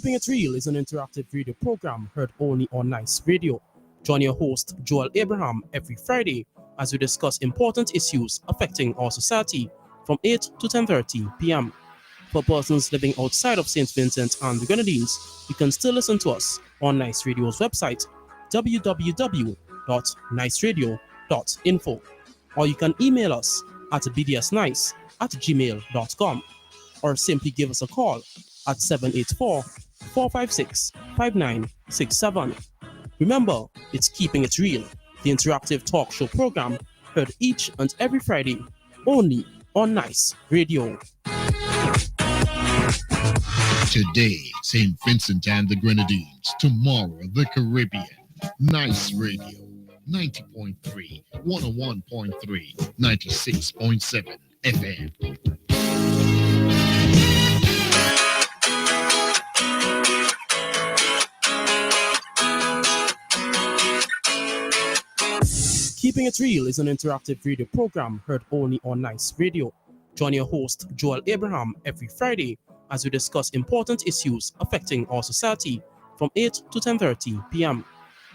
Keeping It Real is an interactive radio program heard only on Nice Radio. Join your host, Joel Abraham, every Friday as we discuss important issues affecting our society from 8 to 10:30 p.m. For persons living outside of St. Vincent and the Grenadines, you can still listen to us on Nice Radio's website, www.niceradio.info, or you can email us at bdsnice@gmail.com, or simply give us a call at 784-456-5967. Remember, it's Keeping It Real, the interactive talk show program heard each and every Friday only on Nice Radio. Today, St. Vincent and the Grenadines. Tomorrow, the Caribbean. Nice Radio. 90.3, 101.3, 96.7 FM. Keeping It Real is an interactive radio program heard only on Nice Radio. Join your host, Joel Abraham, every Friday as we discuss important issues affecting our society from 8 to 10:30 p.m.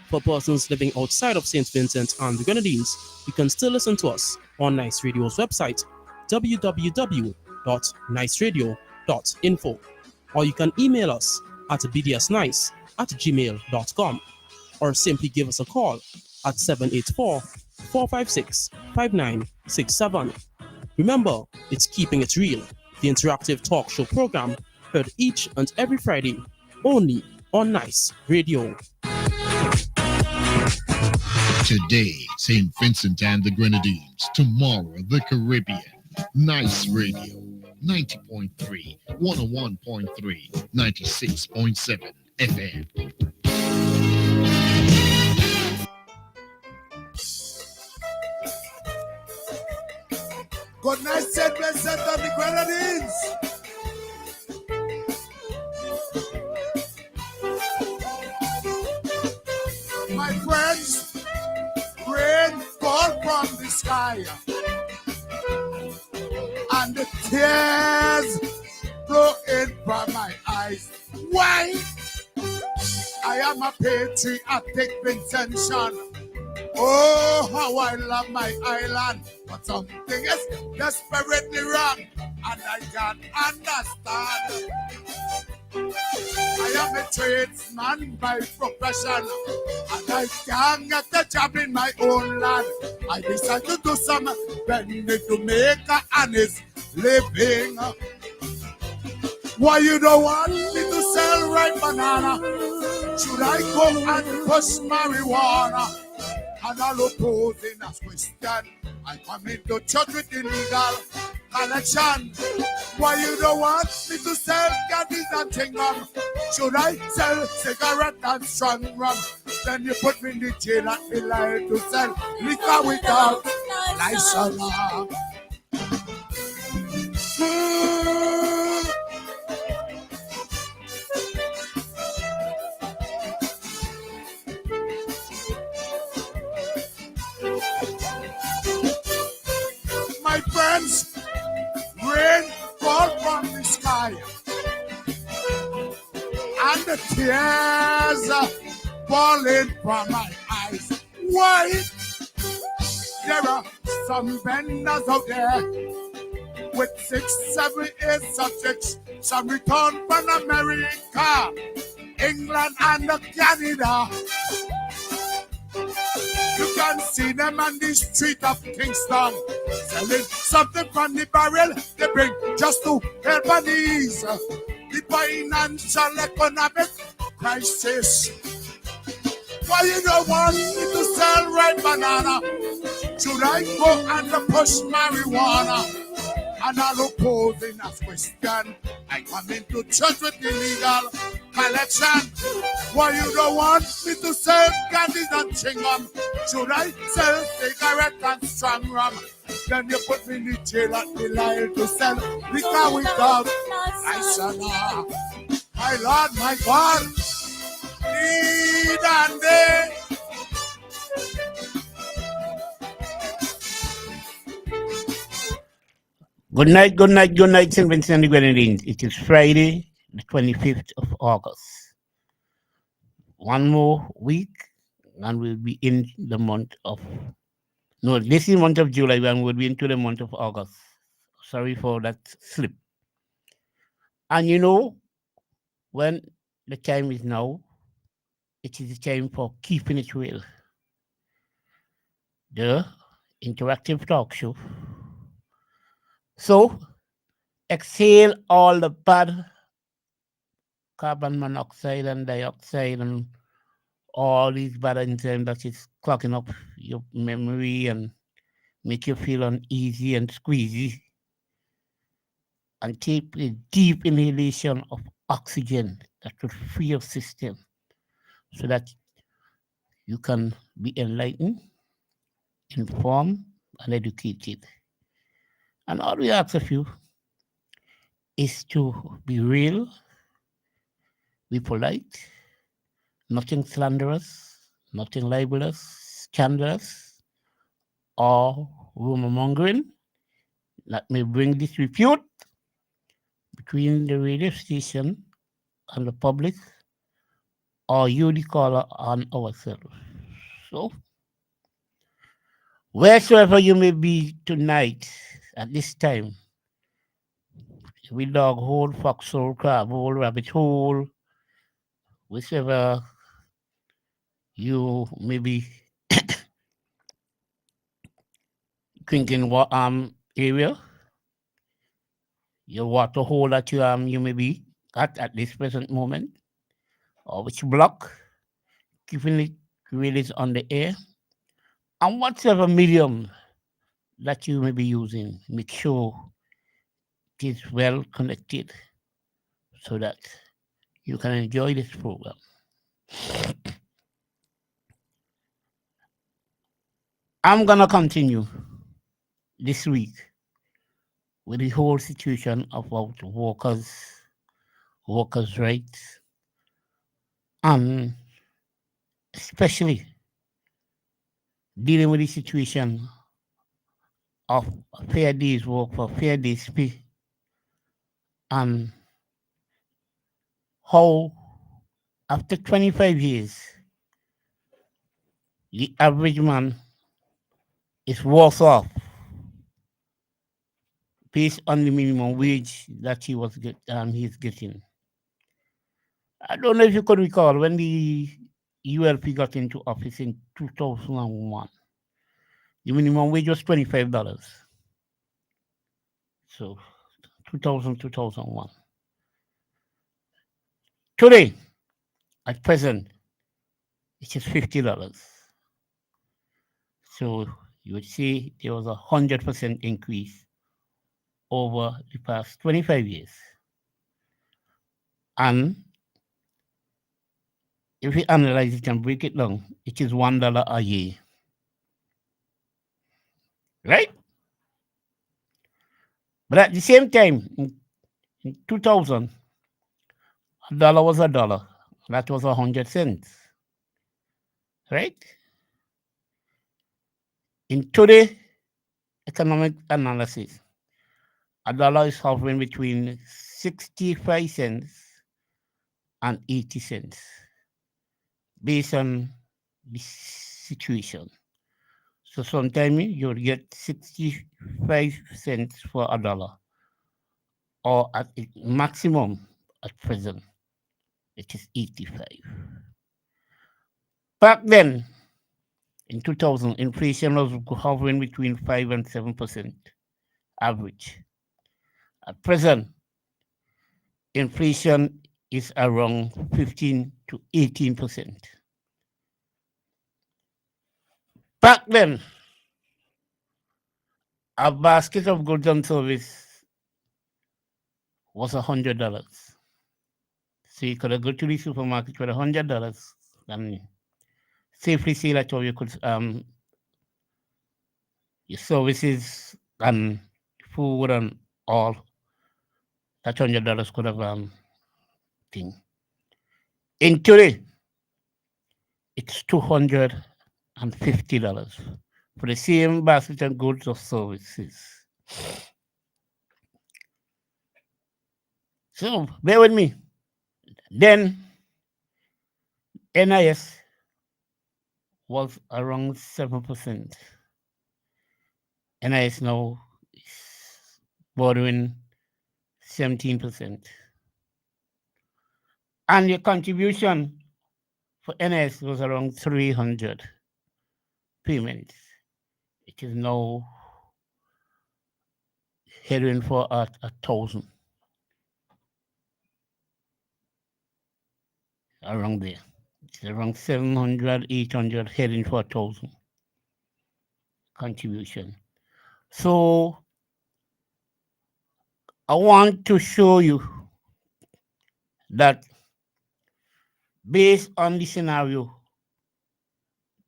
For persons living outside of St. Vincent and the Grenadines, you can still listen to us on Nice Radio's website, www.niceradio.info, or you can email us at bdsnice@gmail.com, or simply give us a call at 784-456-5967. Remember, it's Keeping It Real, the interactive talk show program heard each and every Friday only on Nice Radio. Today, St. Vincent and the Grenadines. Tomorrow, the Caribbean. Nice Radio. 90.3, 101.3, 96.7 FM. Good night, St. Vincent and the Grenadines. My friends, rain fall from the sky, and the tears flow in from my eyes. Why? I am a patriotic Vincentian. Oh, how I love my island, but something is desperately wrong, and I can't understand. I am a tradesman by profession, and I can't get a job in my own land. I decide to do some bending to make an honest living. Why you don't want me to sell ripe banana? Should I go and push marijuana? And all opposing as Christian, I come into church with illegal collection. Why you don't want me to sell candies and chewing-gum? Should I sell cigarette and strong rum? Then you put me in the jail and be liable to sell liquor without license. My friends, rain fall from the sky, and the tears falling from my eyes. Why? There are some vendors out there with 6, 7, 8 subjects. Some return from America, England, and Canada. You can see them on the street of Kingston, selling something from the barrel they bring just to help on ease the financial economic crisis. Why you don't want me to sell ripe banana? Should I go and push marijuana? And all opposing as Christian, I come into church with illegal collection. Why you don't want me to sell candies and chewing-gum? Should I sell cigarette and strong rum? Then you put me in the jail and be liable to sell liquor without license. My Lord, my God, need and day. Good night, St. Vincent and the Grenadines. It is Friday, the 25th of August. One more week, and we'll be in the month of no, this is the month of July, and we'll be into the month of August. Sorry for that slip. And you know, when the time is now, it is the time for keeping it real. The interactive talk show. So exhale all the bad carbon monoxide and dioxide and all these bad enzymes that is clogging up your memory and make you feel uneasy and squeezy. And take a deep inhalation of oxygen that will free your system so that you can be enlightened, informed, and educated. And all we ask of you is to be real, be polite, nothing slanderous, nothing libelous, scandalous, or rumor mongering that may bring disrepute between the radio station and the public, or you, the caller, and ourselves. So, wheresoever you may be tonight at this time, with dog hole, foxhole, crab hole, rabbit hole, whichever you may be drinking area, your water hole that you may be at this present moment, or which block, keeping it released on the air, and whatever medium that you may be using, make sure it is well connected so that you can enjoy this program. I'm gonna continue this week with the whole situation about workers' rights, and especially dealing with the situation of fair days work for fair days pay, and how after 25 years the average man is worse off based on the minimum wage that he's getting. I don't know if you could recall when the ULP got into office in 2001. The minimum wage was $25. So 2001. Today, at present, it is $50. So you would see there was 100% increase over the past 25 years. And if we analyze it and break it down, it is $1 a year. Right? But at the same time, in 2000, a dollar was a dollar. That was 100 cents. Right? In today's economic analysis, a dollar is hovering between 65 cents and 80 cents based on the situation. So sometimes you'll get 65 cents for a dollar, or at the maximum at present, it is 85. Back then, in 2000, inflation was hovering between 5 and 7% average. At present, inflation is around 15 to 18%. Back then, a basket of goods and service was $100. So you could go to the supermarket with $100 and safely say that you could your services and food and all that $100 could have thing. In today, it's $250 for the same basket of goods or services. So bear with me. Then NIS was around 7%. NIS now is bordering 17%. And the contribution for NIS was around 300 payments. It is now heading for 1,000. Around there. It's around 700, 800, heading for 1,000 contribution. So I want to show you that based on the scenario,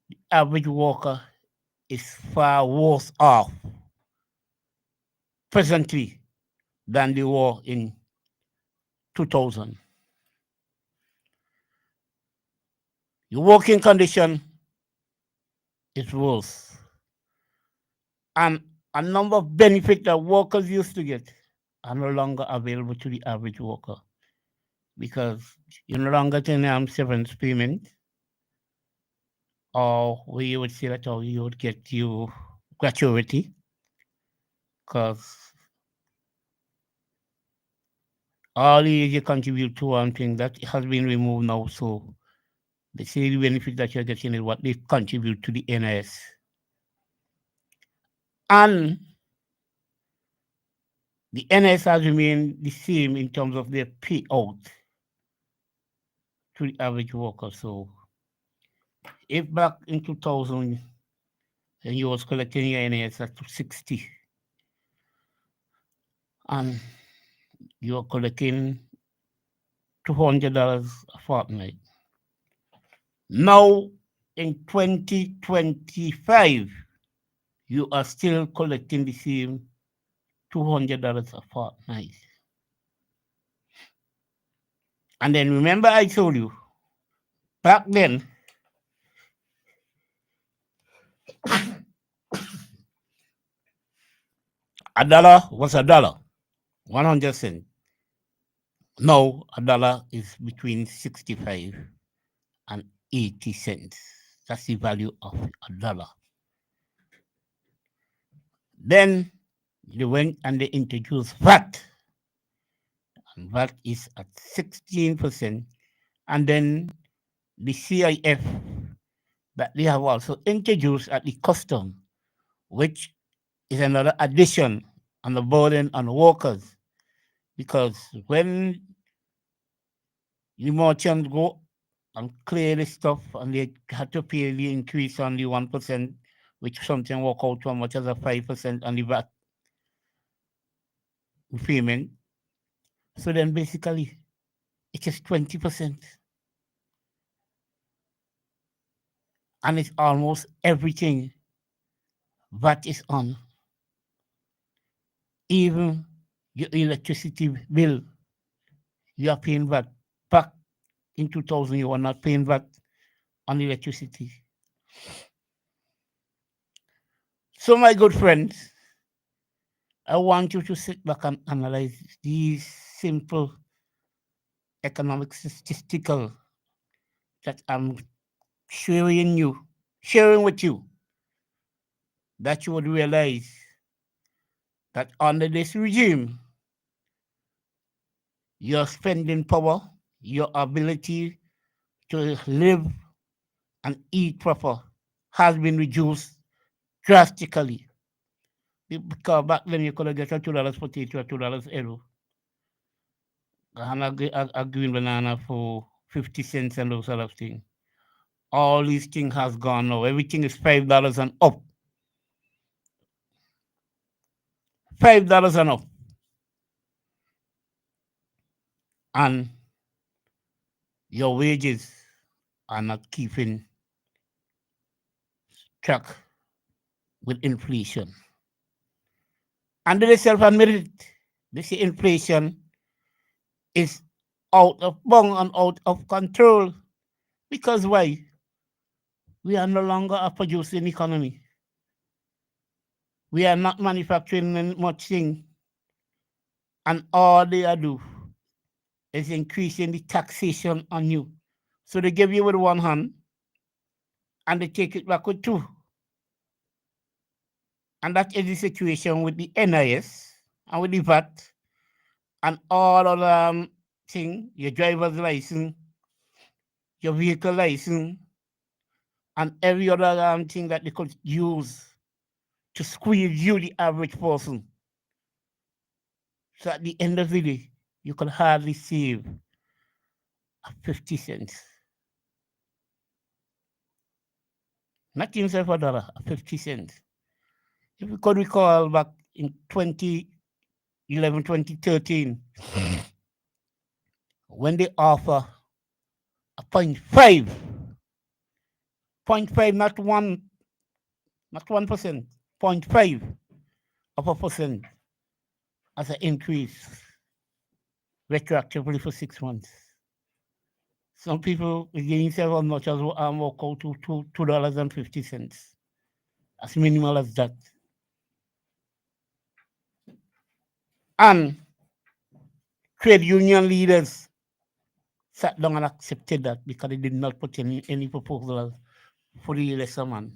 the average worker is far worse off presently than they were in 2000. Your working condition is worse. And a number of benefits that workers used to get are no longer available to the average worker because you no longer can have severance payment, or we would say that you would get your gratuity because all the you contribute to one thing that has been removed now. So the same benefit that you're getting is what they contribute to the NIS. And the NIS has remained the same in terms of their payout to the average worker. So if back in 2000, and you was collecting your NIS at 60, and you are collecting $200 a fortnight. Now, in 2025, you are still collecting the same $200 a fortnight. And then remember I told you, back then, a dollar was a dollar, 100 cents. Now, a dollar is between 65 and 80 cents. That's the value of a dollar. Then they went and they introduced VAT. And VAT is at 16%. And then the CIF that they have also introduced at the custom, which is another addition on the burden on workers. Because when the merchants go and clear the stuff and they had to pay the increase on the 1%, which sometimes work out to as much as a 5% on the VAT payment. So then basically it is 20%. And it's almost everything VAT is on. Even your electricity bill, you are paying VAT. Back in 2000, you were not paying VAT on electricity. So my good friends, I want you to sit back and analyze these simple economic statistical that I'm sharing with you, that you would realize that under this regime, your spending power, your ability to live and eat proper has been reduced drastically. Because back then you could get a $2 potato or $2 arrow, and a green banana for 50 cents and those sort of things. All these things has gone now. Everything is $5 and up. $5 and up. And your wages are not keeping track with inflation. And they self-admitted it. They say inflation is out of bound and out of control. Because why? We are no longer a producing economy. We are not manufacturing much thing. And all they are do is increasing the taxation on you. So they give you with one hand and they take it back with two. And that is the situation with the NIS and with the VAT and all other thing, your driver's license, your vehicle license, and every other thing that they could use to squeeze you, the average person. So at the end of the day, you can hardly save 50 cents. Not even $1, 50 cents. If you could recall back in 2011, 2013, when they offer a 0.5, 0.5, not 1%, 0.5 of a percent as an increase retroactively for 6 months. Some people again say as much as work out to $2.50. As minimal as that. And trade union leaders sat down and accepted that because they did not put any proposal for the lesser man.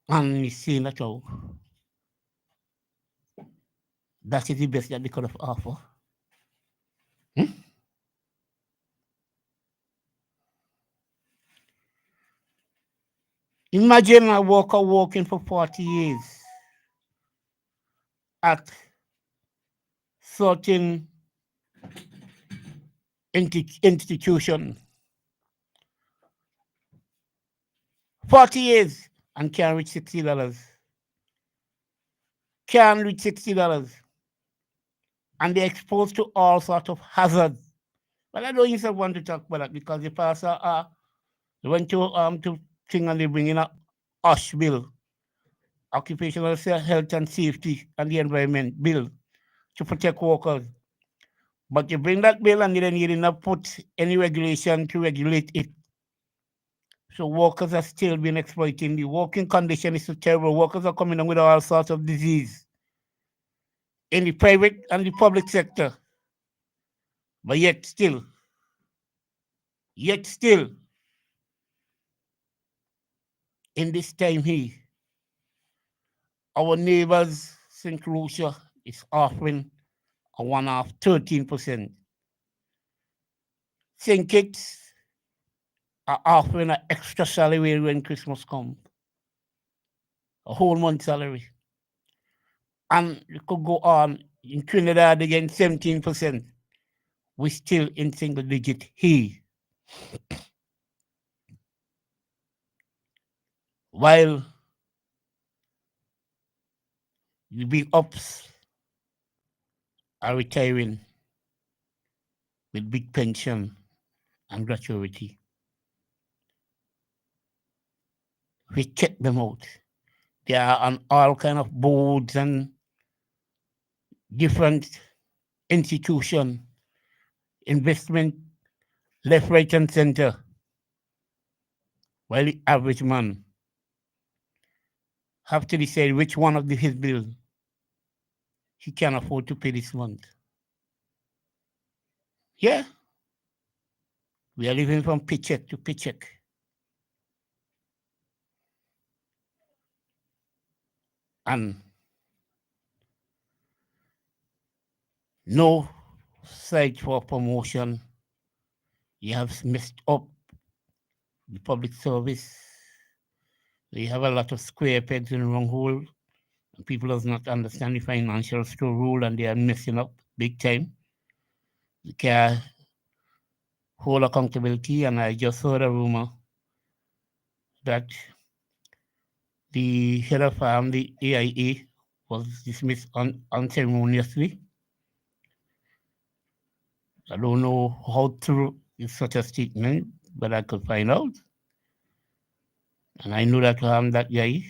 And you see that how that is the best that they could have offered. Imagine a worker working for 40 years at certain institution. 40 years and can't reach $60. Can't reach $60. And they're exposed to all sorts of hazards. But I don't even want to talk about that because the pastor went to thing and they bring in a OSH bill, Occupational Health and Safety and the Environment bill to protect workers. But you bring that bill and then you did not put any regulation to regulate it. So workers are still being exploited. The working condition is so terrible. Workers are coming in with all sorts of disease in the private and the public sector. But yet still, in this time here, our neighbors, St. Lucia, is offering a one-off 13%. St. Kitts are offering an extra salary when Christmas comes. A whole month salary. And it could go on. In Trinidad, again, 17%. We're still in single digit here. While the big ups are retiring with big pension and gratuity. We check them out. They are on all kind of boards and different institutions, investment, left, right, and center. While the average man have to decide which one of his bills he can afford to pay this month. Yeah. We are living from paycheck to paycheck. And no site for promotion. You have messed up the public service. You have a lot of square pegs in the wrong hole. People does not understand the financial store rule and they are messing up big time. You can't hold accountability. And I just heard a rumor that the head of the AIA was dismissed unceremoniously. I don't know how true is such a statement, but I could find out. And I know that that guy,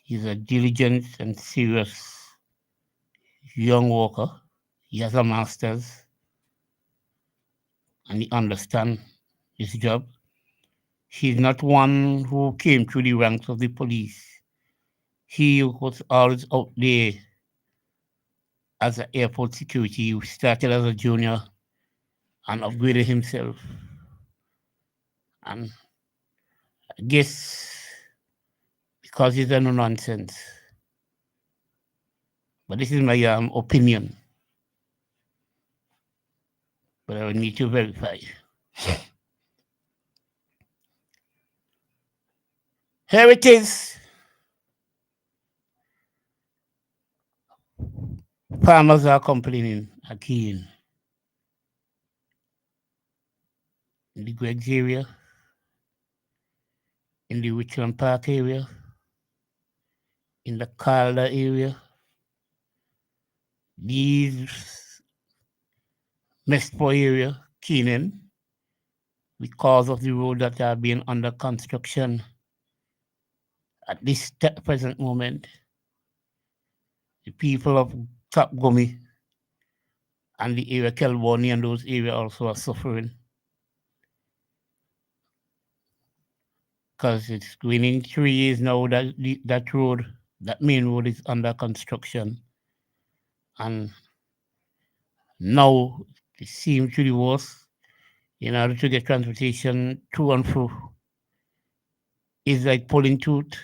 he's a diligent and serious young worker. He has a master's and he understands his job. He's not one who came through the ranks of the police. He was always out there as an airport security. He started as a junior and upgraded himself. And I guess because he's a no nonsense. But this is my opinion. But I will need to verify. Here it is. Farmers are complaining again. In the Greg's area, in the Richland Park area, in the Calder area, these Mestpo area, Keenan, because of the road that are being under construction at this present moment, the people of Top Gummy and the area Kelboni and those areas also are suffering. Because it's raining 3 years now that that road, that main road is under construction. And now it seems to be worse. In order to get transportation to and fro, it's like pulling tooth.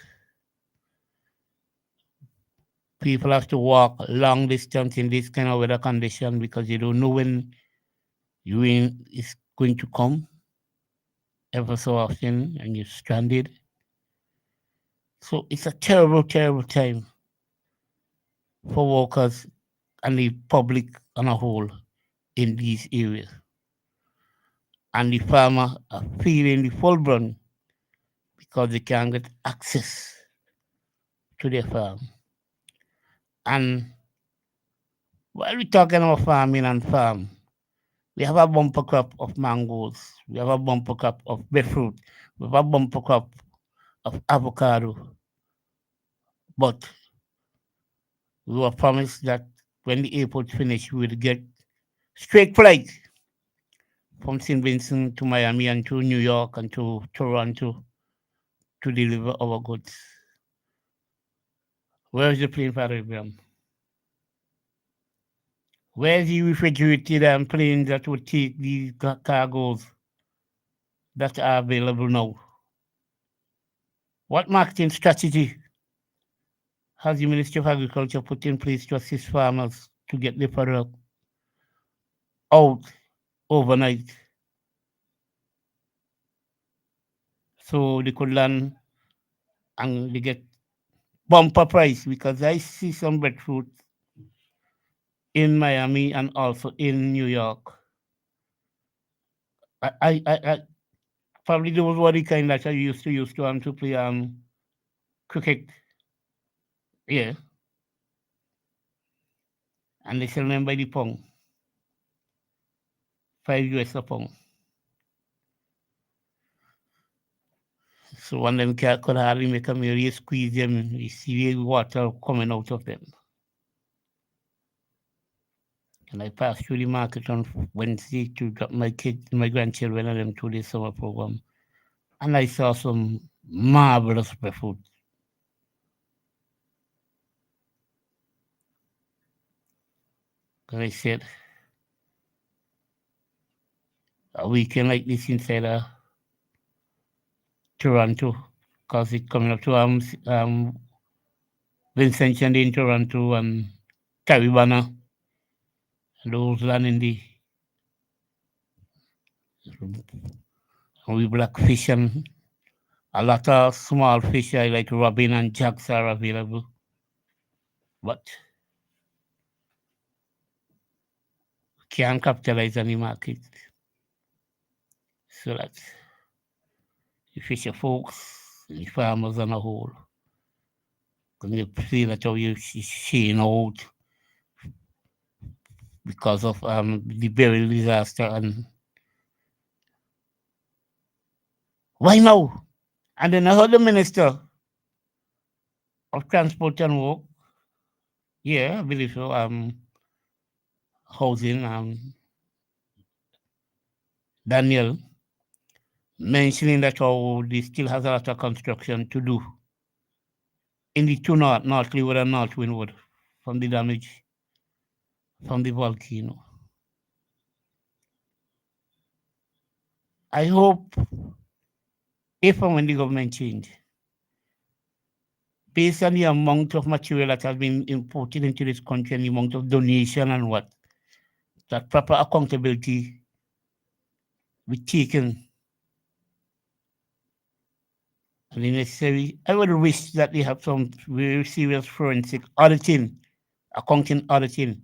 People have to walk long distance in this kind of weather condition because you don't know when rain is going to come ever so often and you're stranded. So it's a terrible, terrible time for workers and the public on a whole in these areas. And the farmer are feeling the full brunt because they can't get access to their farm. And while we're talking about farming and farm, we have a bumper crop of mangoes, we have a bumper crop of breadfruit, we have a bumper crop of avocado. But we were promised that when the airport finished, we would get straight flight from St. Vincent to Miami and to New York and to Toronto to deliver our goods. Where is the plane, Father Abraham? Where is the refrigerated planes that would take these cargoes that are available now? What marketing strategy has the Ministry of Agriculture put in place to assist farmers to get the product out overnight so they could land and they get bumper price? Because I see some breadfruit in Miami and also in New York. I probably those were the kind that I used to play cricket. Yeah. And they sell them by the pound. $5 a pound. So one of them could hardly make them, you squeeze them, you see the water coming out of them. And I passed through the market on Wednesday to drop my grandchildren and them to the summer program. And I saw some marvelous breadfruit. And I said, a weekend like this inside Toronto, because it's coming up to Vincent Chandler in Toronto and Caribana, and those land in the we black fish and a lot of small fish like robin and jacks are available. But can't capitalize on the market. So that the fisher folks, the farmers on a whole, can you see that how you sheen out because of the burial disaster and why now? And then I heard the Minister of Transport and Work, yeah, I believe so, housing, Daniel, mentioning that how they still has a lot of construction to do in the two north Leeward and North Windward from the damage. from the volcano. I hope if and when the government change, based on the amount of material that has been imported into this country and the amount of donation and what, that proper accountability be taken and the necessary. I would wish that they have some very serious forensic auditing, accounting auditing,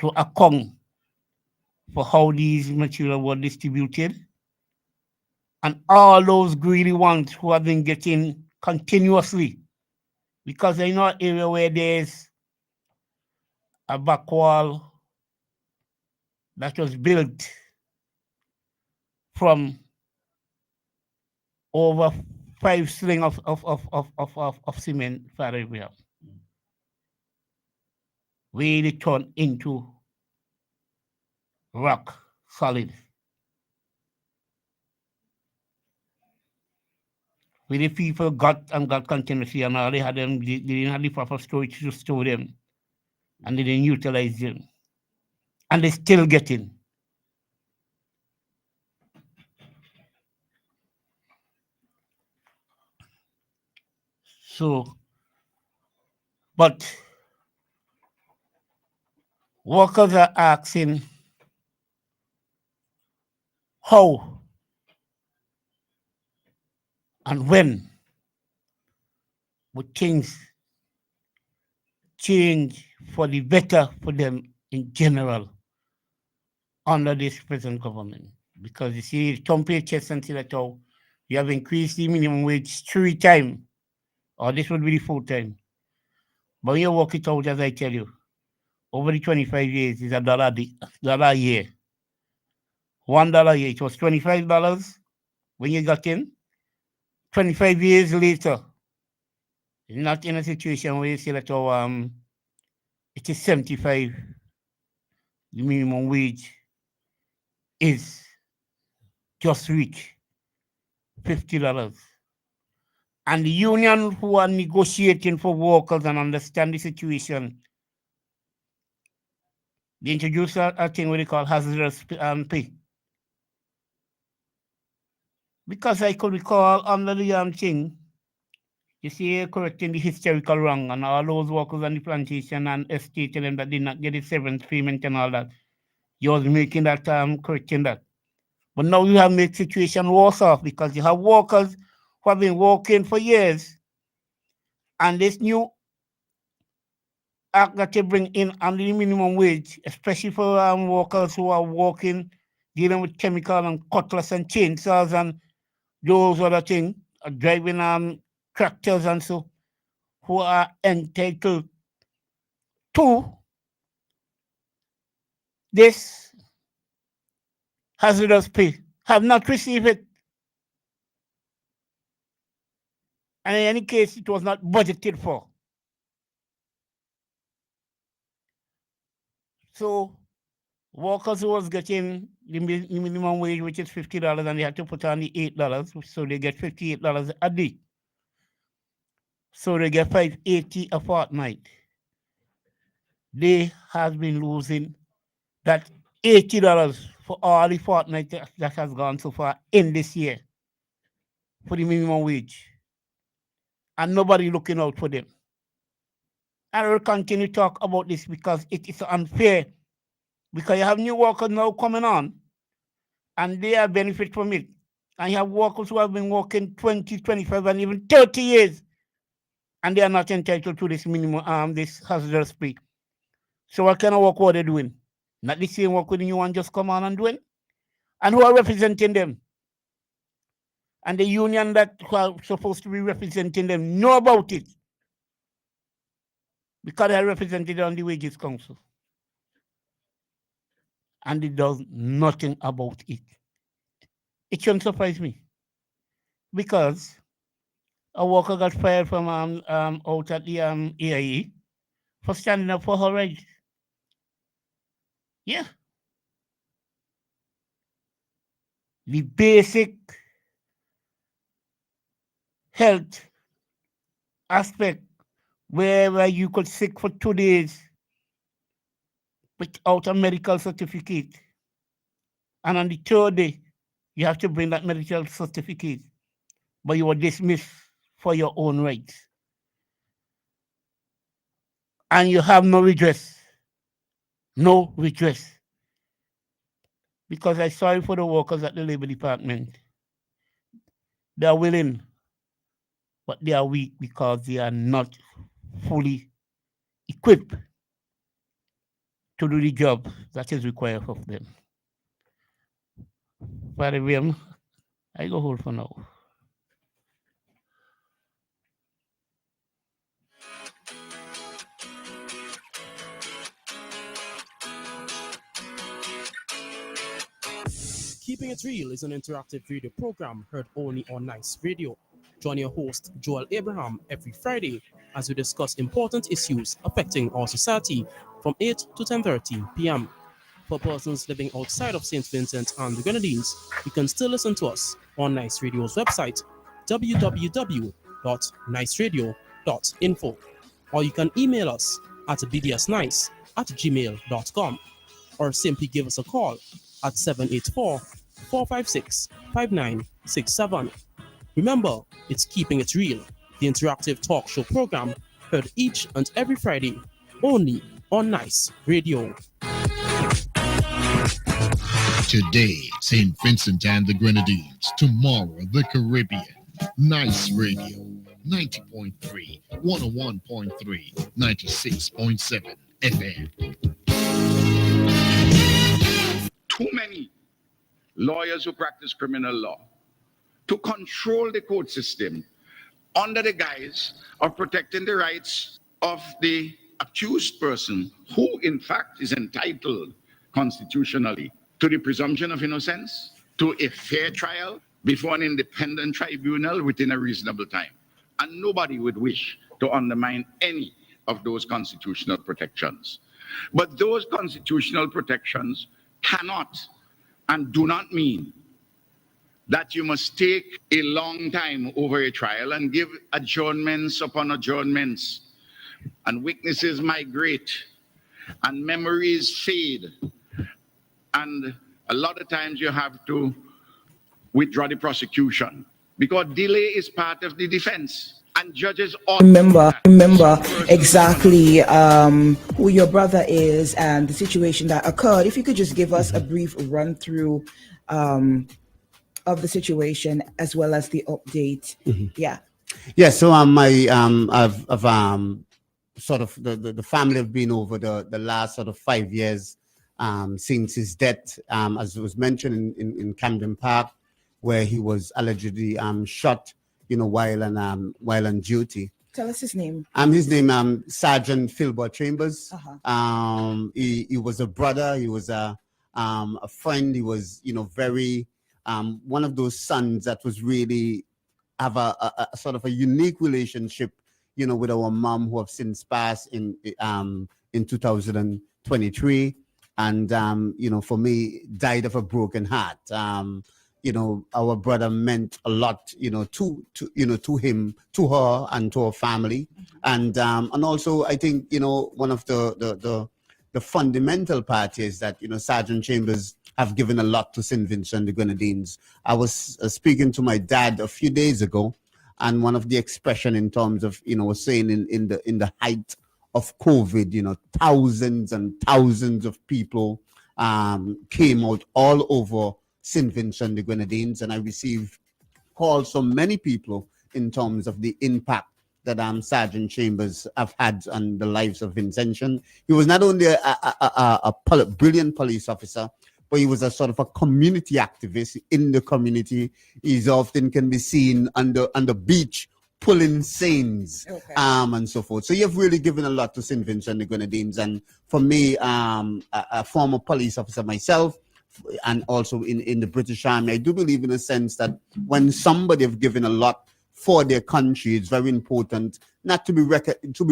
to account for how these materials were distributed and all those greedy ones who have been getting continuously. Because I know an area where there's a back wall that was built from over 5 sling of cement for area. Really turned into rock solid. Where the people got and got continuously and all they had them, they didn't have the proper storage to store them. And they didn't utilize them. And they still getting. So, but workers are asking how and when would things change for the better for them in general under this present government. Because you see, compare chest and see that how you have increased the minimum wage 3 times, or this would be the 4th time. But when you work it out, as I tell you, over the 25 years is $1 a year. $1 a year. It was $25 when you got in. 25 years later, you're not in a situation where you say that it is 75. The minimum wage is just reach $50. And the union who are negotiating for workers and understand the situation, they introduce a thing what they call hazardous pay. Because I could recall under the thing, you see, correcting the historical wrong and all those workers on the plantation and estate and them that did not get the severance payment and all that. You was making that correcting that. But now you have made situation worse off because you have workers who have been working for years, and this new act that you bring in under the minimum wage, especially for workers who are working, dealing with chemical and cutlass and chainsaws and those other things, driving tractors and so, who are entitled to this hazardous pay, have not received it. And in any case, it was not budgeted for. So workers who was getting the minimum wage, which is $50, and they had to put on the $8, so they get $58 a day. So they get $580 a fortnight. They have been losing that $80 for all the fortnight that has gone so far in this year for the minimum wage. And nobody looking out for them. And I will continue to talk about this because it is unfair. Because you have new workers now coming on and they are benefit from it. And you have workers who have been working 20, 25, and even 30 years, and they are not entitled to this minimum, this hazardous pay. So what kind of work are they doing? Not the same work with the new one just come on and doing? And who are representing them? And the union that who are supposed to be representing them know about it. Because they are represented on the Wages Council. And it does nothing about it. It shouldn't surprise me. Because a worker got fired from out at the AIE for standing up for her rights. Yeah. The basic health aspect where you could sick for 2 days without a medical certificate. And on the third day, you have to bring that medical certificate, but you were dismissed for your own rights. And you have no redress. No redress. Because I'm sorry for the workers at the Labor Department. They are willing, but they are weak because they are not fully equipped to do the job that is required of them. Father William, I go hold for now. Keeping It Real is an interactive radio program heard only on Nice Radio. Join your host, Joel Abraham, every Friday as we discuss important issues affecting our society from 8 to 10:30 p.m. For persons living outside of St. Vincent and the Grenadines, you can still listen to us on Nice Radio's website, www.niceradio.info, or you can email us at bdsnice@gmail.com, or simply give us a call at 784-456-5967. Remember, it's Keeping It Real, the interactive talk show program heard each and every Friday only on Nice Radio. Today, St. Vincent and the Grenadines. Tomorrow, the Caribbean. Nice Radio. 90.3, 101.3, 96.7 FM. Too many lawyers who practice criminal law to control the court system under the guise of protecting the rights of the accused person, who in fact is entitled constitutionally to the presumption of innocence, to a fair trial before an independent tribunal within a reasonable time. And nobody would wish to undermine any of those constitutional protections. But those constitutional protections cannot and do not mean that you must take a long time over a trial and give adjournments upon adjournments, and witnesses migrate and memories fade, and a lot of times you have to withdraw the prosecution because delay is part of the defense, and judges remember exactly who your brother is and the situation that occurred. If you could just give us a brief run through of the situation as well as the update. Yeah, so I've sort of the family have been over the last sort of 5 years since his death, as was mentioned in Camden Park, where he was allegedly shot, while on duty. Tell us his name. His name Sergeant Philbert Chambers. He was a brother. He was a friend. He was very one of those sons that was really have a sort of a unique relationship, with our mom, who have since passed in 2023, and for me, died of a broken heart. Our brother meant a lot, to him, to her, and to her family, and also I think one of the fundamental part is that Sergeant Chambers have given a lot to St. Vincent and the Grenadines. I was speaking to my dad a few days ago, and one of the expression in terms of was saying in the height of COVID, thousands and thousands of people came out all over St. Vincent and the Grenadines, and I received calls from many people in terms of the impact that Sergeant Chambers have had on the lives of Vincentian. He was not only a brilliant police officer, but he was a sort of a community activist in the community. He's often can be seen on the beach pulling seines, and so forth. So you've really given a lot to St. Vincent and the Grenadines. And for me, a former police officer myself, and also in the British Army, I do believe in a sense that when somebody have given a lot for their country, it's very important not to be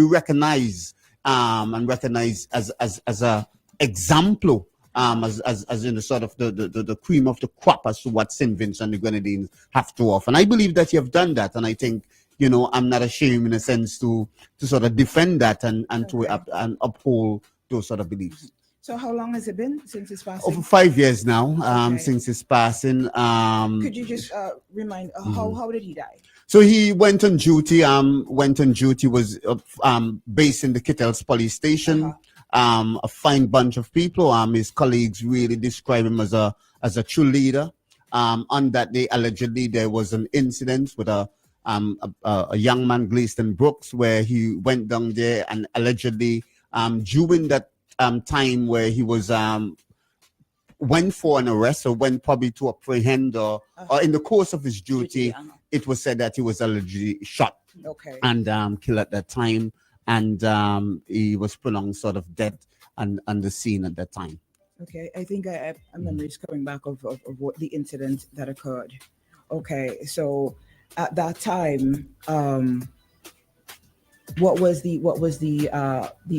recognized and recognized as a example, as in the sort of the cream of the crop as to what St. Vincent and the Grenadines have to offer. And I believe that you have done that, and I think I'm not ashamed in a sense to sort of defend that and to uphold those sort of beliefs. So how long has it been since his passing? Over 5 years now, Okay. since his passing. Could you just remind how did he die? So he went on duty. Was based in the Kittels police station. A fine bunch of people. His colleagues really describe him as a true leader. On that day, allegedly, there was an incident with a young man, Gleaston Brooks, where he went down there and allegedly during that time where he was went for an arrest or went probably to apprehend or in the course of his duty, it was said that he was allegedly shot and killed at that time, and he was pronounced sort of dead on the scene at that time. Okay, I think I memory is coming back of what the incident that occurred. Okay, so at that time, what was the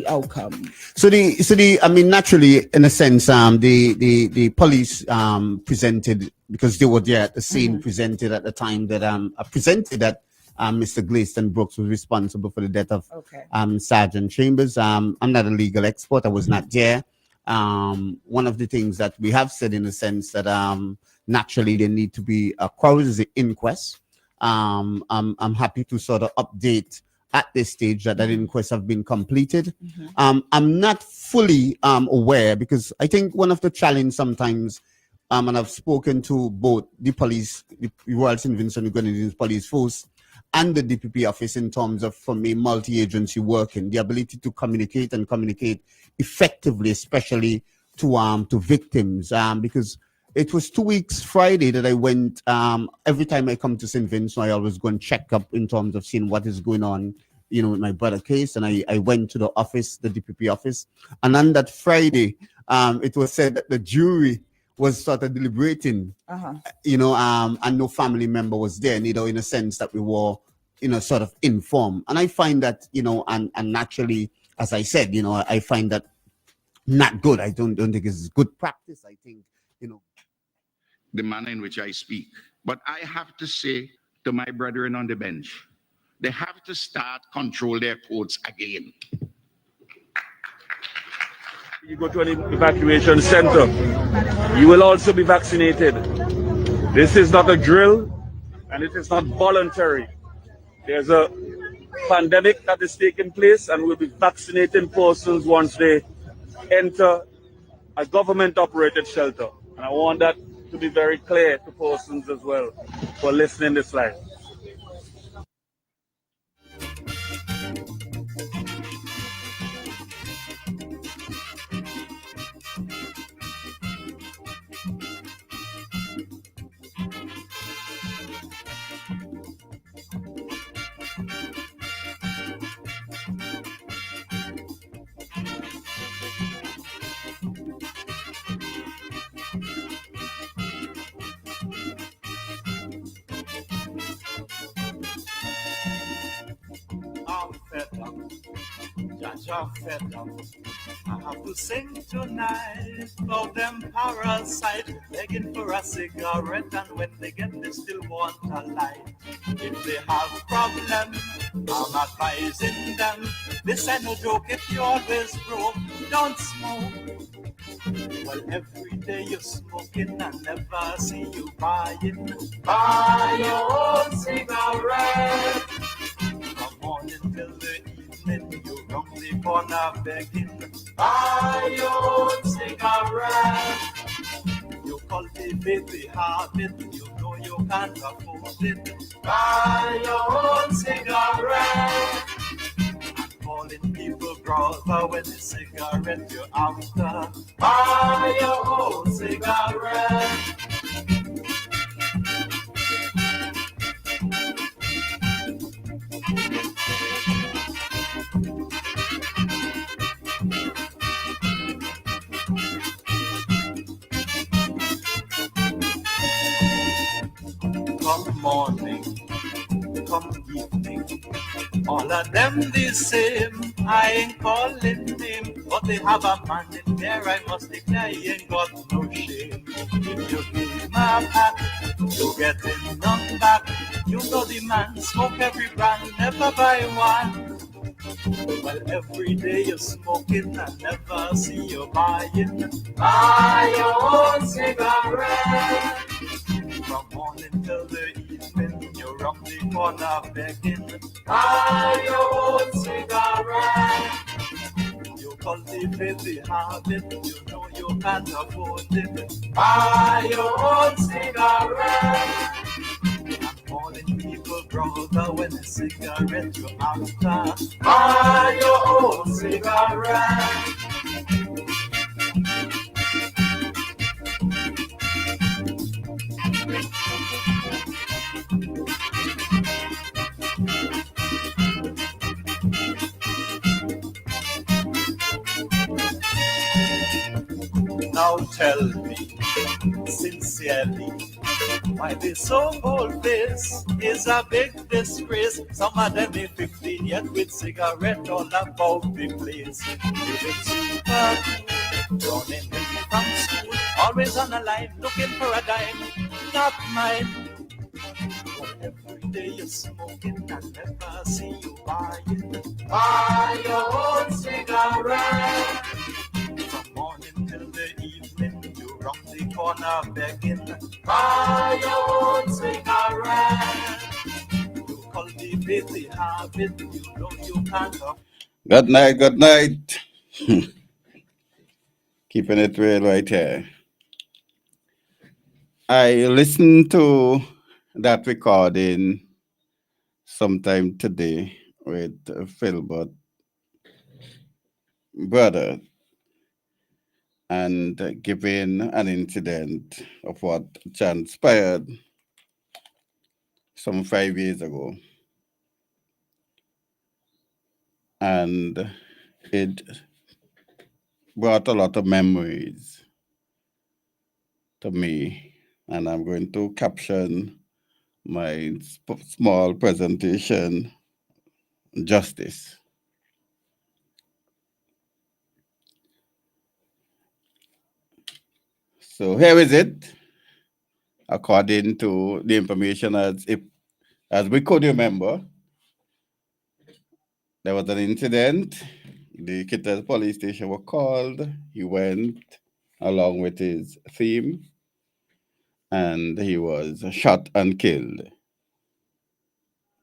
outcome? So I mean, naturally, in a sense, the police presented, because they were there at the scene, presented at the time that presented that Mr. Gleaston Brooks was responsible for the death of Sergeant Chambers. I'm not a legal expert. I was not there. One of the things that we have said, in a sense, that naturally there need to be a quasi inquest. I'm happy to sort of update at this stage that inquest have been completed. I'm not fully aware, because I think one of the challenge sometimes, and I've spoken to both the police, the Royal St. Vincent Grenadines Police Force, and the DPP office, in terms of, for me, multi-agency working, the ability to communicate effectively, especially to victims, because it was 2 weeks Friday that I went. Every time I come to St. Vincent, I always go and check up in terms of seeing what is going on, with my brother case. And I went to the office, the DPP office, and on that Friday, it was said that the jury was sort of deliberating, and no family member was there, in a sense that we were, sort of informed. And I find that, and naturally, as I said, I find that not good. I don't think it's good practice. I think, the manner in which I speak. But I have to say to my brethren on the bench, they have to start control their codes again. You go to an evacuation center, you will also be vaccinated. This is not a drill, and it is not voluntary. There's a pandemic that is taking place, and we'll be vaccinating persons once they enter a government-operated shelter. And I want that to be very clear to persons as well for listening this live. Fed up. I have to sing tonight about them parasites begging for a cigarette, and when they get they still want a light. If they have problems, I'm advising them. This ain't no joke. If you always broke, don't smoke. Well, every day you're smoking, I never see you buying. Buy your own cigarette. From morning till the evening, you round the corner begging. Buy your own cigarette. You cultivate the habit, you know you can't afford it. Buy your own cigarette. And calling people brother when the cigarette you're after. Buy your own cigarette. Come morning, come evening, all of them the same. I ain't calling name, but they have a man in there. I must declare he ain't got no shame. If you give him a pack, you get him none back. You know the man smoke every brand, never buy one. Well, every day you're smoking and never see you buying. Buy your own cigarette. From morning till the evening, you're on the corner begging. Buy your own cigarette. You cultivate the habit, you know you can't afford it. Buy your own cigarette. And calling people brother when a cigarette you after. Buy your own cigarette. Now tell me sincerely, why this so-called face is a big disgrace. Some of them in 15 yet with cigarette all about the place. Living super cool, running late from school, always on the line looking for a dime, not mine. But every day you're smoking and never see you buying. Buy your own cigarette. From morning till the evening, you round the corner begging. Buy your own cigarette. You cultivate the habit, you know you can't. Good night, good night. Keeping it real right here. I listened to that recording sometime today with Philbert brother and giving an incident of what transpired some 5 years ago. And it brought a lot of memories to me. And I'm going to caption my small presentation, Justice. So here is it, according to the information as we could remember. There was an incident. The Kittas police station were called. He went along with his team, and he was shot and killed.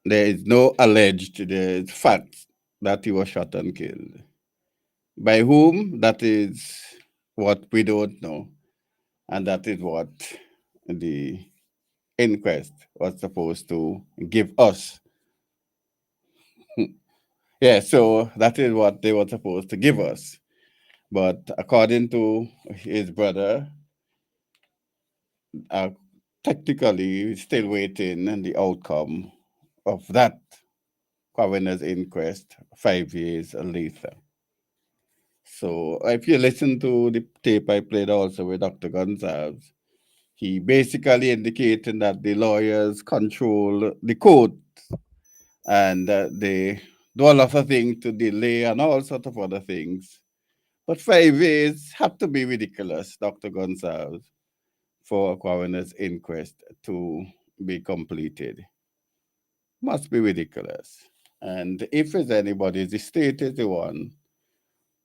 There is no alleged, there is facts that he was shot and killed. By whom? That is what we don't know. And that is what the inquest was supposed to give us. Yeah, so that is what they were supposed to give us. But according to his brother, technically still waiting on the outcome of that coroner's inquest 5 years later. So if you listen to the tape I played also with Dr. Gonzalez, he basically indicated that the lawyers control the court and they do a lot of things to delay and all sorts of other things. But 5 years have to be ridiculous, Dr. Gonzalez, for a coroner's inquest to be completed. Must be ridiculous. And if there's anybody, the state is the one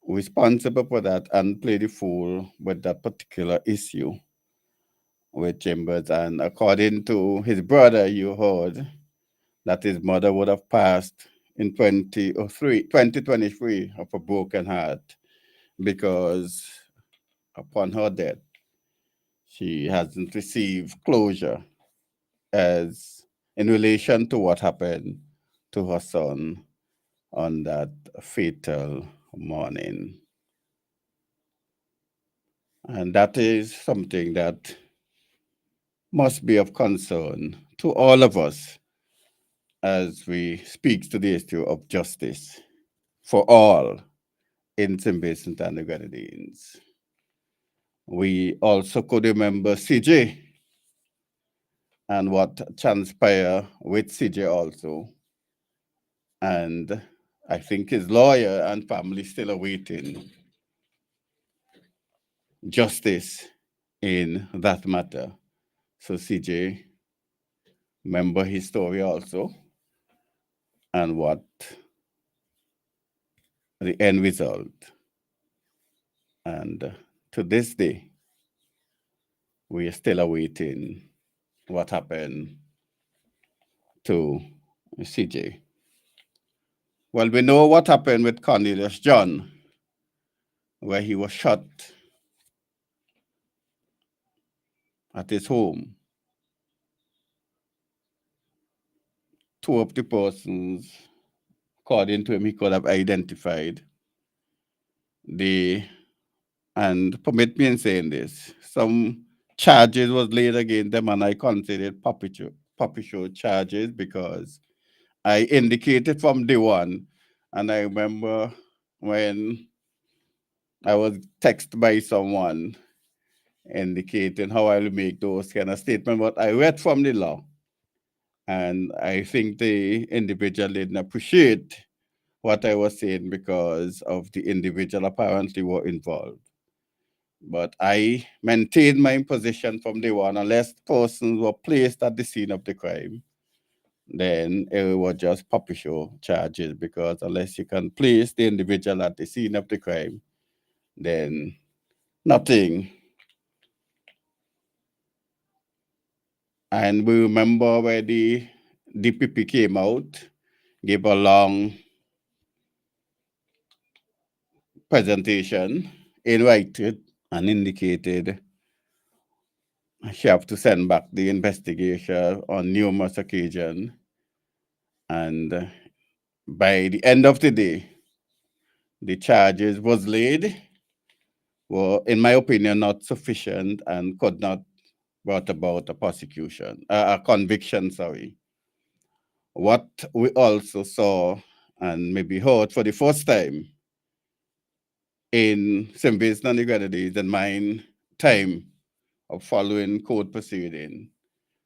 responsible for that and play the fool with that particular issue with Chambers. And according to his brother, you heard that his mother would have passed in 2023 of a broken heart because upon her death, she hasn't received closure as in relation to what happened to her son on that fatal morning. And that is something that must be of concern to all of us as we speak to the issue of justice for all in St. Vincent and the Grenadines. We also could remember CJ and what transpired with CJ also. And I think his lawyer and family still awaiting justice in that matter. So CJ, remember his story also and what the end result. And to this day, we are still awaiting what happened to CJ. Well, we know what happened with Cornelius John, where he was shot at his home. Two of the persons, according to him, he could have identified. And permit me in saying this, some charges was laid against them, and I considered puppy show charges because I indicated from day one, and I remember when I was texted by someone indicating how I will make those kind of statements, but I read from the law, and I think the individual didn't appreciate what I was saying because of the individual apparently were involved. But I maintained my position from day one. Unless persons were placed at the scene of the crime, then it was just puppy show charges, because unless you can place the individual at the scene of the crime, then nothing. And we remember where the DPP came out, gave a long presentation, invited and indicated she have to send back the investigation on numerous occasions. And by the end of the day, the charges was laid were, in my opinion, not sufficient and could not brought about a conviction, sorry. What we also saw and maybe heard for the first time in St. Vincent and the Grenadines in my time of following court proceeding,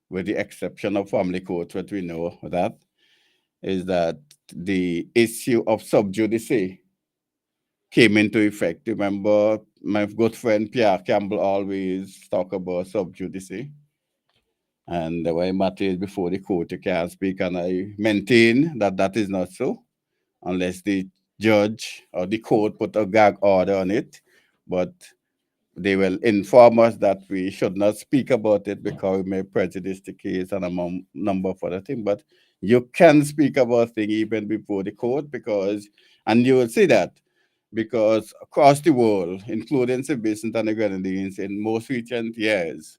with the exception of family court, what we know that, is that the issue of sub judice came into effect. Remember, my good friend Pierre Campbell always talk about sub judice. And when matter is before the court, you can't speak. And I maintain that that is not so, unless the judge or the court put a gag order on it. But they will inform us that we should not speak about it because we may prejudice the case and a number of other things. But you can speak about things even before the court, because, and you will see that, because across the world, including St. Vincent and the Grenadines, in most recent years,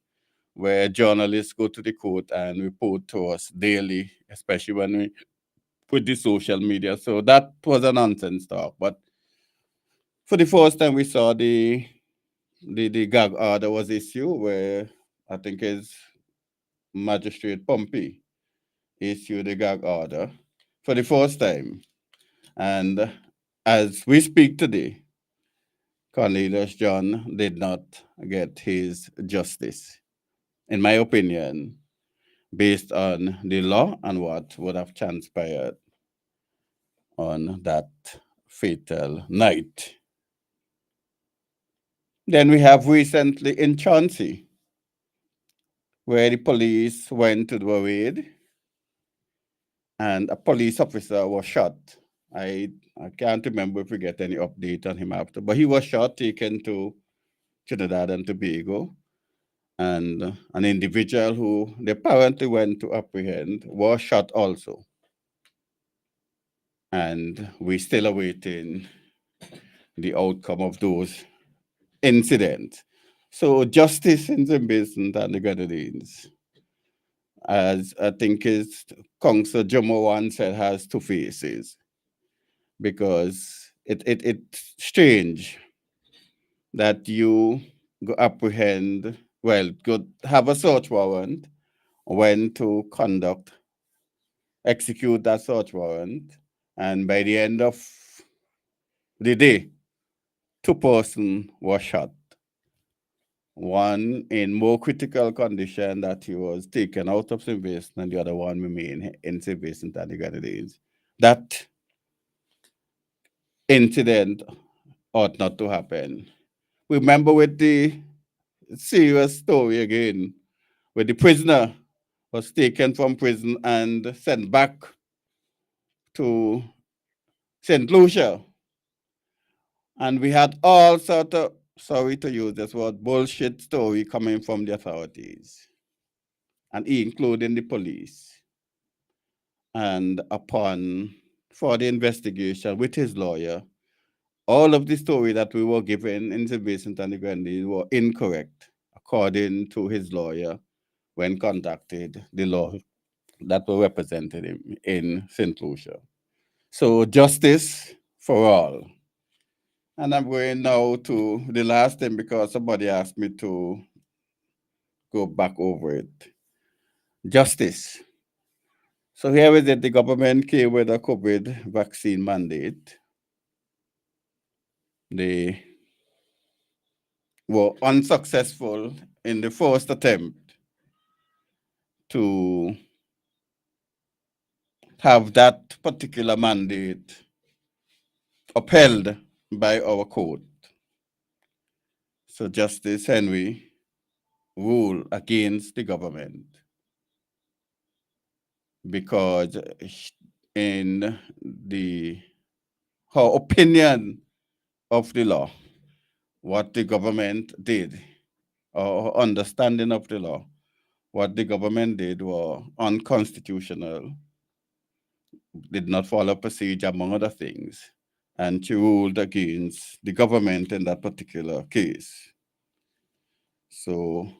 where journalists go to the court and report to us daily, especially when we put the social media. So that was a nonsense talk. But for the first time, we saw the gag order was issued, where I think is Magistrate Pompey issued the gag order for the first time. And as we speak today, Cornelius John did not get his justice, in my opinion, based on the law and what would have transpired on that fatal night. Then we have recently in Chauncey, where the police went to do a raid and a police officer was shot. I can't remember if we get any update on him after, but he was shot, taken to Trinidad and Tobago. And an individual who they apparently went to apprehend was shot also. And we're still awaiting the outcome of those incidents. So justice in St. Vincent and the Grenadines, as I think is Councillor Jomo once said, has two faces, because it's strange that you go apprehend, well, go have a search warrant, when to execute that search warrant, and by the end of the day, 2 persons were shot. One in more critical condition that he was taken out of St. Vincent, and the other one remained in St. Vincent and the Grenadines. That incident ought not to happen. Remember with the serious story again, where the prisoner was taken from prison and sent back to St. Lucia And we had all sort of, sorry to use this word, bullshit story coming from the authorities, and including the police. And upon further investigation with his lawyer, all of the story that we were given in St. Vincent and the Grenadines were incorrect, according to his lawyer, when contacted the law that were represented him in St. Lucia. So justice for all. And I'm going now to the last thing because somebody asked me to go back over it. Justice. So here is it, the government came with a COVID vaccine mandate. They were unsuccessful in the first attempt to have that particular mandate upheld by our court. So Justice Henry ruled against the government because in her opinion of the law, what the government did, or her understanding of the law, what the government did were unconstitutional, did not follow procedure, among other things, and she ruled against the government in that particular case. So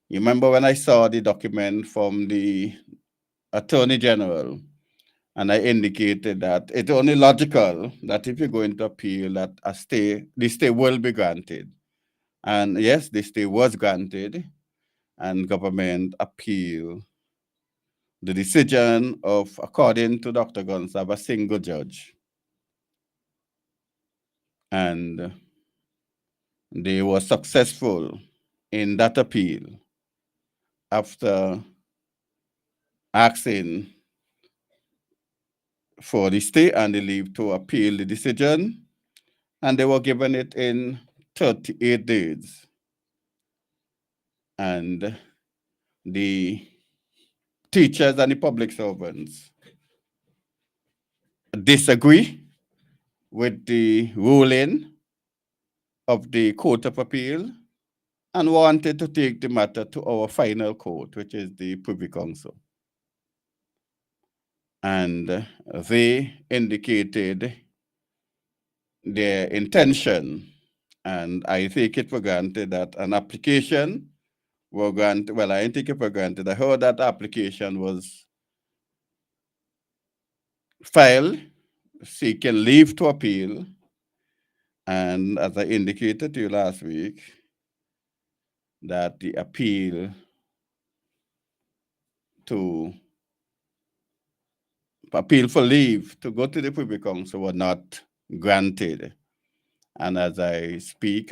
you remember when I saw the document from the Attorney General, and I indicated that it's only logical that if you're going to appeal, that the stay will be granted. And yes, the stay was granted, and government appealed the decision of, according to Dr. Gonsalves, a single judge. And they were successful in that appeal after asking for the stay and the leave to appeal the decision, and they were given it in 38 days. And the teachers and the public servants disagree with the ruling of the Court of Appeal and wanted to take the matter to our final court, which is the Privy Council. And they indicated their intention, and I take it for granted that an application were granted. Well, I didn't take it for granted. I heard that application was filed seeking leave to appeal. And as I indicated to you last week, that the appeal for leave to go to the Privy Council were not granted. And as I speak,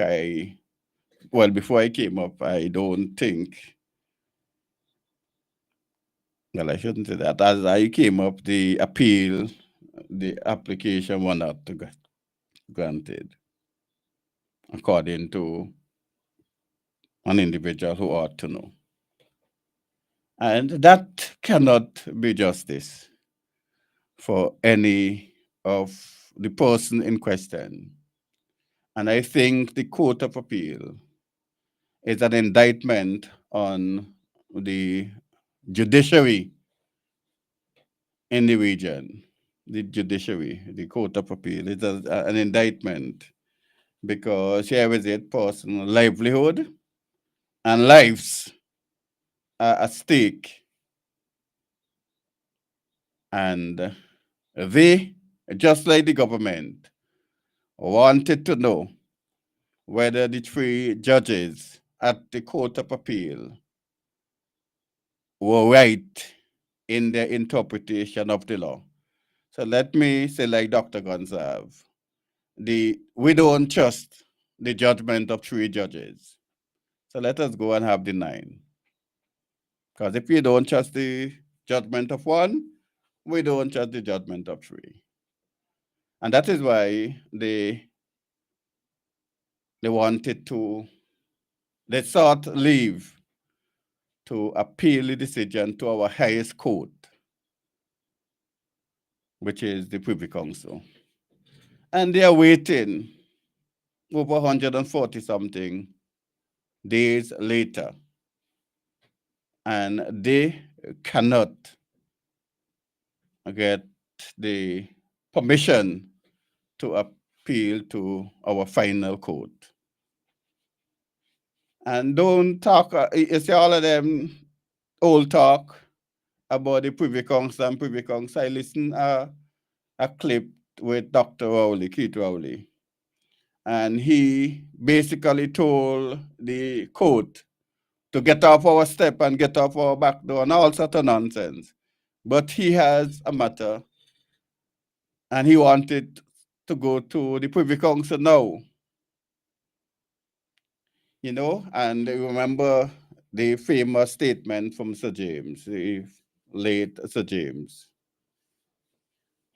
before I came up, I don't think, well, I shouldn't say that. As I came up, the application were not granted, according to an individual who ought to know. And that cannot be justice for any of the person in question. And I think the Court of Appeal is an indictment on the judiciary in the region. The judiciary, the Court of Appeal, is an indictment because here is it, personal livelihood and lives are at stake. And they, just like the government, wanted to know whether the 3 judges at the Court of Appeal were right in their interpretation of the law. So let me say, like Dr. Gonsalves, we don't trust the judgment of 3 judges. So let us go and have the 9. Because if we don't trust the judgment of 1, we don't trust the judgment of 3. And that is why they sought leave to appeal the decision to our highest court, which is the Privy Council. And they are waiting over 140 something days later, and they cannot get the permission to appeal to our final court. And don't talk, you see all of them old talk about the Privy Council and Privy Council. I listened a clip with Dr. Rowley, Keith Rowley, and he basically told the court to get off our step and get off our back door and all sort of nonsense. But he has a matter, and he wanted to go to the Privy Council now. You know, and I remember the famous statement from Sir James, the late Sir James.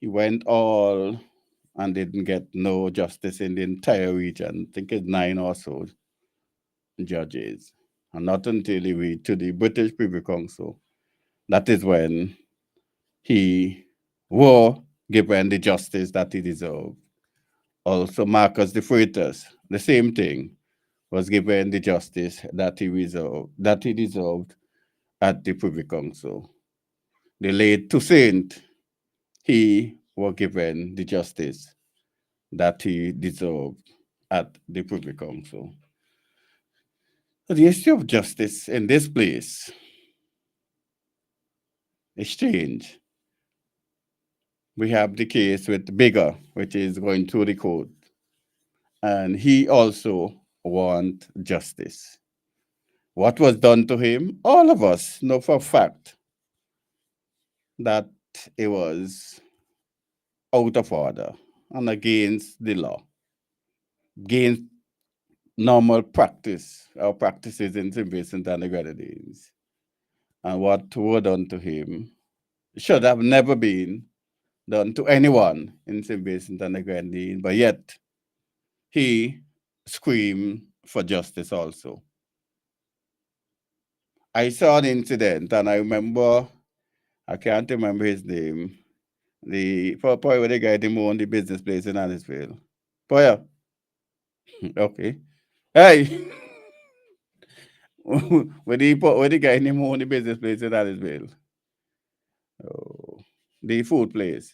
He went all and didn't get no justice in the entire region. I think it's 9 or so judges. And not until he went to the British Privy Council, that is when he was given the justice that he deserved. Also, Marcus de Freitas, the same thing, was given the justice that he deserved at the Privy Council. The late Toussaint, he was given the justice that he deserved at the Privy Council. So the issue of justice in this place is strange. We have the case with Bigger, which is going through the court, and he also wants justice. What was done to him, all of us know for a fact that it was out of order and against the law, against normal practice, our practices in St. Vincent and the Grenadines. And what was done to him should have never been done to anyone in St. Vincent and the Grenadines, but yet he screamed for justice also. I saw an incident, and I remember, I can't remember his name, the guy who owned the business place in Annisville. Poya. Okay. Hey. Where the guy who owned the business place in Annisville? Oh, the food place.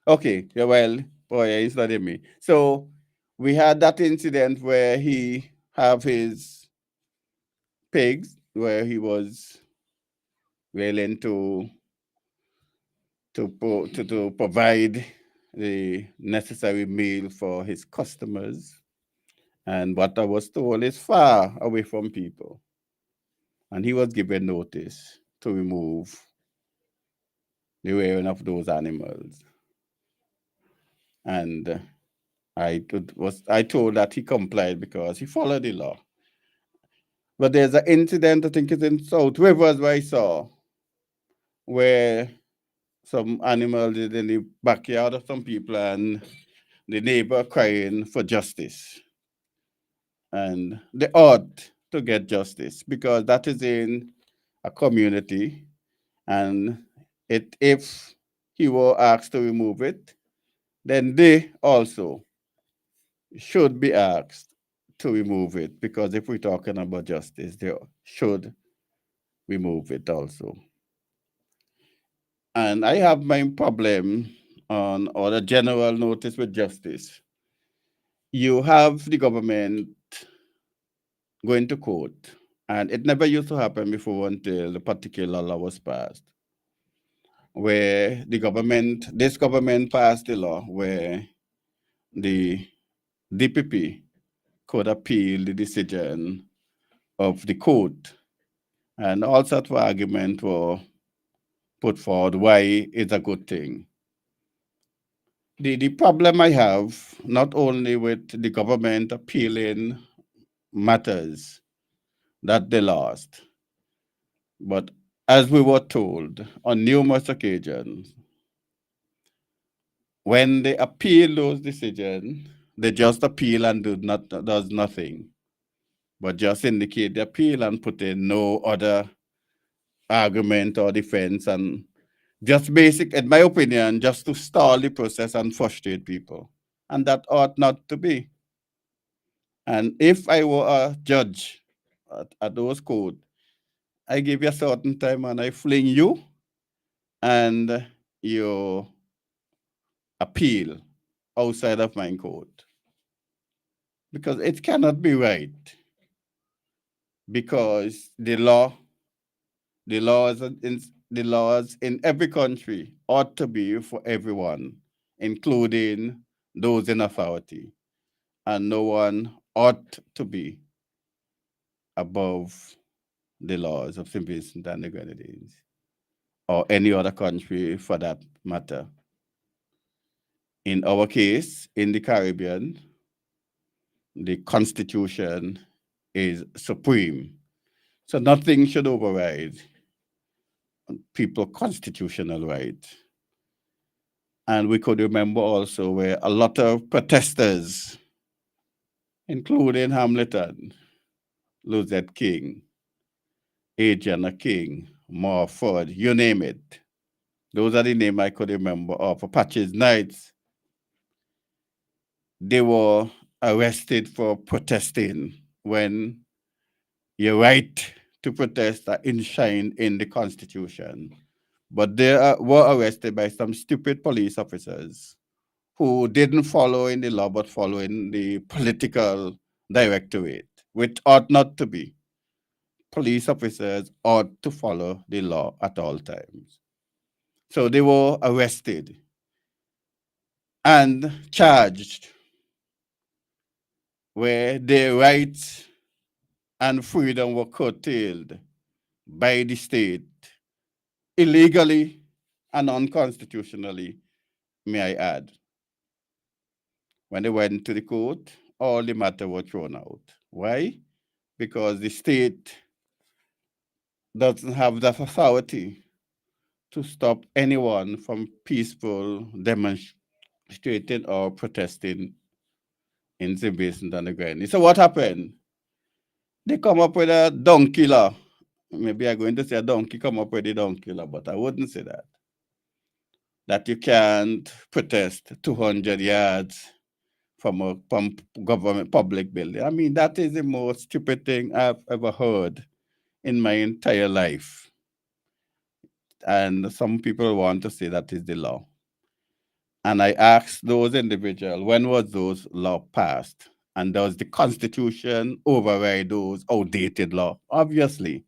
Okay, yeah, well, Poya is not in me. So we had that incident where he have his pigs, where he was willing to provide the necessary meal for his customers. And what I was told is far away from people. And he was given notice to remove the rearing of those animals. And I told that he complied because he followed the law. But there's an incident, I think it's in South Rivers, where I saw, where some animals is in the backyard of some people and the neighbor crying for justice. And they ought to get justice because that is in a community, and if he were asked to remove it, then they also should be asked to remove it, because if we're talking about justice, they should remove it also. And I have my problem on, or the general notice with justice. You have the government going to court, and it never used to happen before until the particular law was passed, where this government passed the law where the DPP could appeal the decision of the court, and all sorts of arguments were put forward why it's a good thing. The problem I have, not only with the government appealing matters that they lost, but as we were told on numerous occasions, when they appeal those decisions, they just appeal and does nothing, but just indicate the appeal and put in no other argument or defense, and just basic, in my opinion, just to stall the process and frustrate people. And that ought not to be. And if I were a judge at those court, I give you a certain time and I fling you and your appeal outside of my court. Because it cannot be right. Because the laws in every country ought to be for everyone, including those in authority. And no one ought to be above the laws of St. Vincent and the Grenadines, or any other country for that matter. In our case, in the Caribbean, the Constitution is supreme. So nothing should override people's constitutional right. And we could remember also where a lot of protesters, including Hamilton, Luzette King, Adriana King, Morford, you name it. Those are the names I could remember. Or for Patches Knights, they were arrested for protesting when your right to protest are enshrined in the Constitution. But they were arrested by some stupid police officers who didn't follow in the law, but following the political directorate, which ought not to be. Police officers ought to follow the law at all times. So they were arrested and charged where their rights and freedom were curtailed by the state illegally and unconstitutionally, may I add. When they went to the court, all the matter was thrown out. Why? Because the state doesn't have the authority to stop anyone from peaceful demonstrating or protesting in St. Vincent and the Grenadines. So what happened? They come up with a donkey law. Maybe I'm going to say a donkey come up with a donkey law, but I wouldn't say that. That you can't protest 200 yards from a government public building. I mean, that is the most stupid thing I've ever heard in my entire life. And some people want to say that is the law. And I asked those individuals, when was those law passed? And does the Constitution override those outdated law? Obviously,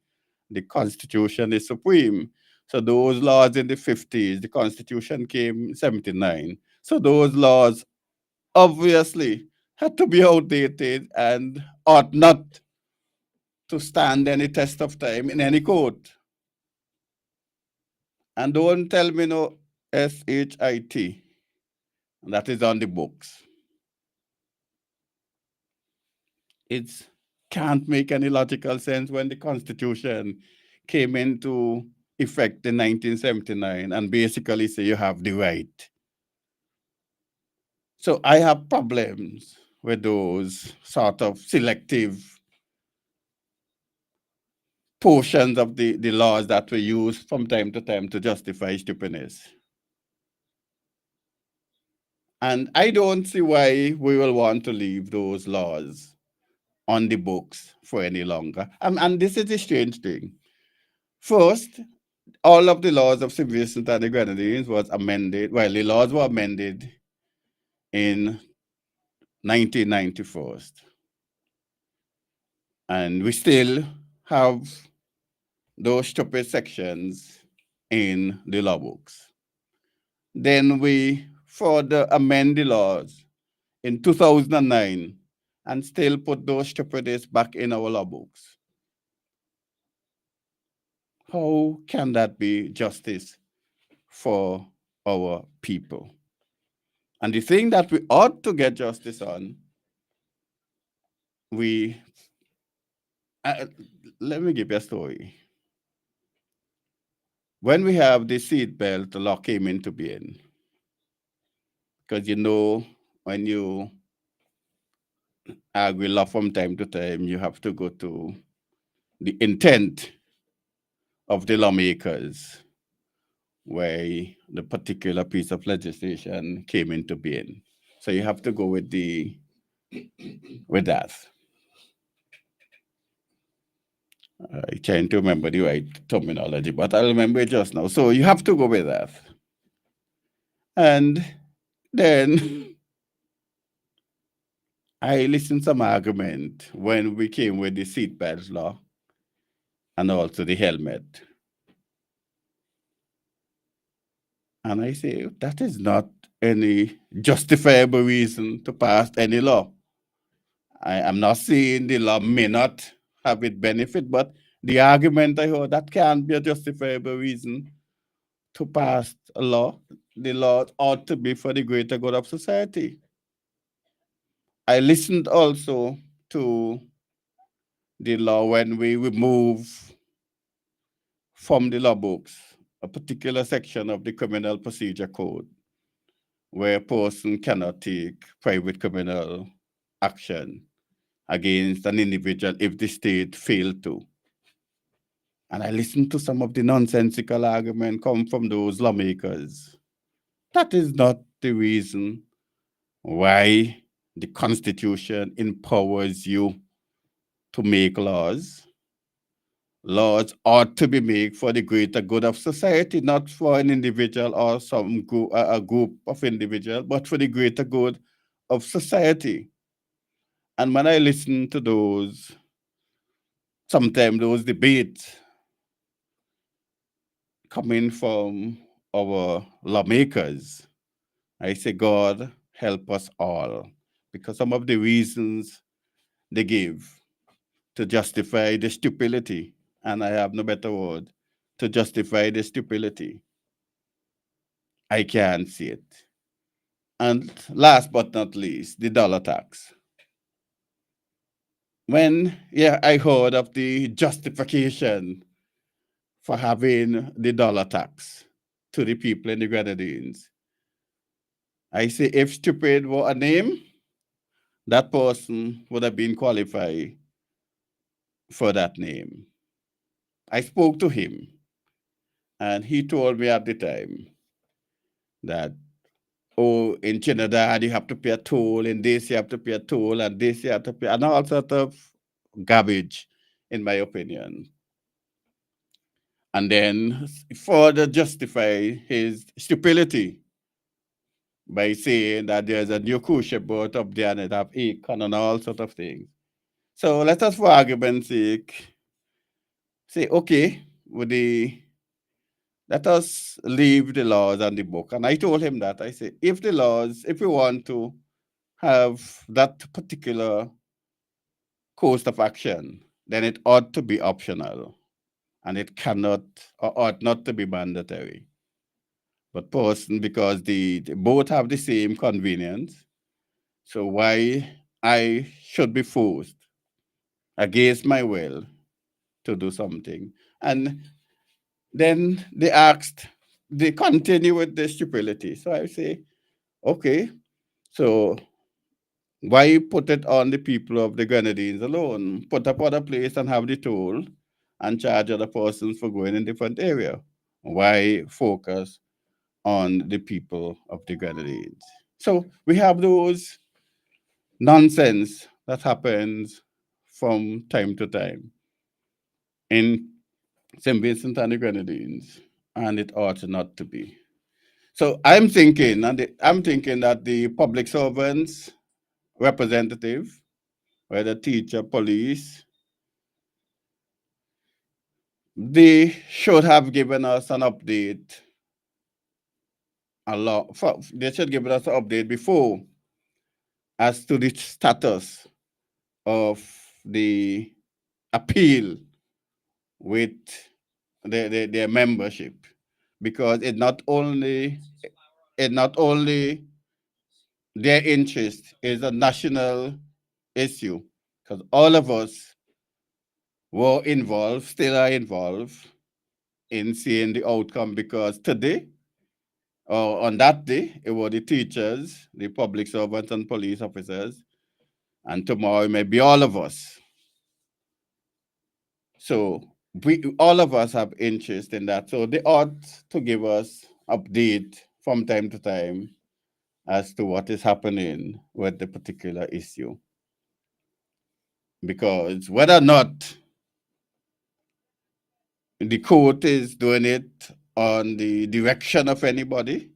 the Constitution is supreme. So those laws in the 50s, the Constitution came in 79. So those laws obviously had to be outdated and ought not to stand any test of time in any court. And don't tell me no SHIT. That is on the books. It can't make any logical sense when the Constitution came into effect in 1979 and basically say you have the right. So I have problems with those sort of selective portions of the laws that were used from time to time to justify stupidness. And I don't see why we will want to leave those laws on the books for any longer. And this is the strange thing. First, all of the laws of St. Vincent and the Grenadines was amended. Well, the laws were amended in 1994. And we still have those stupid sections in the law books. Then we further amend the laws in 2009 and still put those stupidities back in our law books. How can that be justice for our people? And the thing that we ought to get justice on, let me give you a story. When we have the seatbelt law came into being, because you know, when you argue law from time to time, you have to go to the intent of the lawmakers where the particular piece of legislation came into being. So you have to go with that. I'm trying to remember the right terminology, but I remember it just now. So you have to go with that. And then I listened some argument when we came with the seatbelt law and also the helmet. And I say, that is not any justifiable reason to pass any law. I am not saying the law may not have its benefit, but the argument I heard, that can't be a justifiable reason to pass a law. The law ought to be for the greater good of society. I listened also to the law when we remove from the law books a particular section of the Criminal Procedure Code where a person cannot take private criminal action against an individual if the state failed to. And I listened to some of the nonsensical argument come from those lawmakers. That is not the reason why the Constitution empowers you to make laws. Laws ought to be made for the greater good of society, not for an individual or some group, a group of individuals, but for the greater good of society. And when I listen to those, sometimes those debates coming from our lawmakers, I say, God, help us all. Because some of the reasons they give to justify the stupidity, and I have no better word, to justify the stupidity, I can't see it. And last but not least, the dollar tax. When I heard of the justification for having the dollar tax to the people in the Grenadines, I say if stupid were a name, that person would have been qualified for that name. I spoke to him, and he told me at the time that, oh, in Trinidad you have to pay a toll, in this you have to pay a toll, and this you have to pay, and all sort of garbage, in my opinion. And then further justify his stupidity by saying that there's a new cruise ship boat up there and it have econ and all sort of things. So let us, for argument's sake, say, okay, let us leave the laws and the book. And I told him that, I say, if we want to have that particular course of action, then it ought to be optional. And it cannot or ought not to be mandatory. But because the both have the same convenience, so why I should be forced against my will to do something? And then they continue with the stupidity. So I say, okay, so why put it on the people of the Grenadines alone? Put up other place and have the toll and charge other persons for going in different area. Why focus on the people of the Grenadines? So we have those nonsense that happens from time to time in St. Vincent and the Grenadines, and it ought not to be. So I'm thinking that the public servants representative, whether teacher, police, they should have given us an update they should give us an update before as to the status of the appeal with their membership, because it not only their interest is a national issue, because all of us were involved, still are involved in seeing the outcome, because today, or on that day, it were the teachers, the public servants and police officers, and tomorrow it may be all of us. So all of us have interest in that. So they ought to give us update from time to time as to what is happening with the particular issue. Because whether or not the court is doing it on the direction of anybody,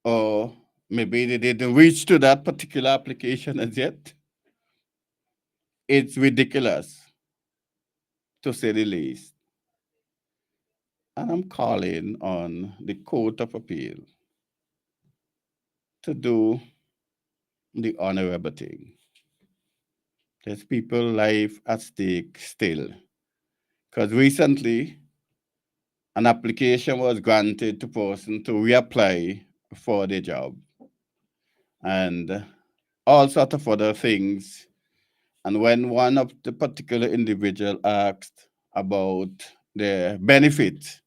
or maybe they didn't reach to that particular application as yet. It's ridiculous, to say the least. And I'm calling on the Court of Appeal to do the honorable thing. There's people's life at stake still. Because recently, an application was granted to person to reapply for the job and all sorts of other things. And when one of the particular individual asked about the benefit,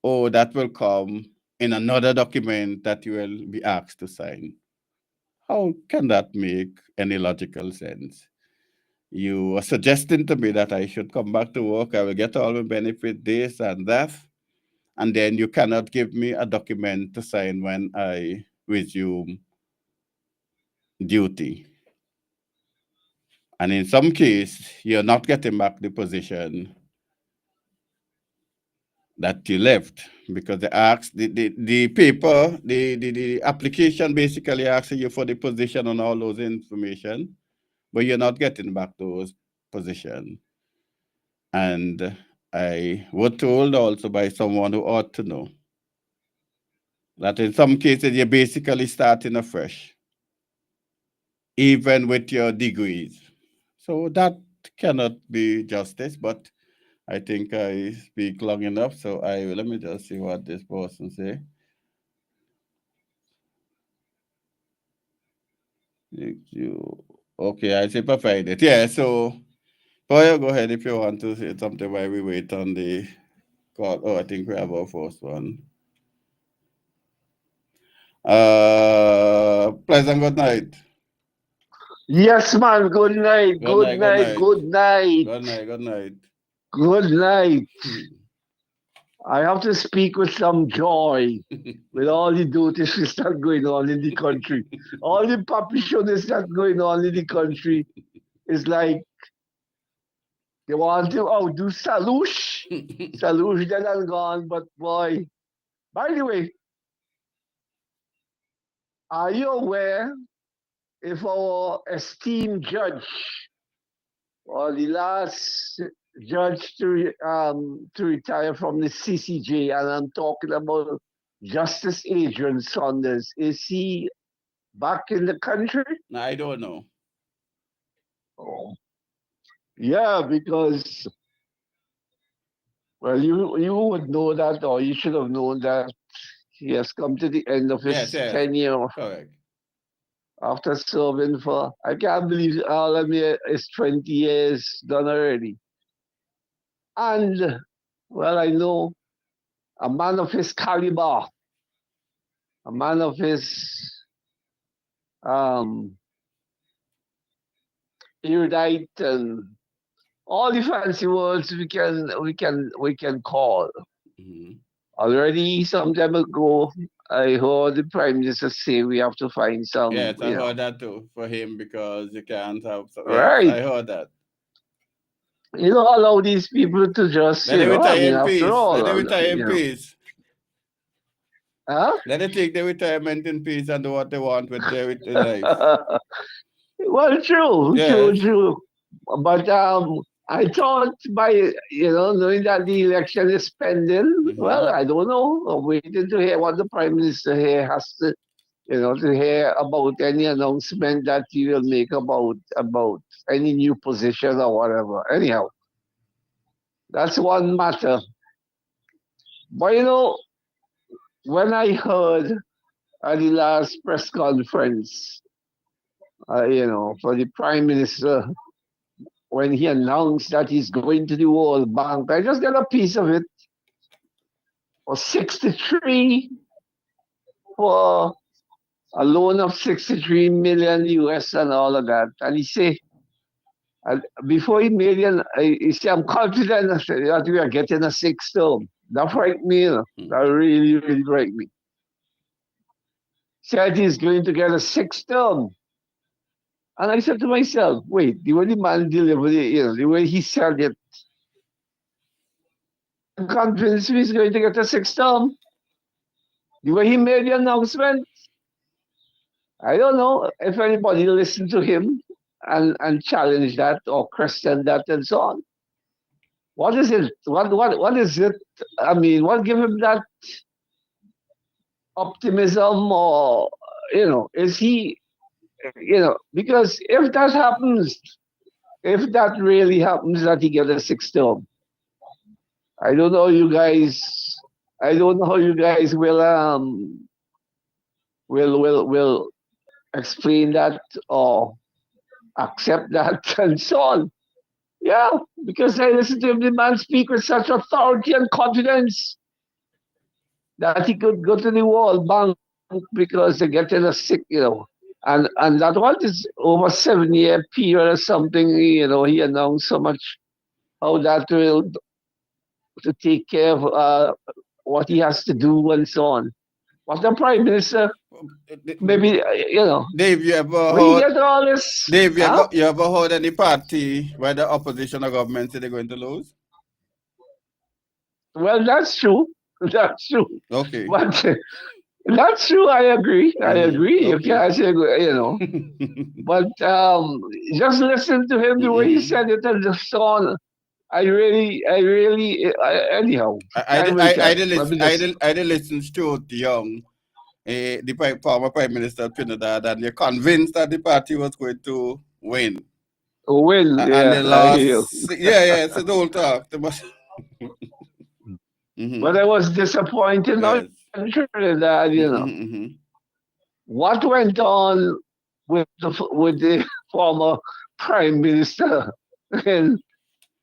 oh, that will come in another document that you will be asked to sign. How can that make any logical sense? You are suggesting to me that I should come back to work, I will get all the benefit, this and that, and then you cannot give me a document to sign when I resume duty. And in some case, you're not getting back the position that you left, because they asked the paper, the application basically asks you for the position and all those information, but you're not getting back those position. And I was told also by someone who ought to know that in some cases you're basically starting afresh, even with your degrees. So that cannot be justice, but I think I speak long enough, so let me just see what this person say. Okay, I say provided. Yeah, so Boy, go ahead if you want to say something while we wait on the call. Oh, I think we have our first one. Pleasant good night. Yes, man. Good night. Good night. Good night. Good night. Good night. Good night. I have to speak with some joy with all the duties that going on in the country. All the papishness that's going on in the country is like they want to outdo Salouche. Salouche dead and gone, but boy. By the way, are you aware if our esteemed judge or the last judge to retire from the CCJ, and I'm talking about Justice Adrian Saunders, is he back in the country? I don't know. Oh. Yeah, because well, you would know that, or you should have known that he has come to the end of his tenure. Correct. After serving for, I can't believe all of me is 20 years done already. And, well, I know a man of his caliber, a man of his erudite and all the fancy words we can call. Mm-hmm. Already some time ago, I heard the Prime Minister say we have to find some. Yes, I heard that too for him, because you can't have. Right. Yes, I heard that. You know, allow these people to just. Let them retire in peace. All, Let them retire in know. peace. Huh? Let them take their retirement in peace and do what they want with their life. Well, true, Yes. true. But I thought by knowing that the election is pending, well, I don't know. I'm waiting to hear what the Prime Minister here has to, to hear about any announcement that he will make about any new position or whatever. Anyhow, that's one matter. But when I heard at the last press conference, for the Prime Minister, when he announced that he's going to the World Bank, I just got a piece of it for 63 for a loan of 63 million US and all of that. And he said, before he made it, he said, I'm confident that we are getting a sixth term. That frightened me, That really, really frightened me. Said he's going to get a sixth term. And I said to myself, wait, the way the man delivered it, the way he said it, I'm convinced he's going to get a sixth term. The way he made the announcement, I don't know if anybody listened to him and challenged that or questioned that and so on. What is it? What is it? I mean, what gave him that optimism, or is he, because if that happens, if that really happens that he gets a sixth term, I don't know you guys. I don't know how you guys will explain that or accept that and so on. Yeah, because I listened to him, the man speak with such authority and confidence that he could go to the World Bank because they're getting a sick, and that one is over 7-year period or something. He announced so much how that will to take care of what he has to do and so on. What the Prime Minister, maybe Dave, you ever we heard? get all this. Dave, Huh? you ever heard any party where the opposition or government say they're going to lose? Well, that's true. That's true. Okay. But that's true. I agree. I agree. You okay. can't say, But just listen to him the way he said it and the song. Anyhow. I did listen to Young, the former Prime Minister of Trinidad, and you're convinced that the party was going to win. Win, And yeah. they lost. Yeah, it's the whole talk. They must... But I was disappointed not in Trinidad, What went on with the former Prime Minister? And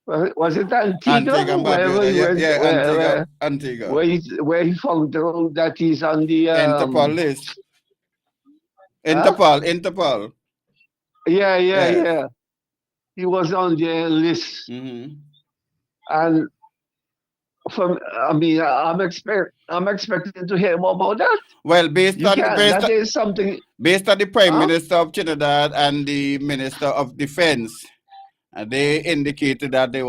was it Antigua? Antigua. Where he found out that he's on the Interpol list. Interpol. Yeah. He was on their list, and I'm expecting to hear more about that. Well, based on the Prime Minister of Trinidad and the Minister of Defense, they indicated that he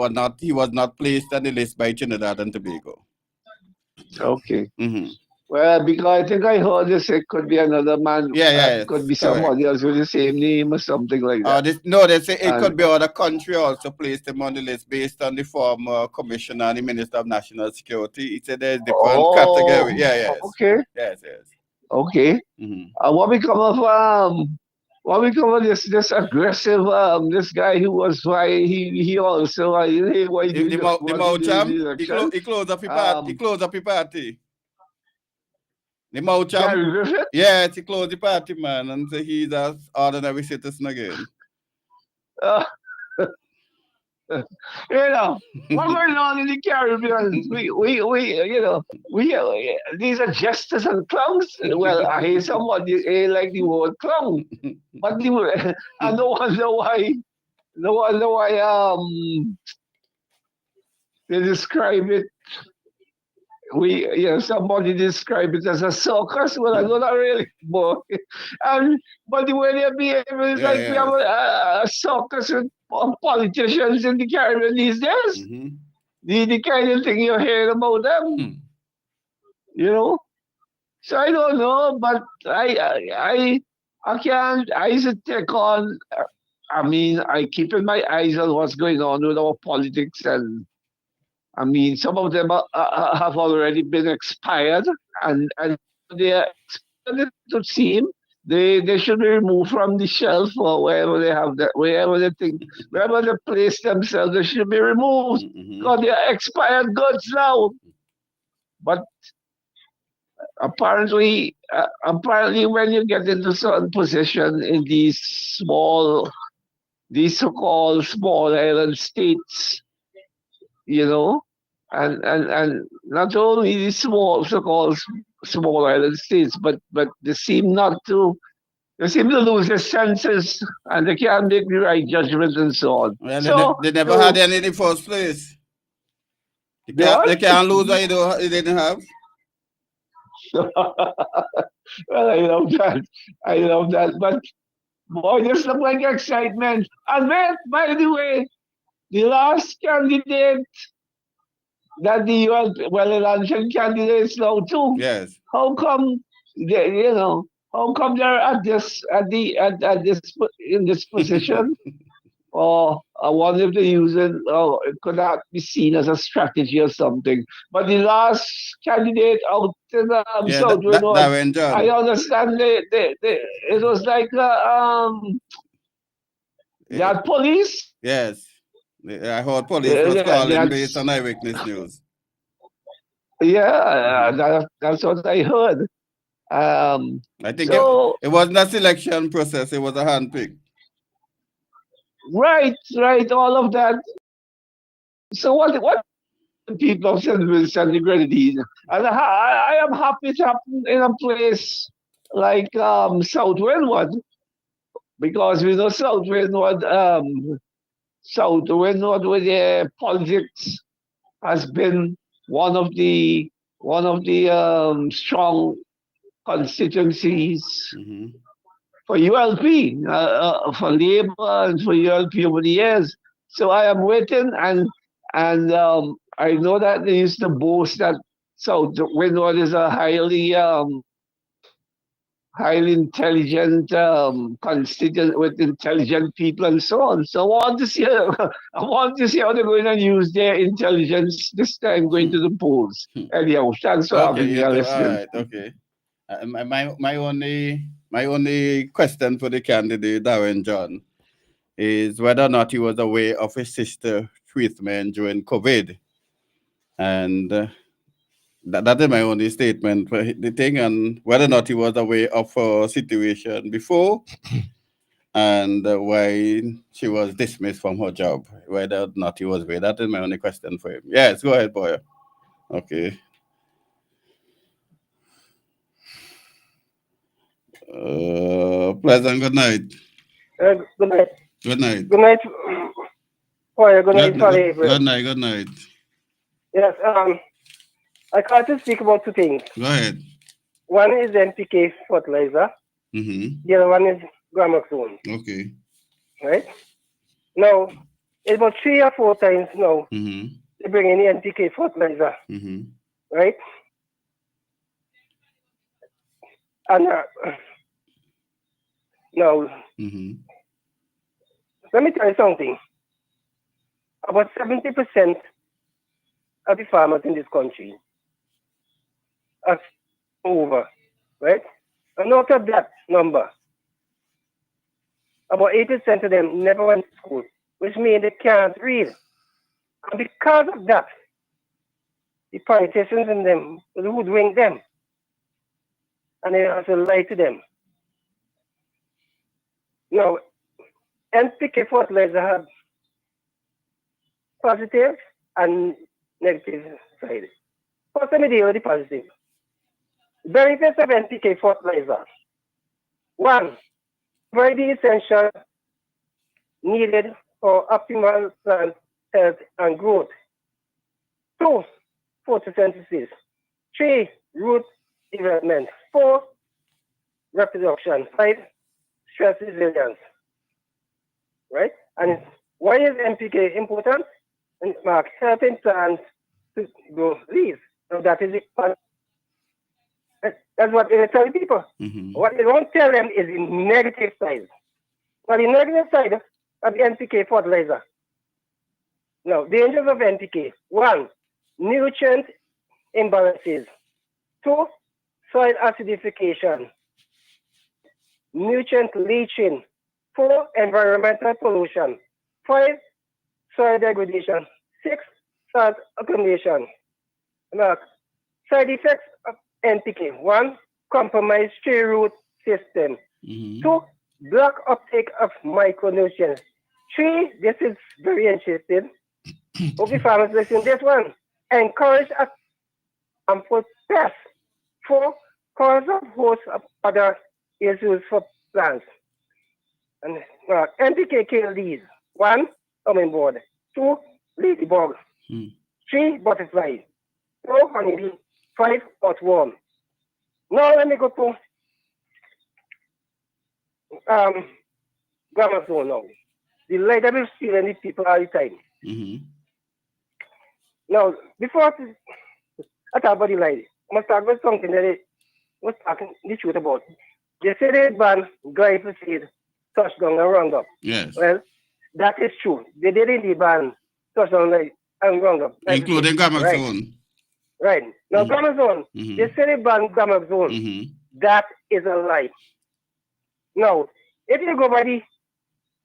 was not placed on the list by Trinidad and Tobago. Okay. Well, because I think I heard this, it could be another man. Yeah, could be somebody else with the same name or something like that. They say it could be other country also placed him on the list based on the former commissioner and the Minister of National Security. He said there's different category. Yeah. Okay. Yes. Okay. What become of this aggressive this guy who was he also the Moucham? He closed up the party. The Moucham? Yes, he closed the party, man, and so he's an ordinary citizen again. What's going on in the Caribbean? We these are jesters and clowns. Well, I hear somebody like the word clown, but I don't wonder why. No wonder why they describe it. Somebody described it as a circus. Well, I don't know really, but the way they're behaving is like we have a circus with politicians in the Caribbean these days. The kind of thing you're hearing about them, So I don't know, but I can't. I should take on. I keep my eyes on what's going on with our politics, and some of them have already been expired, and they are expired to seem. They should be removed from the shelf or wherever they have that, wherever they place themselves, they should be removed because they are expired goods now. But apparently, when you get into certain position in these so-called small island states, and not only the so-called small island states, but they seem to lose their senses and they can't make the right judgment and so on. Well, they never had any in the first place. They can't lose what they didn't have. Well, I love that. But boy, this looks like excitement. And then, by the way, the last candidate that the election candidates now too. Yes. How come they, how come they're at this in this position? Or I wonder if they're using, it could not be seen as a strategy or something. But the last candidate out in Yeah, South Windward, Darren John. I understand it was like that police. Yes. I heard police was calling based on eyewitness news. Yeah, that's what I heard. I think so, it wasn't a selection process, it was a handpick. Right, all of that. So what the people of St. Vincent and the Grenadines, and I am happy to happen in a place like South Windward, because we know South Windward with the politics has been one of the strong constituencies for ULP, for Labour and for ULP over the years. So I am waiting, and I know that they used to boast that South Windward is a highly intelligent constituent with intelligent people and so on. So I want to see how they're going to use their intelligence this time going to the polls. Anyhow, thanks for having me. All right, okay. My only question for the candidate, Darren John, is whether or not he was aware of his sister treatment during COVID. And that is my only statement for the thing, and whether or not he was aware of her situation before and why she was dismissed from her job, whether or not he was aware. That is my only question for him. Yes, go ahead, boy. Okay. Pleasant good night. Good night. Good night. Good night. Boy, good night, Charlie. Good night. Good night. Yes. I called to speak about two things. Go ahead. One is NPK fertilizer. The other one is Gramoxone. Okay. Right? Now, it's about 3 or 4 times now they bring in the NPK fertilizer. Right? And now, let me tell you something. About 70% of the farmers in this country are over, right? And out of that number, about 80% of them never went to school, which means they can't read. And because of that, the politicians in them hoodwink them. And they have to lie to them. Now, NPK fertilizer have positive and negative side. First, let me deal with the positive. Benefits of NPK fertilizer. 1, very essential, needed for optimal plant health and growth. 2, photosynthesis. 3, root development. 4, reproduction. 5, stress resilience. Right? And why is NPK important? And helping plants to grow leaves. So that is it. That's what they tell people. What they don't tell them is the negative side. Now, the negative side of the NPK fertilizer. Now, dangers of NPK. 1, nutrient imbalances. 2, soil acidification. Nutrient leaching. 4, environmental pollution. 5, soil degradation. 6, salt accumulation. Now, side effects of NPK. 1, compromised tree root system. 2, block uptake of micronutrients. 3, this is very interesting. Okay, farmers, listen to this one. Encourage a harmful pests. 4, cause of host of other issues for plants. And NPK kill these. 1, hummingbird. 2, ladybug. 3, butterfly. 4, honeybee. 5, earthworm. Now let me go to Gramoxone now. The light that we're stealing the people all the time. Now, before I talk about the lie, I must talk about something that I was talking the truth about. They say they ban glyphosate, touchdown, and Roundup. Yes. Well, that is true. They did indeed ban touchdown and Roundup. Including Gramazone. Right. Now, Gramazone, Mhm. they say they ban Gramazone. Mhm. That is a lie. Now, if you go by the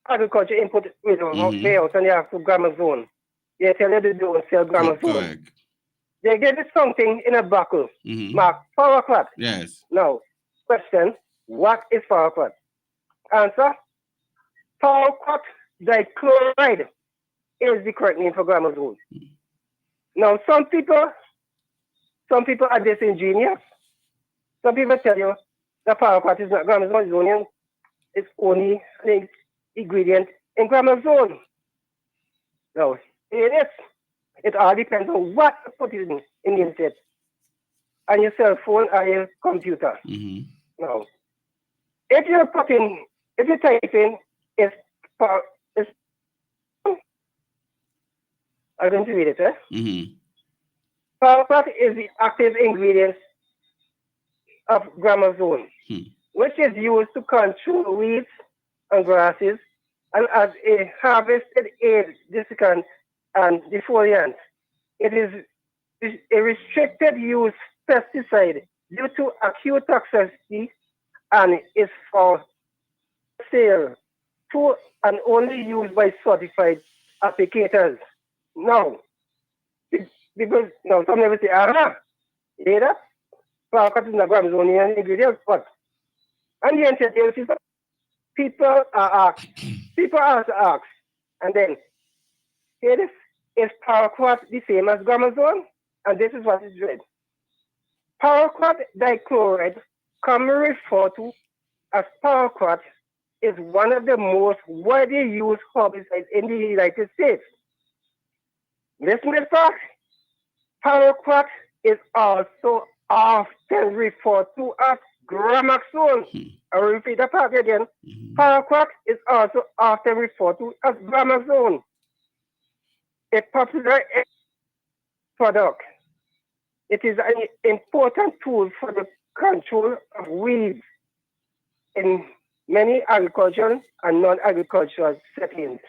agriculture input warehouse and you have to Gramazone, they tell you they don't sell Gramazone. Correct. They give you something in a buckle, Mhm. marked paraquat. Yes. Now, question, what is paraquat? Answer, paraquat dichloride is the correct name for Gramazone. Now, some people are disingenuous. Some people tell you that paraquat is not Gramazone, it's only an ingredient in Gramazone. Now, it is. It all depends on what you put in the internet, on your cell phone or your computer. Mhm. Now, if you type in I'm going to read it, Mhm. Paraquat is the active ingredient of Gramazone, which is used to control weeds and grasses and as a harvested aid desiccant and defoliant. It is a restricted use pesticide due to acute toxicity and is for sale to and only used by certified applicators. Now, because now some never say, you hear that? Paraquat is not Gramazonian ingredients, but and the entity people are asked, and then here this is paraquat the same as Gramazone, and this is what is read. Paraquat dichloride, commonly referred to as paraquat, is one of the most widely used herbicides in the United States. Listen to fact. Paraquat is also often referred to as Gramaxone. I will repeat the part again. Paraquat is also often referred to as Gramaxone. A popular product. It is an important tool for the control of weeds in many agricultural and non-agricultural settings.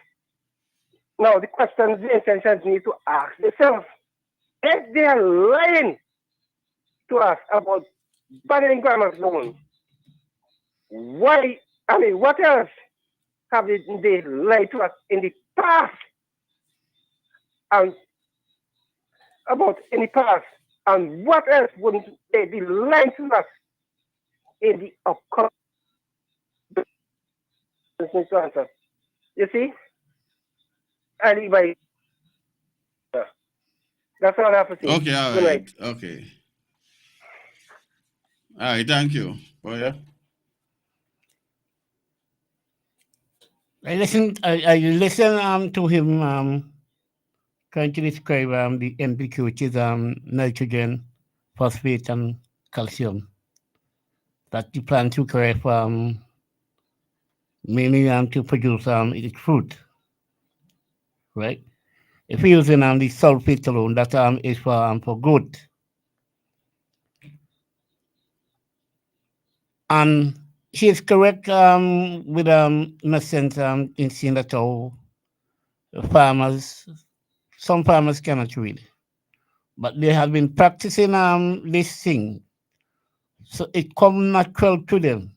Now, the questions the intentions need to ask themselves, if they are lying to us about banning Gramazone, what else have they lied to us in the past? And about in the past? And what else wouldn't they be lying to us in the upcoming answer? You see? Anyway, that's all I have to say. Okay, all Good right. night. Okay. All right, thank you. Oh, yeah. I listen to him trying to describe the NPK, which is nitrogen, phosphate, and calcium that the plant require for mainly to produce its fruit, right? If you're using the sulfate alone, that is for growth. And she is correct with in a sense in saying that some farmers cannot read, but they have been practicing this thing, so it comes natural to them.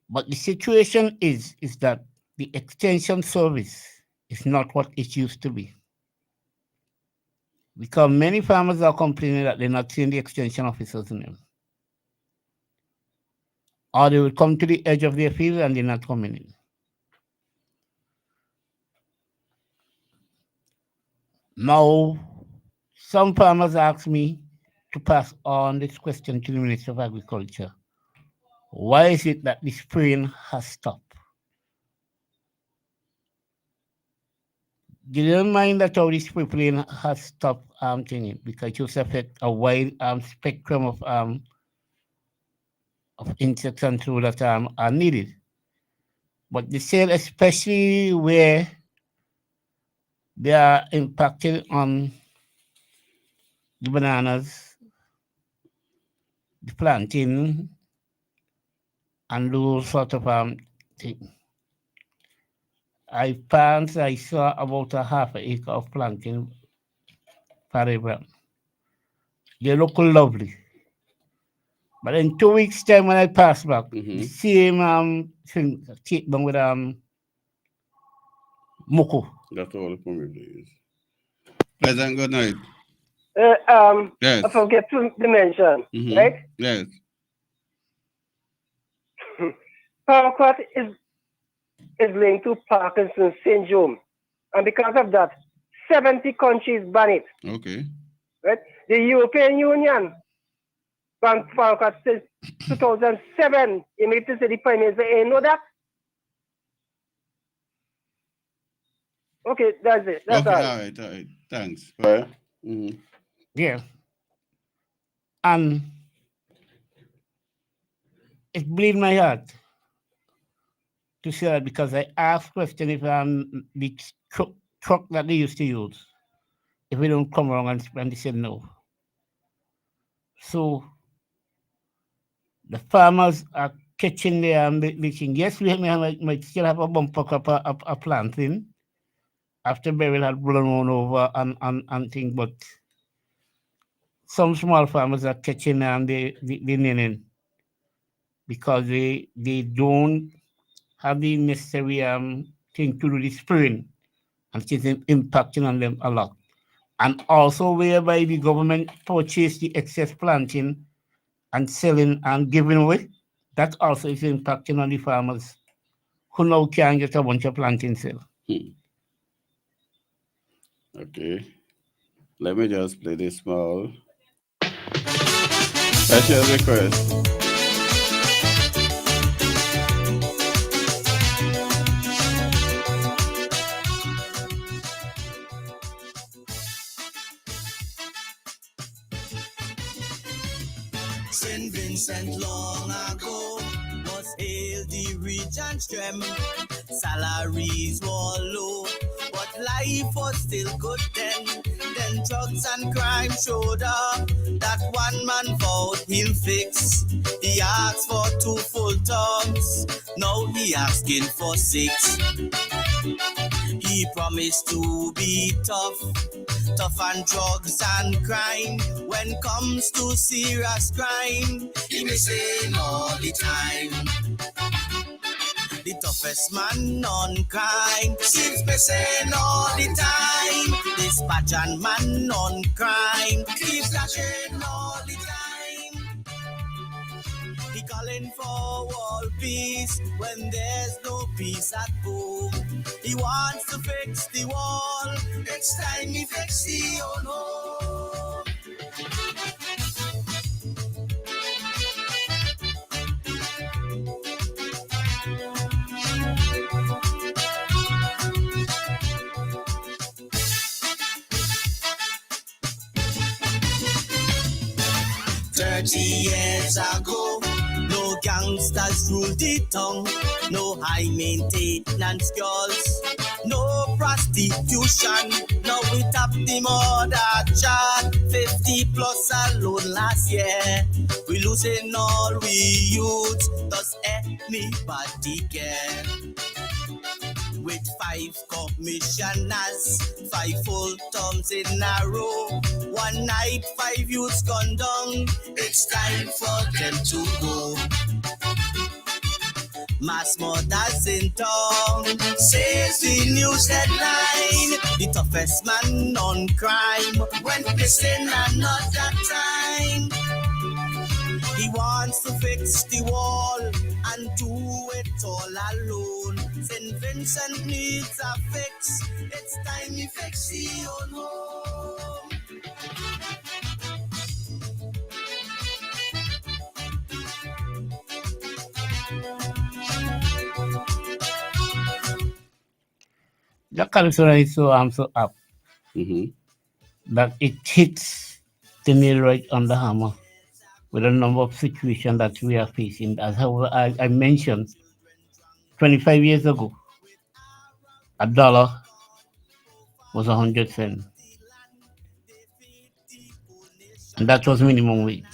But the situation is that the extension service is not what it used to be. Because many farmers are complaining that they're not seeing the extension officers in them. Or they will come to the edge of their field and they're not coming in. Now, some farmers ask me to pass on this question to the Minister of Agriculture. Why is it that the spraying has stopped? Do you mind that all this spraying has stopped thinking, because it will affect a wide spectrum of insects and so that are needed. But the sale, especially where They are impacting on the bananas, the plantain, and those sort of thing. I saw about a half an acre of plantain per acre. They look lovely. But in 2 weeks' time when I pass back, the same thing take down with Moko. That's all for me, please. Pleasant good night. Yes. I forget to mention, right? Yes. Paraquat is linked to Parkinson's syndrome. And because of that, 70 countries ban it. Okay. Right? The European Union banned paraquat since 2007. You need to say the Prime Minister, you know that? Okay, that's it. That's okay, all. all right. Thanks. Right. Yeah. And it bleeds my heart to say that because I asked question if the truck that they used to use, if we don't come around and they said no. So the farmers are catching there and making, yes, we might still have a bumper crop of planting after Beryl had blown on over and things, but some small farmers are catching and they ninning because they don't have the necessary thing to do the spraying, and it's impacting on them a lot. And also whereby the government purchase the excess planting and selling and giving away, that also is impacting on the farmers who now can't get a bunch of planting sale. Okay. Let me just play this small special request. St. Vincent long ago was hailed the region strength. Salaries were low, but life was still good then. Then drugs and crime showed up. That one man vowed he'll fix. He asked for 2 full terms. Now he asking for 6. He promised to be tough on drugs and crime. When comes to serious crime, he missing all the time. The toughest man on crime seems missing all the time. Dispatch and man on crime keeps flashing all the time. He calling for world peace when there's no peace at home. He wants to fix the wall. It's time he fix the own home. Years ago, no gangsters ruled the tongue, no high maintenance girls, no prostitution. Now we tap the murder chart, 50 plus alone last year. We losing all we youth, does anybody care? With 5 commissioners, 5 full terms in a row. One night, 5 youths gone down. It's time for them to go. Mass murders in town, says the news headline. The toughest man on crime went missing another time. He wants to fix the wall and do it all alone. St. Vincent needs a fix. It's time he fix his own home. The California is so up that it hits the nail right on the hammer with a number of situations that we are facing. As I mentioned, 25 years ago, $1 was 100 cents. And that was minimum wage.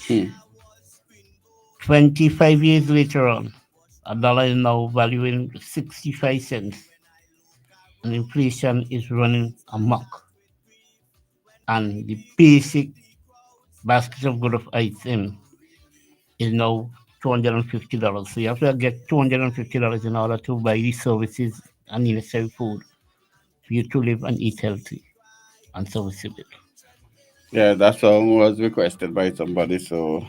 25 years later on, a dollar is now valuing 65 cents. And inflation is running amok. And the basic basket of good of item is now $250. So you have to get $250 in order to buy these services and necessary food for you to live and eat healthy and serviceable. Yeah, that song was requested by somebody, so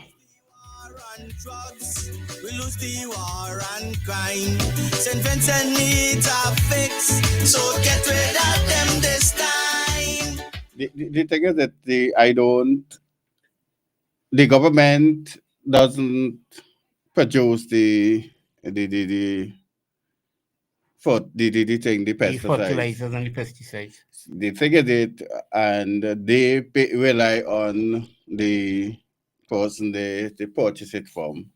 We lose the war and crime. St. Vincent needs a fix, so get rid of them this time. the thing is that the government doesn't produce the pesticides. Fertilizers and the pesticides. They figured it, and they rely on the person they purchase it from.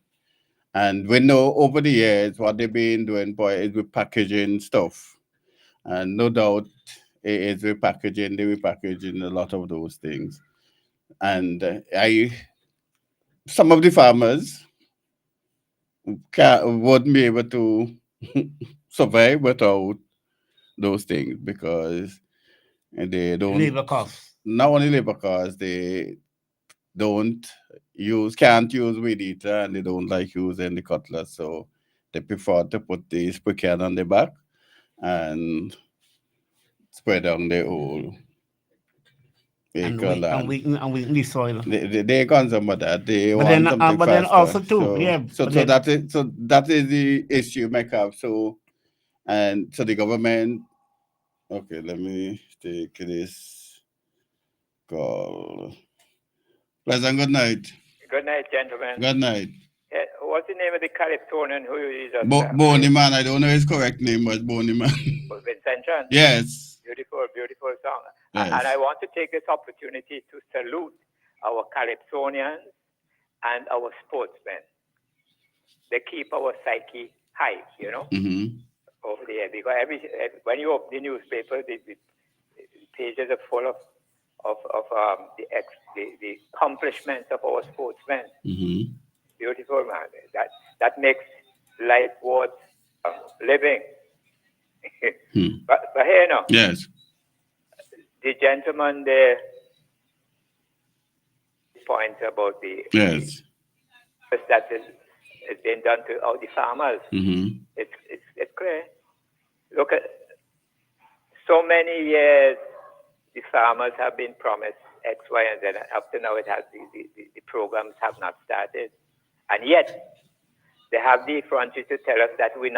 And we know over the years what they've been doing, boy, is with packaging stuff. And no doubt it is repackaging, they repackaging a lot of those things. And some of the farmers wouldn't be able to survive without those things because they don't Labor costs. Not only labor costs, they can't use weed eater, and they don't like using the cutlass, so they prefer to put the spray can on the back and spread on the whole acre land. And we the soil. They consume of that. They But want then, something but then faster. also too, yeah. So that is the issue you make up. So the government. Okay, let me take this call. Pleasant good night. Good night, gentlemen. Good night. What's the name of the Calypsonian who is a Boney Man, I don't know his correct name, but Boney Man. Vincentian? Yes. Beautiful, beautiful song. Yes. And I want to take this opportunity to salute our Calypsonians and our sportsmen. They keep our psyche high, you know, over there. Because when you open the newspaper, the pages are full of the accomplishments of our sportsmen. Beautiful, man. That makes life worth living. But here now. Yes. The gentleman there points about the yes that is being done to all the farmers. It's clear. Look at so many years the farmers have been promised X, Y, and Z. Up to now, it has the programs have not started, and yet they have the effrontery to tell us that we're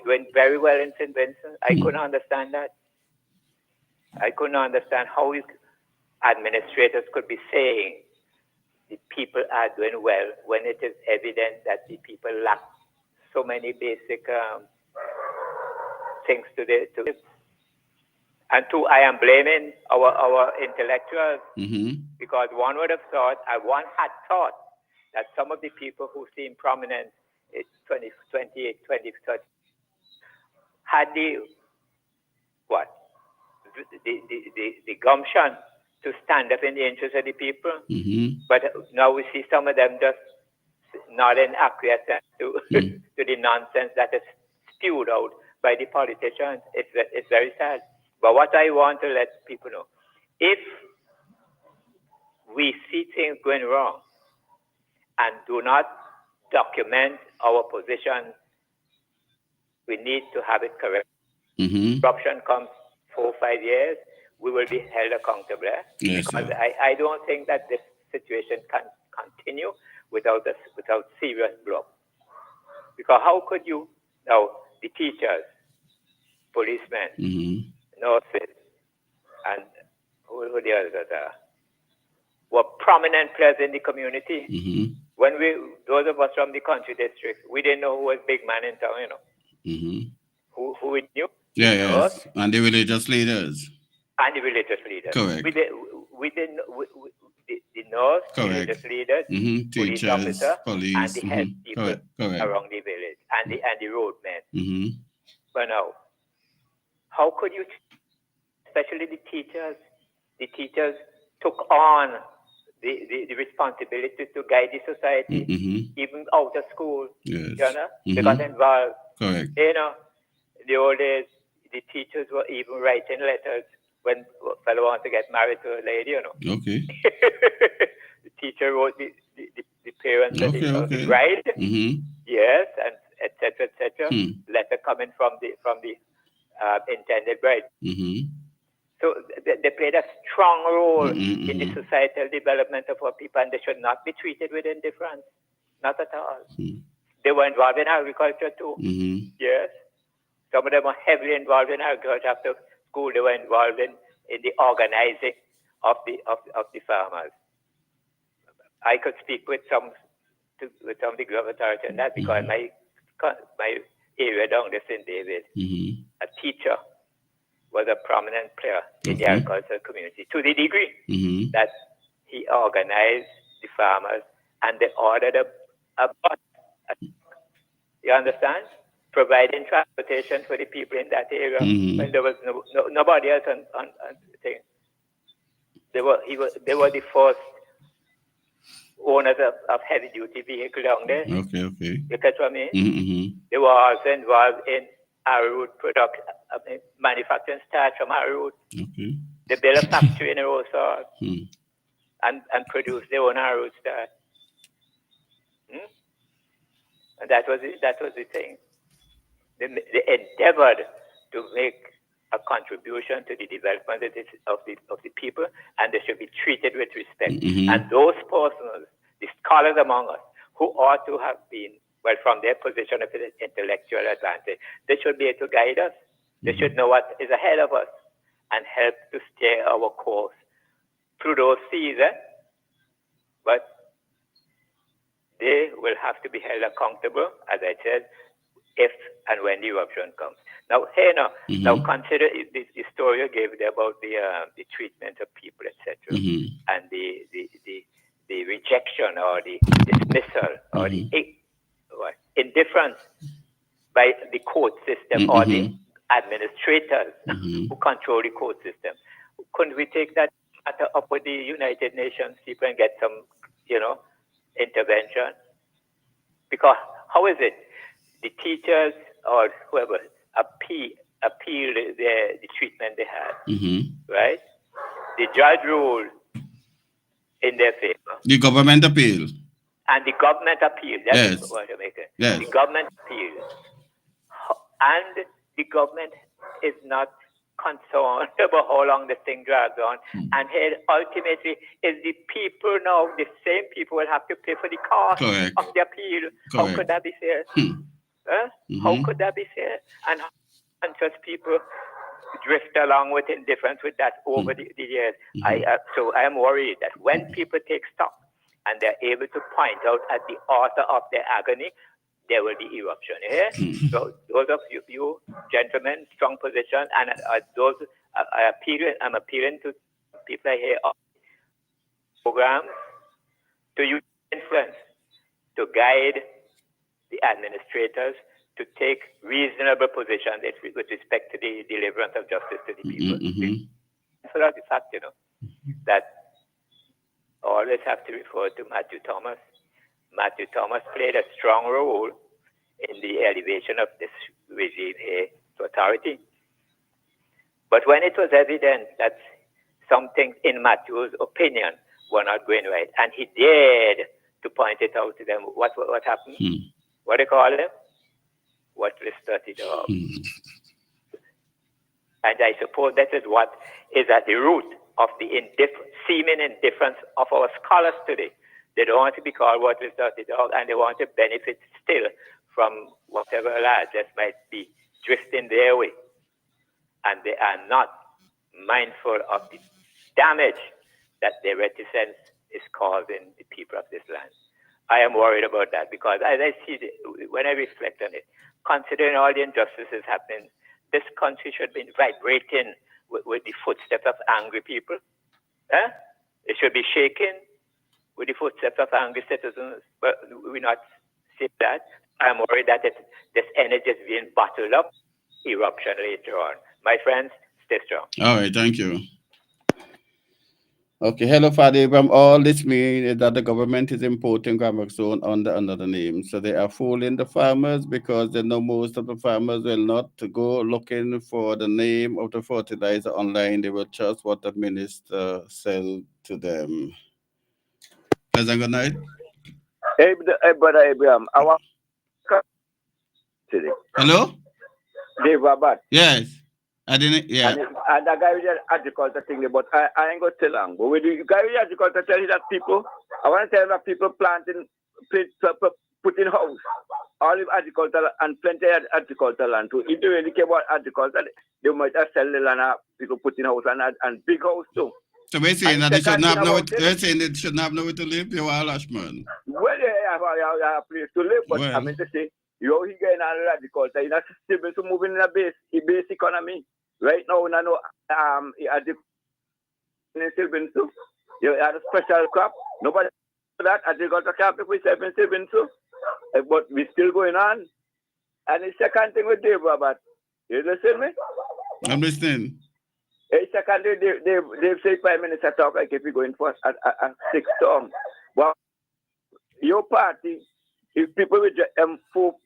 doing very well in St. Vincent. I couldn't understand that. I couldn't understand how administrators could be saying the people are doing well when it is evident that the people lack so many basic things to live. And two, I am blaming our intellectuals because one would have thought, one had thought that some of the people who seem prominent in 2028, 2030 had the gumption to stand up in the interest of the people. But now we see some of them just nodding acquiescence to the nonsense that is spewed out by the politicians. It's very sad. But what I want to let people know, if we see things going wrong and do not document our position, we need to have it correct. Corruption comes 4 or 5 years, we will be held accountable. Yes, because I don't think that this situation can continue without serious blow. Because how could you, now, the teachers, policemen, nurses, and who the others are, were prominent players in the community. When those of us from the country district, we didn't know who was big man in town, you know. Who we knew? Yes. And the religious leaders. And the religious leaders. Correct. We didn't the nurse, the religious leaders, police Teachers, officer, police. and the health people Correct. around the village, and the roadmen. But now, how could you especially the teachers. The teachers took on the responsibility to guide the society, even out of school. Yes. You know, they got involved. Correct. You know, in the old days, the teachers were even writing letters when a fellow wants to get married to a lady, you know. Okay. The teacher wrote the parents of the bride. Yes, and et cetera, letter coming from the intended bride. So they played a strong role in the societal development of our people, and they should not be treated with indifference. Not at all. They were involved in agriculture too. Yes. Some of them were heavily involved in agriculture. After school, they were involved in the organizing of the farmers. I could speak with some degree of authority on that because my area down there, St. David, a teacher was a prominent player in the agricultural community to the degree that he organized the farmers and they ordered a bus. You understand? Providing transportation for the people in that area when there was nobody else on the thing. They were the first owners of heavy duty vehicle down there. Okay. You catch what I mean? They were also involved in arrowroot production, manufacturing starch from arrowroot. Okay. They built a factory in Rosard and produced their own arrowroot starch. And that was the thing. They endeavored to make a contribution to the development of the people, and they should be treated with respect. And those persons, the scholars among us, who ought to have been, well, from their position of intellectual advantage, they should be able to guide us. They should know what is ahead of us and help to steer our course through those seas. But they will have to be held accountable, as I said, if and when the eruption comes. Now, now consider the story you gave there about the treatment of people, etc., and the rejection or the dismissal or the indifference by the court system or the administrators who control the court system. Couldn't we take that matter up with the United Nations people and get some, intervention? Because how is it the teachers or whoever appealed the treatment they had, right? The judge ruled in their favor. The government appealed. And the government appealed. That's what I'm making. Yes. The government appealed. And the government is not concerned about how long the thing drags on. And here, ultimately, is the people now, the same people will have to pay for the cost of the appeal. How could that be fair? How could that be fair? And just people drift along with indifference with that over the years. So I am worried that when people take stock and they're able to point out at the author of their agony, there will be eruption. So those of you gentlemen, strong position, and those I'm appealing to people here on programs to use influence to guide the administrators to take reasonable positions with respect to the deliverance of justice to the people. So that's the fact, that always have to refer to Matthew Thomas. Matthew Thomas played a strong role in the elevation of this regime here to authority. But when it was evident that some things in Matthew's opinion were not going right, and he dared to point it out to them, what happened? What do they call them? What was started off. And I suppose that is what is at the root of the seeming indifference of our scholars today. They don't want to be called what was dirty dog, and they want to benefit still from whatever largesse might be drifting their way. And they are not mindful of the damage that their reticence is causing the people of this land. I am worried about that because as I see, when I reflect on it, considering all the injustices happening, this country should be vibrating with the footsteps of angry people. It should be shaking with the footsteps of angry citizens, but we're not seeing that. I'm worried that this energy is being bottled up, eruption later on. My friends, stay stay strong. All right, thank you. Okay, hello, Father Abraham. All this means that the government is importing Gramoxone under another name. So they are fooling the farmers because they know most of the farmers will not go looking for the name of the fertilizer online. They will trust what the minister sell to them. Pleasant good night. Hey, brother Abraham, I want today. Hello? Dave Rabat. Yes. I didn't, yeah. And the guy with the agriculture thing, but I ain't going to tell him. But with the guy with the agriculture tell you that people, I want to tell him that people planting, putting house, all of agriculture and plenty of agricultural land too. If they really care about agriculture, they might have sell the land, people putting house and big house too. So we're saying that they shouldn't have nowhere to live, you are Ashman. Well, they have a place to live, but I mean to say, you he getting all agriculture, you know, still to moving in a base economy. Right now, we know still been so. You had a special crop. Nobody that agriculture crop if we still been so. But we still going on. And the second thing with Dave Robert, you listen me? I'm listening. The second thing, Dave say Prime Minister talk like if we're going for a sixth term. Well, your party, if people with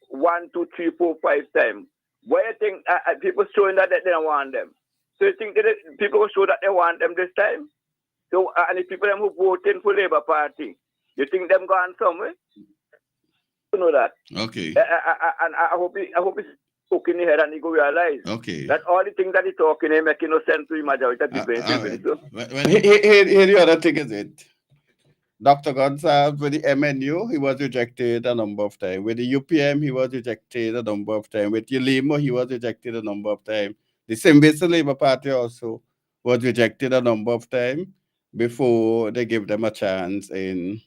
1, 2, 3, 4, 5 times, why you think people showing that they don't want them? So you think that people will show that they want them this time? So and the people who voting for Labour Party, you think them gone somewhere? You know that. Okay. And I hope it's spoken in the head and he go realize. Okay. That all the things that he talking he making no sense to the majority of people. Here the other thing is it. Dr. Gonsalves with the MNU, he was rejected a number of times. With the UPM, he was rejected a number of times. With Ulimo, he was rejected a number of times. The Symbiosis Labour Party also was rejected a number of times before they give them a chance in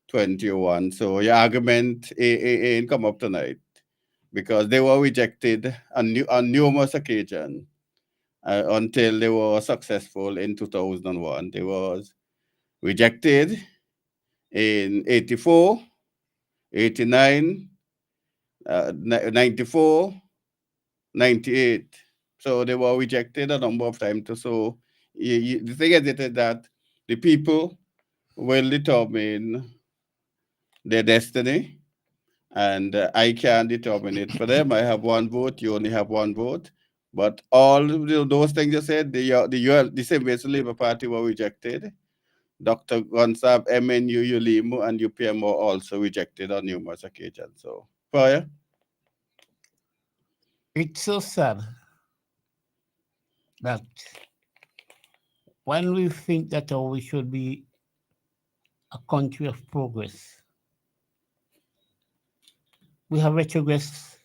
2021. So your argument ain't come up tonight because they were rejected on numerous occasions until they were successful in 2001. They was rejected in 84, 89, 94, 98. So they were rejected a number of times. So the thing is that the people will determine their destiny, and I can't determine it for them. I have one vote, you only have one vote. But all those things you said, the Symbiosis Labour Party were rejected. Dr. Gonsalves, MNU, Ulimo, and UPM were also rejected on numerous occasions. So, Fire? It's so sad that when we think that we should be a country of progress, we have retrogressed.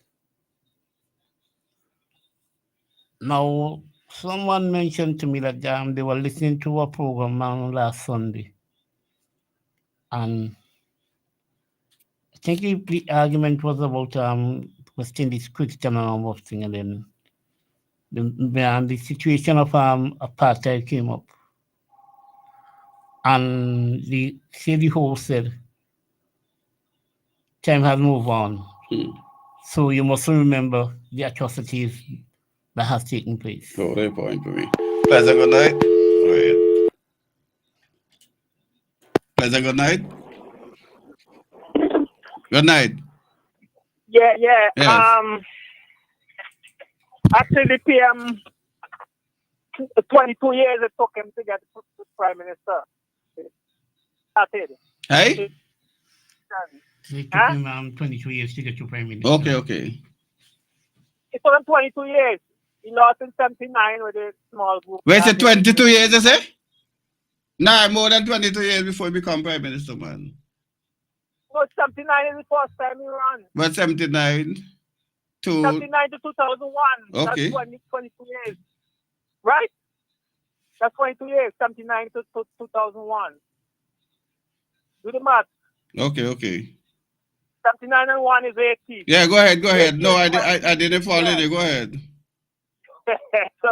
Now, someone mentioned to me that they were listening to a program on last Sunday. And I think the argument was about West Indies Christian and all of things. And then the situation of apartheid came up. And the city hall said, time has moved on. So you must remember the atrocities that has taken place. Great point for me. Pleasant good night. Go ahead. Pleasant good night. Good night. Yeah. Yes. Actually, the PM, 22 years it took him to get the Prime Minister. Hey? It took him 22 years to get to Prime Minister. Okay. It took him 22 years. He lost in 79 with a small group. Wait, it 22 years, you say? Nah, more than 22 years before he become Prime Minister, man. No, 79 is the first time he ran. But 79 to... 79 to 2001. Okay. That's 22 years. Right? That's 22 years. 79 to 2001. Do the math. Okay. 79 and 1 is 80. Yeah, go ahead. No, I didn't follow you. Go ahead. So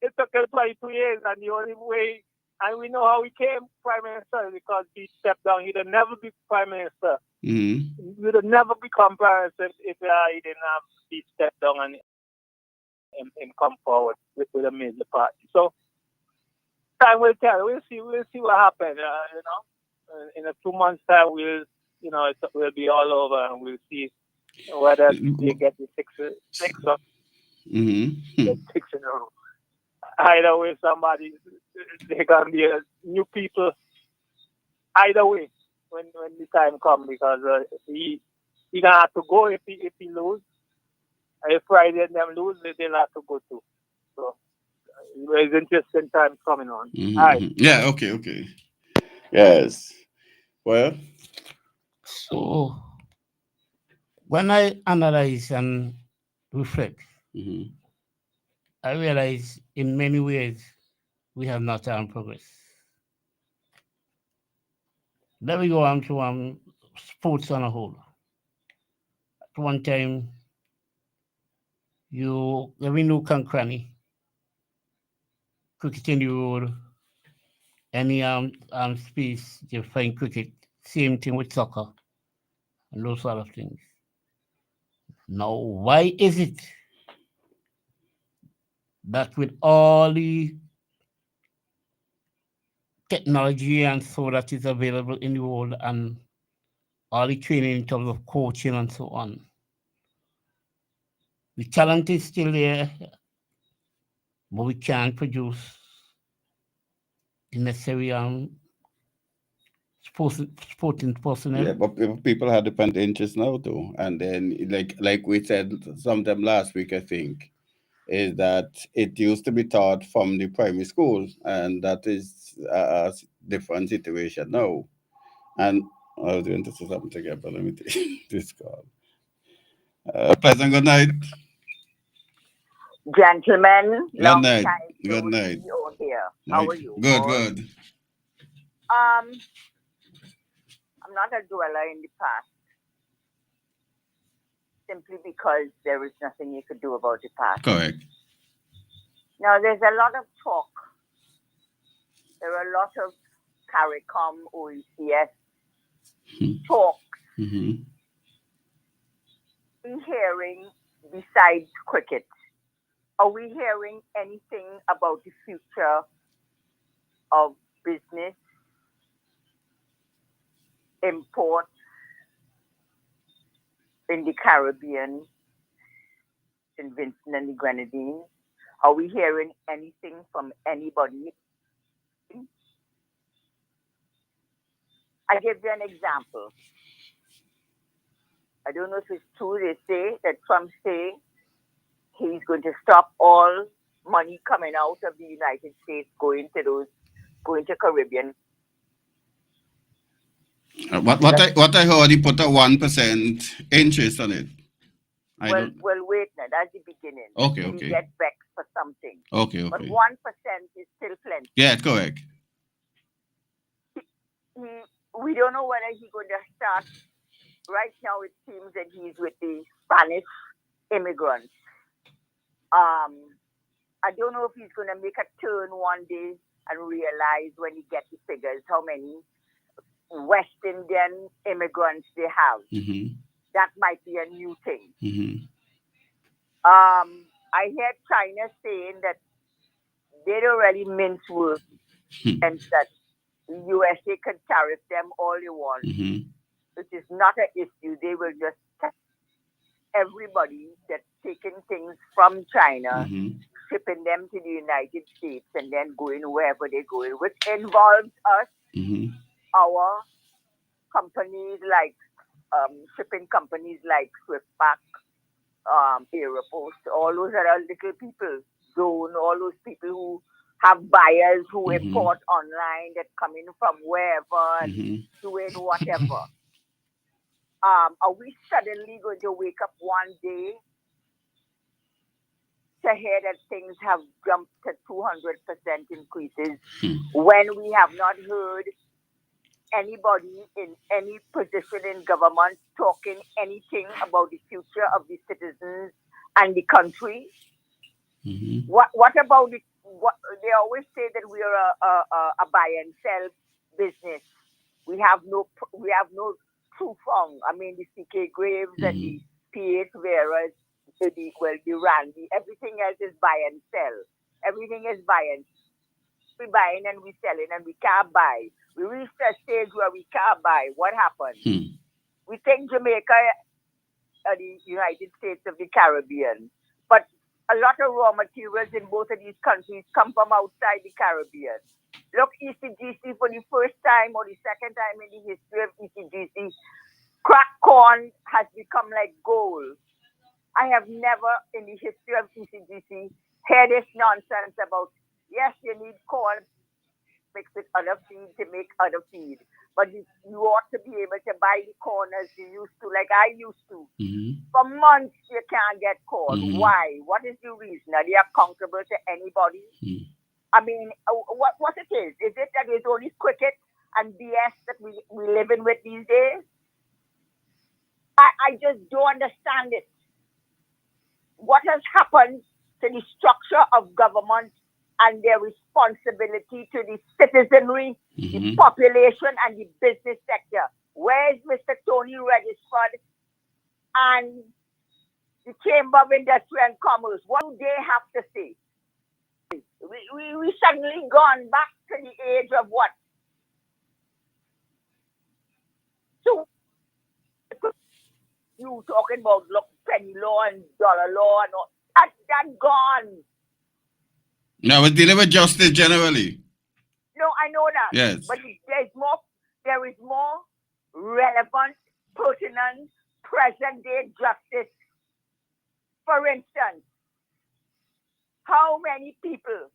it took him 22 years, and the only way, and we know how he came Prime Minister because he stepped down. He'd have never be Prime Minister. Mm-hmm. He would have never become Prime Minister if he didn't have he stepped down and him come forward with a major party. So time will tell. We'll see what happens. In a 2 months time, we'll be all over, and we'll see whether they get the six or Mm-hmm. 6 in a row. Either way, they're gonna be new people. Either way, when the time comes, because he gonna have to go if he lose. If Friday and them lose, they'll have to go too. So it's interesting times coming on. Mm-hmm. All right. Yeah. Okay. Yes. Well. So when I analyze and reflect, I realize in many ways we have not done progress. Let me go on to sports on a whole. At one time, every nook and cranny, cricket in the road, any space, you find cricket. Same thing with soccer and those sort of things. Now, why is it that with all the technology and so that is available in the world and all the training in terms of coaching and so on, the talent is still there, but we can't produce the necessary sporting personnel? Yeah, but people have different interests now too. And then like we said sometime last week, I think, is that it used to be taught from the primary school, and that is a different situation now. And I was going to say something again, but let me take this call. Pleasant good night. Gentlemen, long Good night. time no Good night. see you here. How are you? Good. I'm not a dweller in the past, simply because there is nothing you could do about the past. Correct. Now, there's a lot of talk. There are a lot of CARICOM, OECS talks. Mm-hmm. Are we hearing, besides cricket, are we hearing anything about the future of business, import in the Caribbean, St. Vincent and the Grenadines? Are we hearing anything from anybody? I give you an example. I don't know if it's true. They say that Trump say he's going to stop all money coming out of the United States going to Caribbean. What I heard, he put a 1% interest on it. Well, wait now. That's the beginning. Okay. We get vexed for something. Okay. But 1% is still plenty. Yeah, correct. We don't know whether he's going to start. Right now, it seems that he's with the Spanish immigrants. I don't know if he's going to make a turn one day and realize when he gets the figures how many West Indian immigrants they have. Mm-hmm. That might be a new thing. Mm-hmm. I heard China saying that they don't really mince words and that the USA can tariff them all they want, which is not an issue. They will just tell everybody that's taking things from China, shipping them to the United States, and then going wherever they're going, which involves us, our companies like shipping companies like Swiftback, Aeropost, all those other little people, Zone, all those people who have buyers who import online that come in from wherever and doing whatever. Are we suddenly going to wake up one day to hear that things have jumped to 200% increases when we have not heard anybody in any position in government talking anything about the future of the citizens and the country? What about it? What they always say that we are a buy and sell business. We have no true fund. I mean, the CK Graves and the PH Veras, the Randy. Everything else is buy and sell. Everything is buy and we buying and we selling and we can't buy. We reached a stage where we can't buy. What happened? We think Jamaica are the United States of the Caribbean, but a lot of raw materials in both of these countries come from outside the Caribbean. Look, ECGC for the first time or the second time in the history of ECGC, cracked corn has become like gold. I have never in the history of ECGC heard this nonsense about, yes, you need corn mixed with other feed to make other feed, but you ought to be able to buy the corn as you used to, like I used to. For months, you can't get corn. Why? What is the reason? Are they accountable to anybody? I mean, what it is? Is it that it's only cricket and BS that we living with these days? I just don't understand it. What has happened to the structure of government and their responsibility to the citizenry, the population, and the business sector? Where is Mr. Tony Redisford and the Chamber of Industry and Commerce? What do they have to say? We suddenly gone back to the age of what? So, you talking about look, penny law and dollar law and all, that's gone. No, we're dealing with justice generally. No, I know that. Yes. But there is more relevant, pertinent, present-day justice. For instance, how many people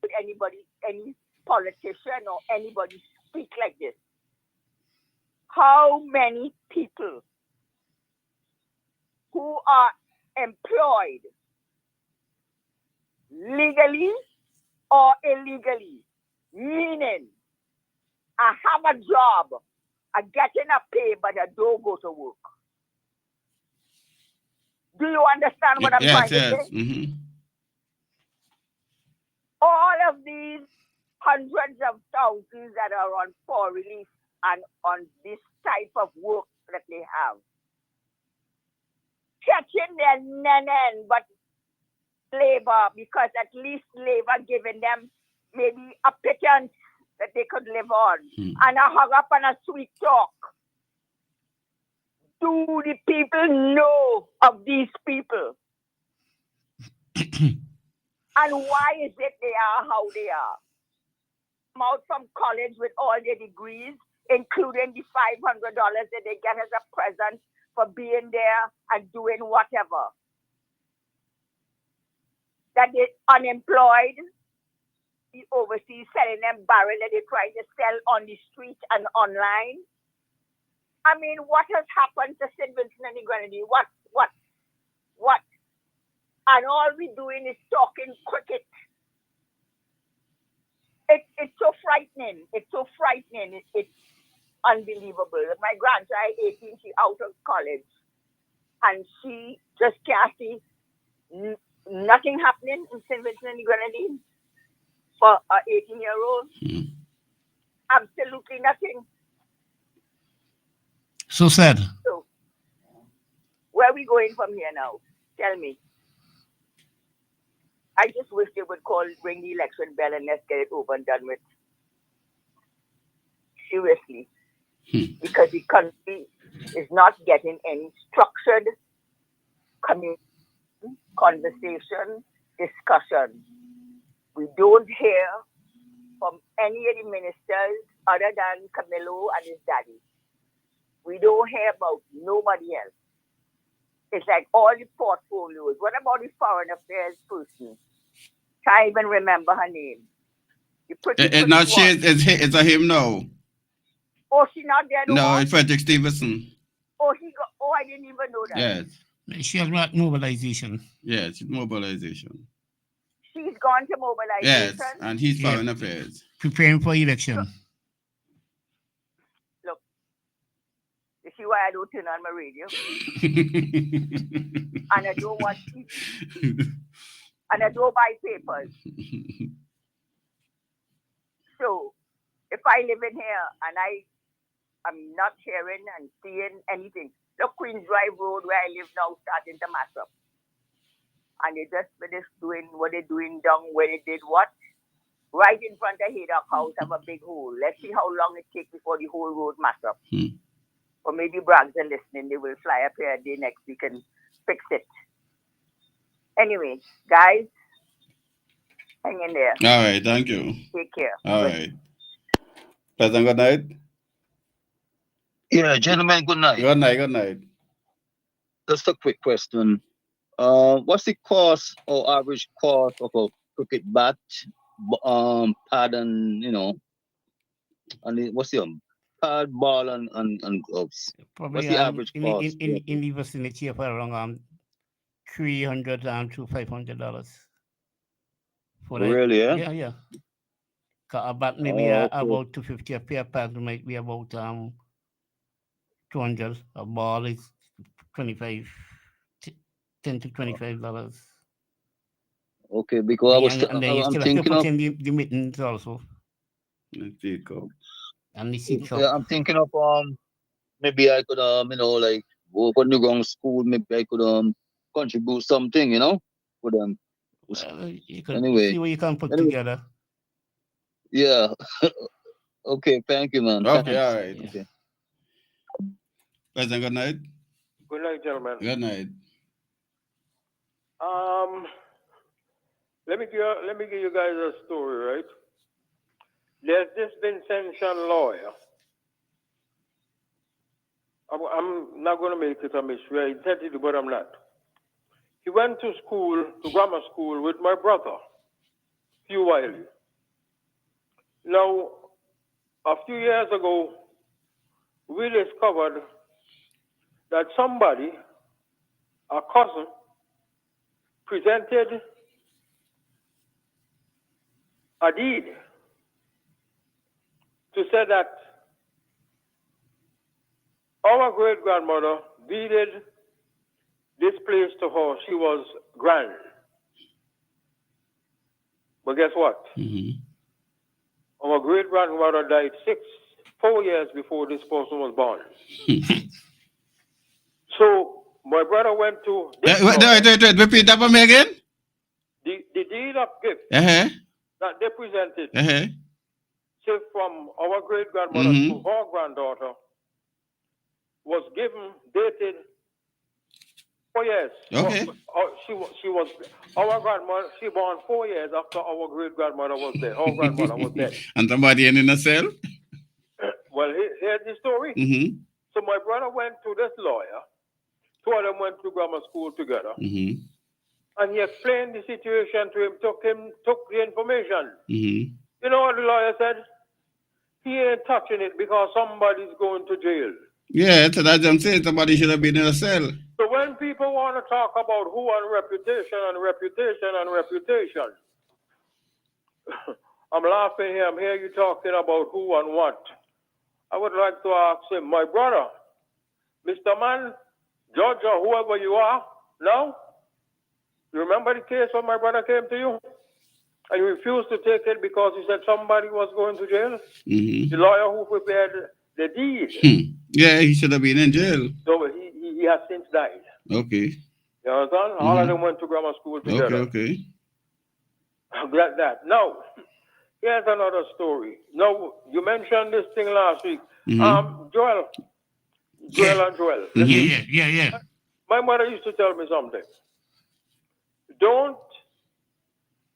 would any politician or anybody speak like this? How many people who are employed legally or illegally, meaning I have a job, I getting a pay, but I don't go to work? Do you understand what I'm trying to say? All of these hundreds of thousands that are on poor relief and on this type of work that they have, catching their nenen, but labor, because at least labor giving them maybe a pittance that they could live on, and a hug up and a sweet talk. Do the people know of these people? And why is it they are how they are? Come out from college with all their degrees, including the $500 that they get as a present for being there and doing whatever. That they're unemployed, the overseas selling them barrel that they try to sell on the street and online. I mean, what has happened to St. Vincent and the Grenadines? What? And all we're doing is talking cricket. It's so frightening. It's so frightening. It's unbelievable. My grandchild, 18, she out of college. And she just can't see nothing happening in St. Vincent and the Grenadines for an 18-year-old. Absolutely nothing. So sad. So, where are we going from here now? Tell me. I just wish they would ring the election bell and let's get it over and done with. Seriously. Because the country is not getting any structured conversation, discussion. We don't hear from any of the ministers other than Camilo and his daddy. We don't hear about nobody else. It's like all the portfolios. What about the foreign affairs person? Can't even remember her name. It's not she, it's a him now. Oh, she's not there no more? No, it's Frederick Stevenson. Oh, I didn't even know that. Yes. She has not mobilization. Yes, it's mobilization. She's gone to mobilization? Yes, and he's foreign affairs. Preparing for election. Look, you see why I don't turn on my radio? And I don't watch TV. And I don't buy papers. So, if I live in here and I'm not hearing and seeing anything, the Queens Drive Road where I live now starting to mass up. And they just finished doing what they're doing down where they did what? Right in front of Haydock House have a big hole. Let's see how long it takes before the whole road mass up. Or maybe Braggs are listening. They will fly up here a day next week and fix it. Anyway, guys, hang in there. All right, thank you. Take care. All right. President, good night. Yeah, gentlemen, good night. Good night, good night. Just a quick question. What's the cost or average cost of a cricket bat, pad, and and what's the pad, ball, and gloves? Probably What's the average cost? in the vicinity of around $300 to $500 for that. Really? Yeah. A bat maybe about $250. A pair of pads might be about $200. A ball is $10 to $25. Okay, because and then you I'm still have to thinking put of in the mittens also. And the seat yeah, I'm thinking of maybe I could like go for the wrong school. Maybe I could contribute something, for them. You can Anyway, see what you can put together. Yeah. Okay. Thank you, man. Okay, Thanks. all right. Okay. President, good night. Good night, gentlemen. Good night. Let me give you guys a story, right? There's this Vincentian lawyer. I'm not going to make it a mystery. I intended to, but I'm not. He went to grammar school with my brother, Hugh Wiley. Now, a few years ago, we discovered that somebody, a cousin, presented a deed to say that our great-grandmother deeded this place to her. She was grand. But guess what? Our great-grandmother died 4 years before this person was born. So my brother went to this Wait, repeat that for me again. the deed of gift that they presented, say from our great-grandmother to her granddaughter, was given, dated 4 years. Okay. She was our grandmother. She born 4 years after our great-grandmother was dead. Our grandmother was dead. And somebody in a cell? Well, here's the story. So my brother went to this lawyer. Two of them went to grammar school together. And he explained the situation to him, took the information. You know what the lawyer said? He ain't touching it because somebody's going to jail. Yeah, so that's what I'm saying. Somebody should have been in a cell. So when people want to talk about who and reputation, I'm laughing here. I'm hearing you talking about who and what. I would like to ask him, my brother, Mr. Man, Judge or whoever you are, now, you remember the case when my brother came to you? And you refused to take it because he said somebody was going to jail? The lawyer who prepared the deed. Yeah, he should have been in jail. So he has since died. Okay. You understand? All of them went to grammar school together. Okay. I'm glad that. Now, here's another story. Now, you mentioned this thing last week. Joel. Yeah. My mother used to tell me something. Don't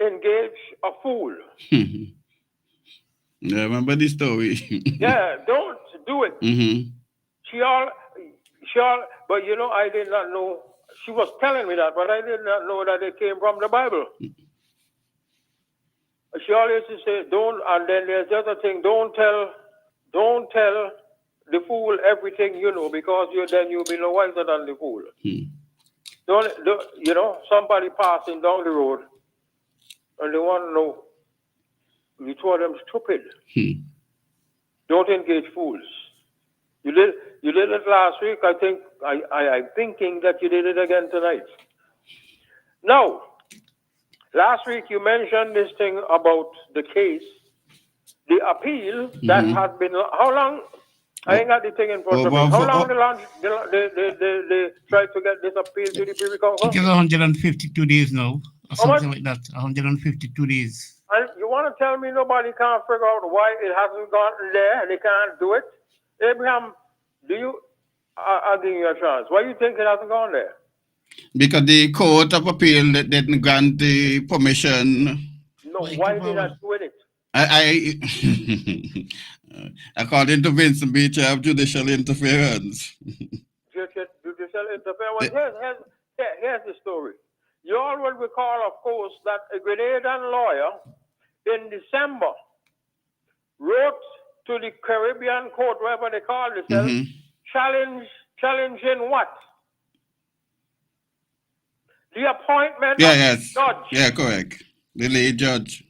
engage a fool. Yeah, remember the story. Yeah, don't do it. But you know, I did not know. She was telling me that, but I did not know that it came from the Bible. She always used to say, don't, and then there's the other thing, don't tell the fool everything you know, because then you'll be no wiser than the fool. Don't, you know, somebody passing down the road and they want to know, you told them stupid. Don't engage fools. You did it last week. I think I'm thinking that you did it again tonight. Now, last week you mentioned this thing about the case, the appeal that has been how long? I ain't got the thing in front of me. How long they try to get this appeal to the Privy Council? It is 152 days now, or How much? something like that. 152 days. And you want to tell me nobody can't figure out why it hasn't gotten there and they can't do it? Abraham, I'll give you a chance. Why do you think it hasn't gone there? Because the Court of Appeal didn't grant the permission. No, why did I do it? According to Vincent Beach, I have judicial interference. Judicial interference. Here's the story. You all will recall, of course, that a Grenadian lawyer in December wrote to the Caribbean Court, wherever they call themselves, challenging what? The appointment of the judge. Yeah, correct. The lead judge.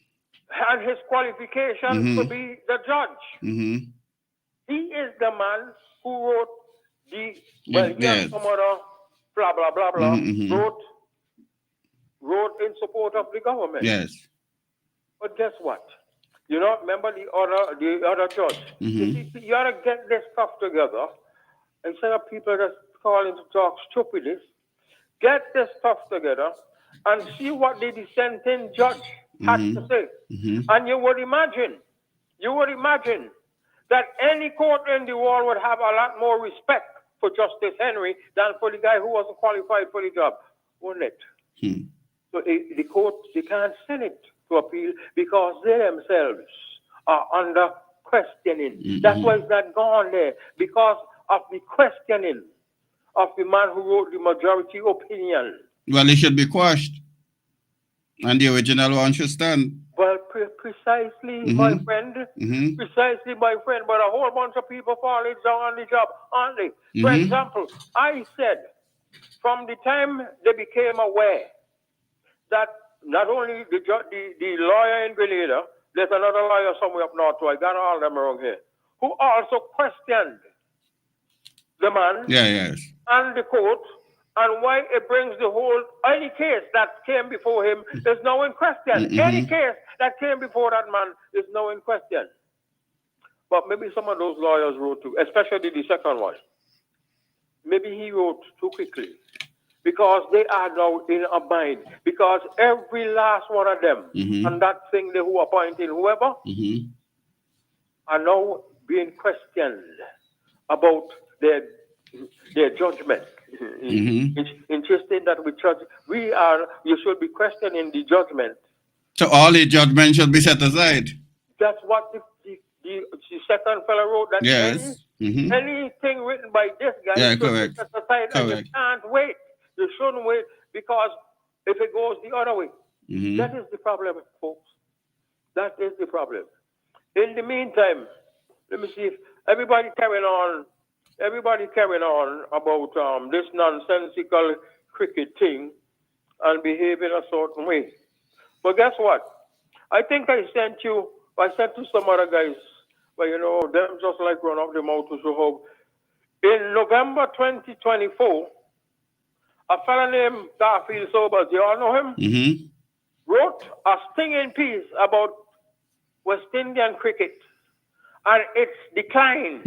And his qualification to be the judge. He is the man who wrote some other blah, blah, blah, blah, wrote in support of the government. Yes. But guess what? You don't remember the other judge. You ought to get this stuff together instead of people just calling to talk stupidness. Get this stuff together and see what the dissenting judge had to say. And you would imagine that any court in the world would have a lot more respect for Justice Henry than for the guy who wasn't qualified for the job, wouldn't it? So the court, they can't send it to appeal because they themselves are under questioning. That's why it's not gone there, because of the questioning of the man who wrote the majority opinion. Well, it should be quashed. And the original one should stand. Well, precisely, my friend. Precisely, my friend. But a whole bunch of people falling down on the job, aren't they? For example, I said, from the time they became aware that not only the lawyer in Grenada, there's another lawyer somewhere up north, so I got all of them around here, who also questioned the man and the court, and why it brings the whole, any case that came before him is now in question. Any case that came before that man is now in question. But maybe some of those lawyers wrote too, especially the second one. Maybe he wrote too quickly, because they are now in a bind. Because every last one of them, and that thing they who appointed whoever, are now being questioned about their judgment. Interesting that you should be questioning the judgment. So all the judgment should be set aside. That's what the second fellow wrote. That anything written by this guy should be set aside, and you can't wait. You shouldn't wait, because if it goes the other way, that is the problem, folks. That is the problem. In the meantime, let me see if everybody carrying on about this nonsensical cricket thing and behaving a certain way. But guess what? I think I sent to some other guys, but them just like run up the mouth to show how. In November 2024, a fellow named Garfield Sobers, you all know him? Wrote a stinging piece about West Indian cricket and its decline.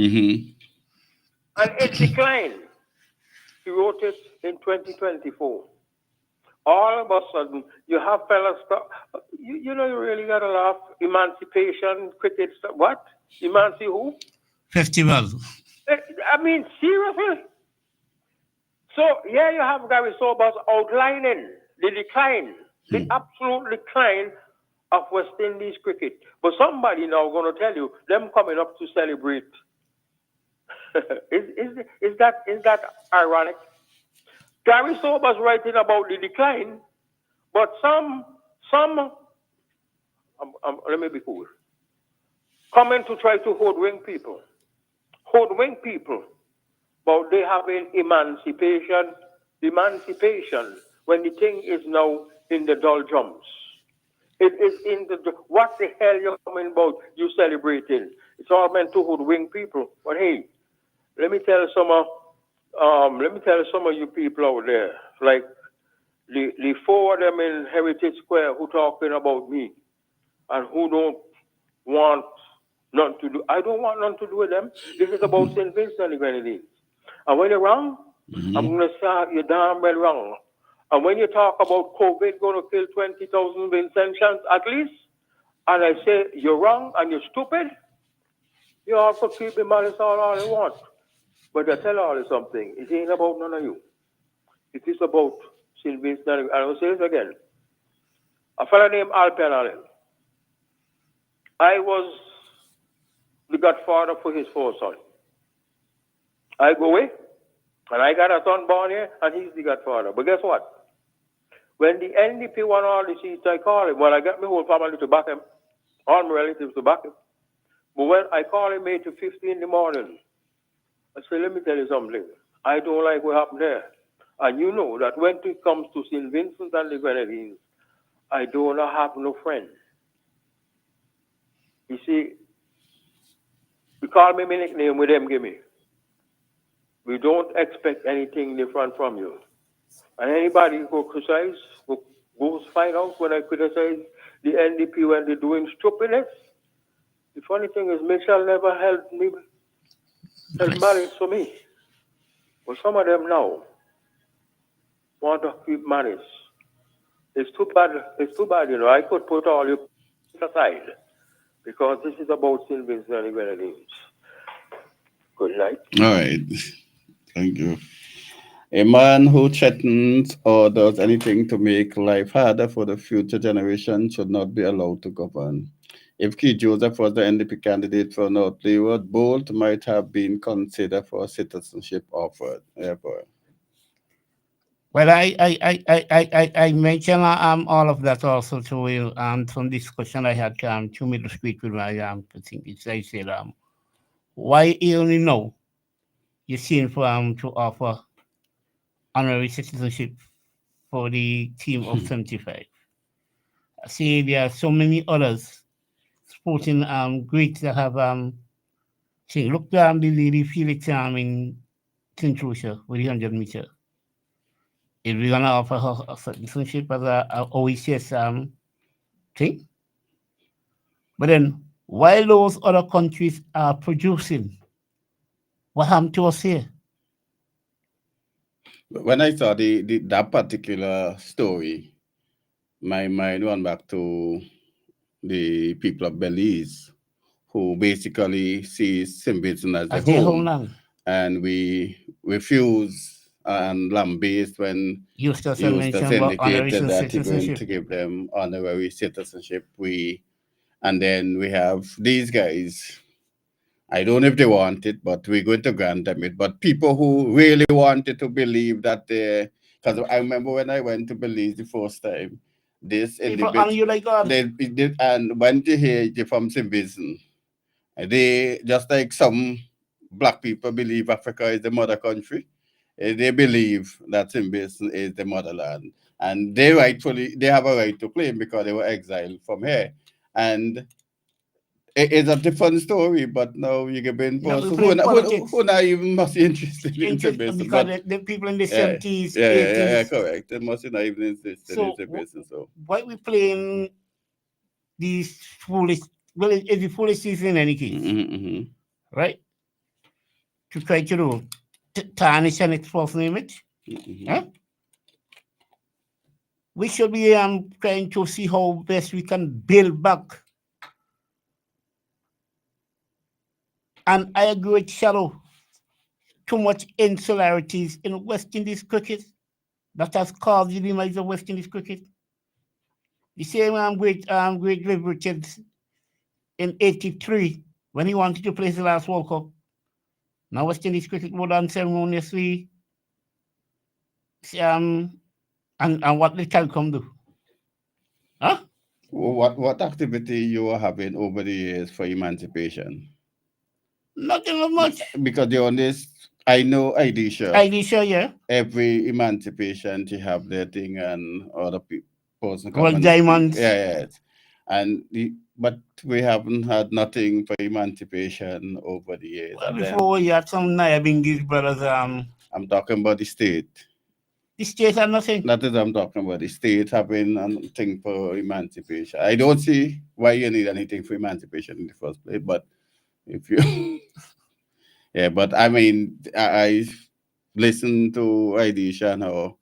And its decline. He wrote it in 2024. All of a sudden, you have fellas, you really got to laugh. Emancipation, cricket, what? Emanci who? Festival. I mean, seriously? So here you have Gary Sobers outlining the decline, the absolute decline of West Indies cricket. But somebody now going to tell you, them coming up to celebrate. Is that ironic? Gary Sobers writing about the decline, but some let me be cool, coming to try to hoodwink people about they having emancipation when the thing is now in the doldrums. It is in what the hell you're coming about, you celebrating? It's all meant to hoodwink people. But hey, let me tell some of you people out there, like the four of them in Heritage Square who talking about me and who don't want Nothing to do. I don't want nothing to do with them. This is about St. Vincent and the Grenadines. And when you're wrong, I'm going to say you're damn well wrong. And when you talk about COVID going to kill 20,000 Vincentians at least, and I say you're wrong and you're stupid, you all could keep the malice all you want. But I tell all you something, it ain't about none of you. It is about St. Vincent. And I will say this again. A fellow named Alpen Allen. I was the godfather for his 4 sons. I go away, and I got a son born here, and he's the godfather. But guess what? When the NDP won all the seats, I call him. Well, I got my whole family to back him, all my relatives to back him. But when I call him 8 to 50 in the morning, I say, let me tell you something. I don't like what happened there. And you know that when it comes to St. Vincent and the Grenadines, I don't have no friends. You see, you call me my nickname with them give me. We don't expect anything different from you. And anybody who criticize, who goes find out when I criticize the NDP when they're doing stupidness. The funny thing is, Mitchell never held malice for me. But some of them now want to keep malice. It's too bad. It's too bad, you know. I could put all you aside because this is about St. Vincent and the Grenadines. Good night. All right. Thank you. A man who threatens or does anything to make life harder for the future generation should not be allowed to govern. If Keith Joseph was the NDP candidate for North Leeward, Bolt might have been considered for citizenship offered. Therefore. Well, I mentioned all of that also to you from discussion I had to me to speak with my I think it's I said why you only know you seen for to offer honorary citizenship for the team of 75. I see there are so many others sporting greats that have see look the lady Felix in St. Lucia with the 100 meter. If we're gonna offer her a citizenship as a OECS thing. But then while those other countries are producing, what happened to us here? When I saw that particular story, my mind went back to the people of Belize, who basically see St. Vincent as their home. And we refuse and lambaste when Eustace indicated that he going to give them honorary citizenship. And then we have these guys. I don't know if they want it, but we're going to grant them it. But people who really wanted to believe that because I remember when I went to Belize the first time, this individual, and when they hear you from St. Vincent, they just like some black people believe Africa is the mother country. They believe that St. Vincent is the motherland, and they have a right to claim because they were exiled from here. And it's a different story, but now you get been who not even must be interested in St. Vincent. Because the people in the 70s, 80s. Yeah, correct. They must not even interested in St. Vincent. So why we playing these foolish? Well, it's a foolish season in any case, right? To try to tarnish and expose an image. Huh? We should be trying to see how best we can build back. And I agree with Shadow. Too much insularities in West Indies cricket that has caused the demise of West Indies cricket. The same great Viv Richards in '83 when he wanted to play the last World Cup. Now West Indies cricket would unceremoniously and what did Calcom do? Huh? What activity you are having over the years for emancipation? Nothing much. Because the honest, I know Idisha, yeah. Every emancipation to have their thing and other people. Well, diamonds. Yeah. But we haven't had nothing for emancipation over the years. Well, before you had some Nyabingis brothers. I'm talking about the state. The state had nothing. That is, I'm talking about the state having nothing for emancipation. I don't see why you need anything for emancipation in the first place, but If you, yeah, but I mean, I listened to Aidisha now,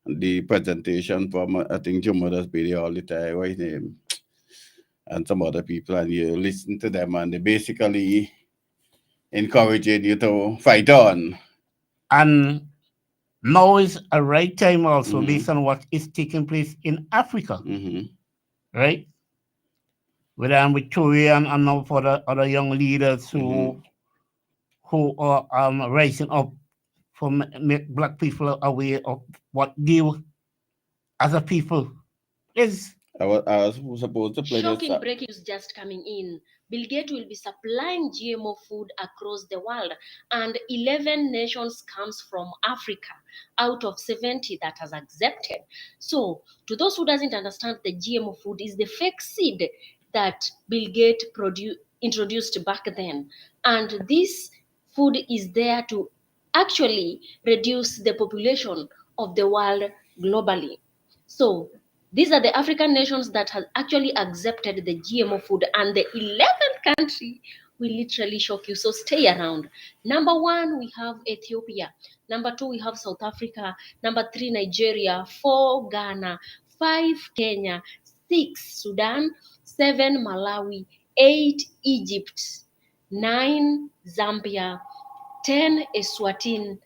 the presentation from I think Jumoda's video all the time, right name, and some other people, and you listen to them, and they basically encouraging you to fight on. And now is a right time also based on what is taking place in Africa, right? Whether I'm with Tory and now for the other young leaders who are rising up from make black people aware of what they as a people is. I was supposed to play Shocking this. breaking news just coming in. Bill Gates will be supplying GMO food across the world, and 11 nations comes from Africa out of 70 that has accepted. So, to those who doesn't understand, the GMO food is the fake seed that Bill Gates introduced back then, and this food is there to actually reduce the population of the world globally. So these are the African nations that have actually accepted the GMO food, and the 11th country will literally shock you. So stay around. Number 1, we have Ethiopia. Number 2, we have South Africa. Number 3, Nigeria. 4, Ghana. 5, Kenya. 6, Sudan. 7, Malawi. 8, Egypt. 9, Zambia. 10, Eswatini.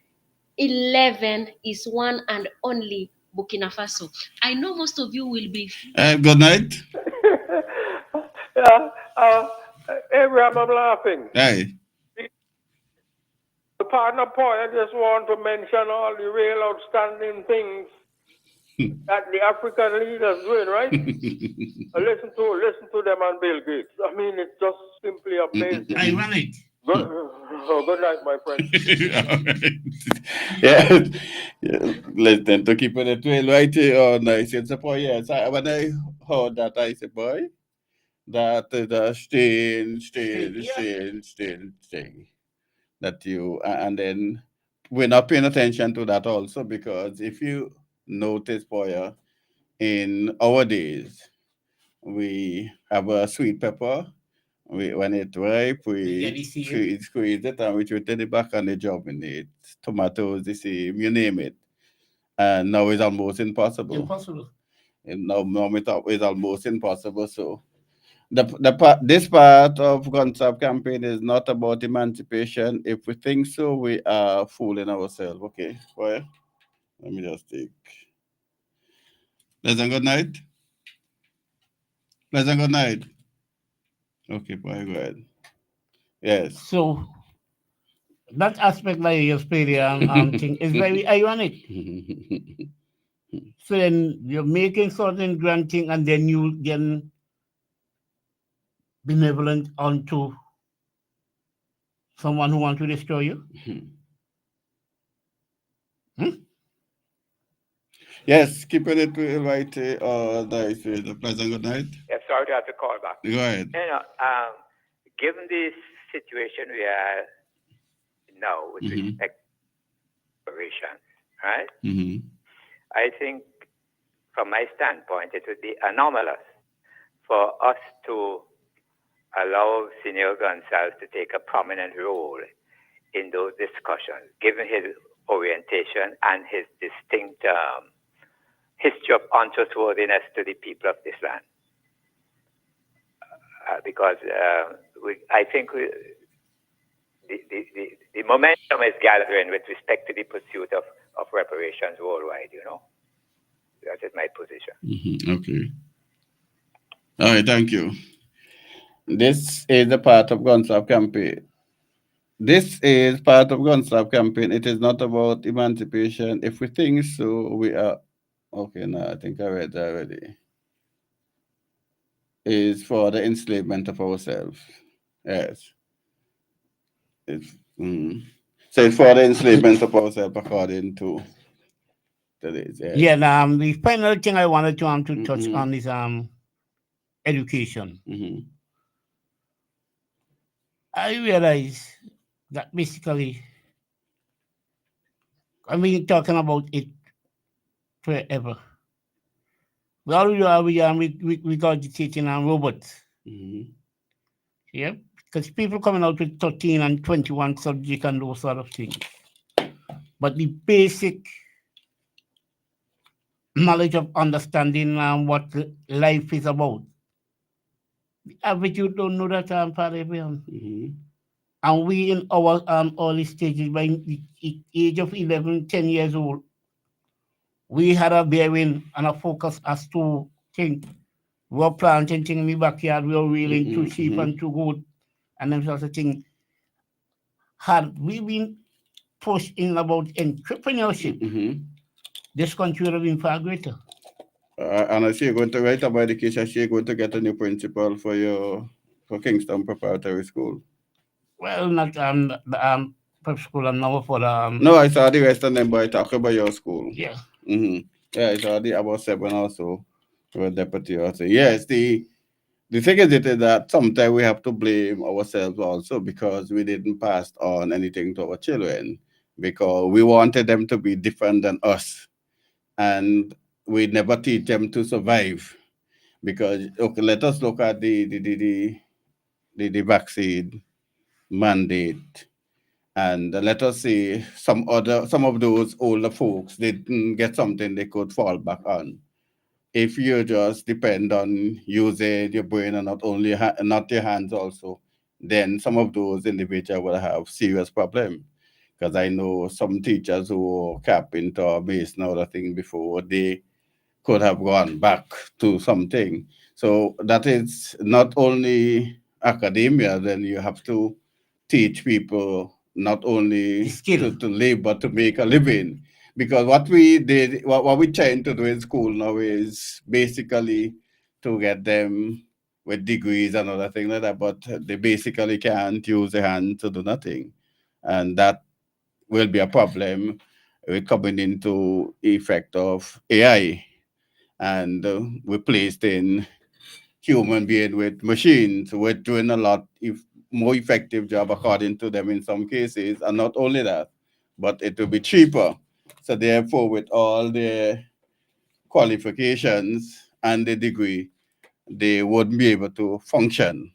11 is one and only Burkina Faso. I know most of you will be. Good night. Abraham, I'm laughing. Hey. The partner point, I just want to mention all the real outstanding things that the African leaders doing, right? listen to them and Bill Gates. I mean, it's just simply amazing. Ironic. Good night, my friend. Yeah. Listen, to keep it real right here on nice. It's a boy, yes. When I heard that, I said, boy, that the staying. That you, and then we're not paying attention to that also, because if you notice, boy, in our days, we have a sweet pepper. When it's ripe, we squeeze it and we put it back on the job in it. Tomatoes, the same, you name it. And now it's almost impossible. And now it's almost impossible. So this part of Concept Campaign is not about emancipation. If we think so, we are fooling ourselves. Okay, well, let me just take. Pleasant good night. Pleasant good night. Okay, boy, go ahead. Yes. So that aspect like you explained thing is very ironic. So then you're making certain granting and then you get benevolent onto someone who wants to destroy you. Yes, keeping it right. Nice. A pleasant good night. Yeah, sorry to have to call back. Go ahead. You know, given this situation we are now with respect to operations, right? I think, from my standpoint, it would be anomalous for us to allow Senor Gonzalez to take a prominent role in those discussions, given his orientation and his distinct history of untrustworthiness to the people of this land. Because I think the momentum is gathering with respect to the pursuit of reparations worldwide, you know. That is my position. Okay. All right, thank you. This is a part of Gonslap campaign. This is part of Gonslap campaign. It is not about emancipation. If we think so, we are... Okay, no, I think I read that already. Is for the enslavement of ourselves. Yes. It's, So it's for the enslavement of ourselves according to today's. Yes. Yeah, the final thing I wanted to touch on is education. I realize that basically, I've been talking about it forever. We are regurgitating on robots. Yep. because people coming out with 13 and 21 subject and those sort of things. But the basic knowledge of understanding what life is about, the average youth don't know that, And we in our early stages, by the age of 11, 10 years old, we had a bearing and a focus as to think. We were planting things in the backyard, we were reeling to sheep and to goat, and them sorts of things. Had we been pushed in about entrepreneurship, this country would have been far greater. And I see you're going to write about education. I see you're going to get a new principal for Kingston Preparatory School. Well, not the prep school and now for the No, I saw the rest of them, but I talk about your school. Yeah. Yeah, I saw the about 7 also. Were deputy also. Yes, the thing is that sometimes we have to blame ourselves also because we didn't pass on anything to our children because we wanted them to be different than us, and we never teach them to survive. Because okay, let us look at the vaccine mandate, and let us see some of those older folks didn't get something they could fall back on. If you just depend on using your brain and not only not your hands also, then some of those individuals will have serious problem. Because I know some teachers who were carpenter, mason, or other thing before, they could have gone back to something. So that is not only academia, then you have to teach people not only to live, but to make a living. Because what we did, what we're trying to do in school now is basically to get them with degrees and other things like that, but they basically can't use their hand to do nothing. And that will be a problem coming into effect of AI and replacing human being with machines. We're doing a lot more effective job according to them in some cases, and not only that, but it will be cheaper. So therefore, with all the qualifications and the degree, they wouldn't be able to function,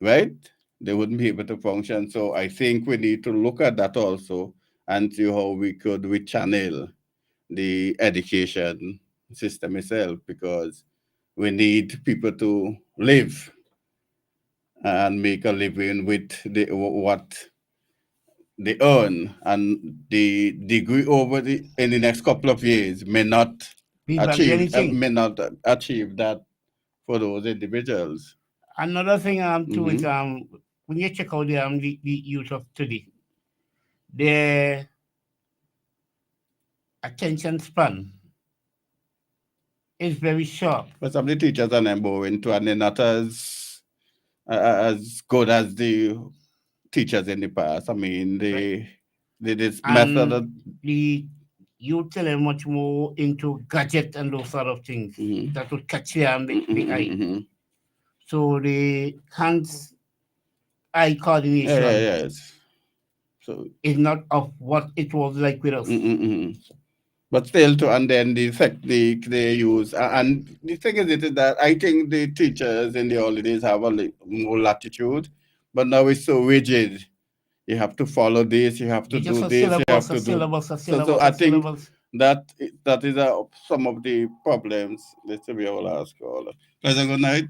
right? They wouldn't be able to function. So I think we need to look at that also and see how we could rechannel the education system itself, because we need people to live and make a living with what they earn, and the degree in the next couple of years may not achieve that for those individuals. Another thing too is when you check out the youth of today, their attention span is very short. But some of the teachers are boring too, and they're not as good as the teachers in the past. I mean, this method of the youth are much more into gadget and those sort of things that would catch them the eye. So the hands-eye coordination so is not of what it was like with us. But still, and then the technique they use, and the thing is that I think the teachers in the holidays have a more latitude, but now it's so rigid. You have to follow this, you have to do this, you have to do. So I think that is some of the problems. Let's be our last caller. Pleasant good night.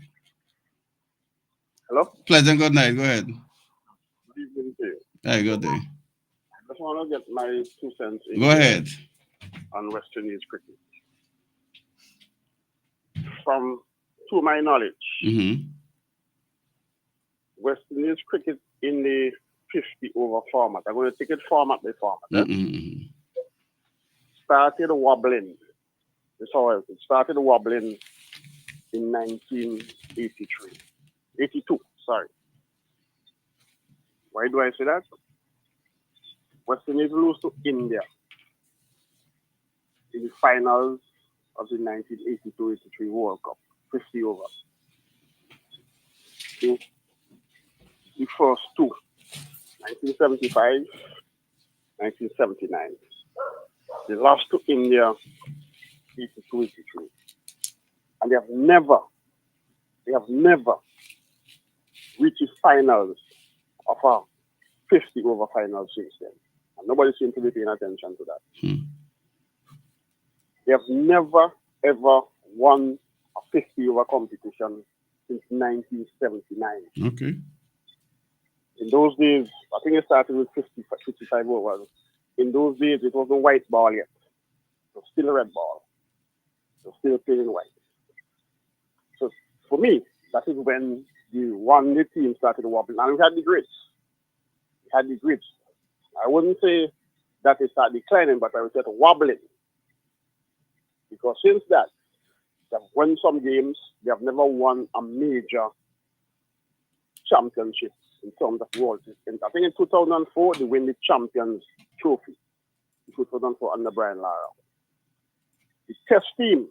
Hello? Pleasant good night. Go ahead. Good evening to you. Hey, good day. I just want to get my 2 cents in Go ahead. on West Indies cricket. To my knowledge, West Indies cricket in the 50-over format, I'm going to take it format by format. Started wobbling. That's how it started wobbling in 82, sorry. Why do I say that? West Indies lose to India in the finals of the 1982-83 World Cup, 50 over. The first two, 1975, 1979. They lost to India, 82-83. And they have never reaches finals of a 50 over final since then. And nobody seems to be paying attention to that. They have never, ever won a 50 over competition since 1979. Okay. In those days, I think it started with 55 overs. In those days, it wasn't white ball yet. It was still a red ball. It was still playing white. So for me, that is when the team started wobbling. And we had the grits. I wouldn't say that it started declining, but I would say wobbling. Because since that, they've won some games. They have never won a major championship in terms of world. I think in 2004, they win the Champions Trophy. In 2004 under Brian Lara. The test team,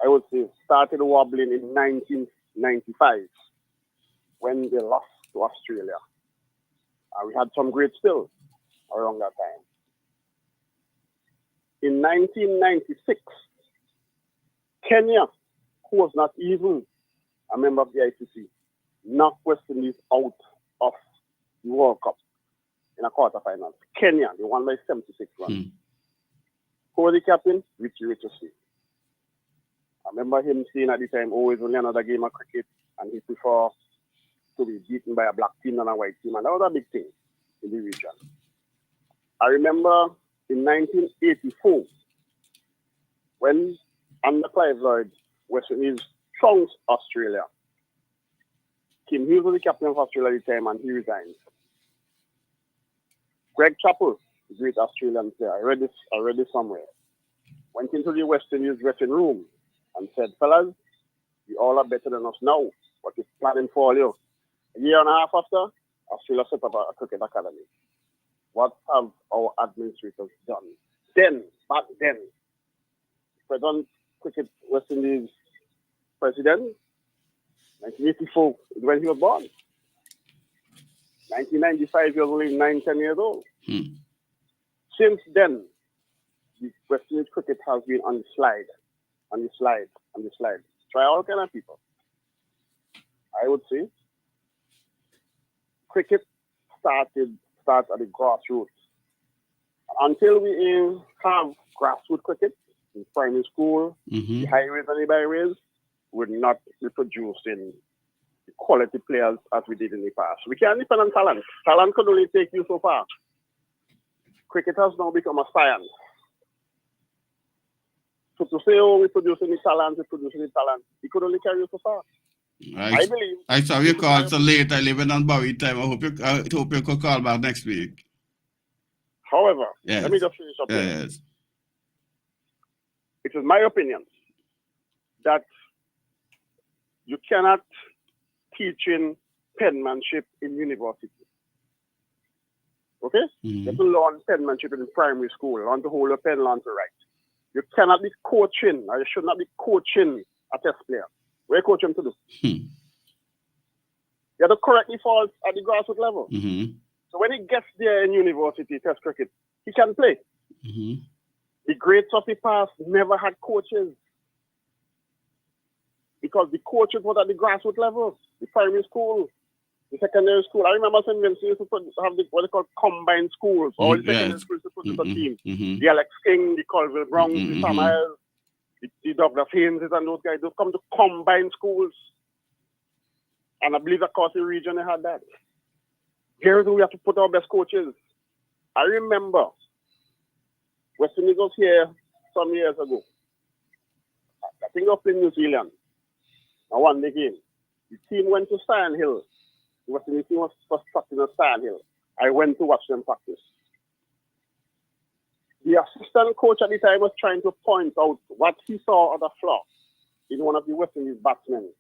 I would say, started wobbling in 1995 when they lost to Australia. We had some great still around that time. In 1996, Kenya, who was not even a member of the ICC, knocked West Indies out of the World Cup in a quarterfinal. Kenya, they won by 76 runs. Who was the captain? Richie Richardson. I remember him saying at the time, it's only another game of cricket, and he prefer to be beaten by a black team than a white team, and that was a big thing in the region. I remember in 1984, when under Clive Lloyd, West Indies trounced Australia. Kim Hughes was the captain of Australia at the time, and he resigned. Greg Chappell, the great Australian player, I read this somewhere, went into the West Indies dressing room and said, fellas, you all are better than us now. What is planning for you? A year and a half after, Australia set up a cricket academy. What have our administrators done? Back then, President Cricket West Indies president, 1984, when he was born. 1995, he was only 9-10 years old. Since then, the West Indies cricket has been on the slide. Try all kind of people. I would say cricket starts at the grassroots. Until we have grassroots cricket in primary school, the highways and the byways, we're not reproducing the quality players as we did in the past. We can't depend on talent. Talent could only take you so far. Cricket has now become a science. So to say, we're producing the talent, it could only carry you so far. I believe. I saw you call so late. I live in on Bowie time. I hope you could call back next week. However, Yes. let me just finish up here. Yes. It is my opinion that you cannot teach in penmanship in university. Okay? You have to learn penmanship in primary school, learn to hold a pen, learn to write. You cannot be coaching, or you should not be coaching a test player. What are you coaching to do? You have to correct the faults at the grassroots level. So when he gets there in university test cricket, he can play. The greats of the past never had coaches because the coaches were at the grassroots level, the primary school, the secondary school. I remember St. Vincent used to have what they call combined schools. All the secondary schools to produce a team. The Alex King, the Colville Browns, the Sam Hiles, the Douglas Hayneses and those guys, those come to combined schools. And I believe across the region they had that. Here we have to put our best coaches. I remember West Indies was here some years ago. I think up in New Zealand. And one day game. The team went to Sandhill. The West Indies team was practicing at Sandhill. I went to watch them practice. The assistant coach at the time was trying to point out what he saw as a flaw in one of the West Indies batsmen.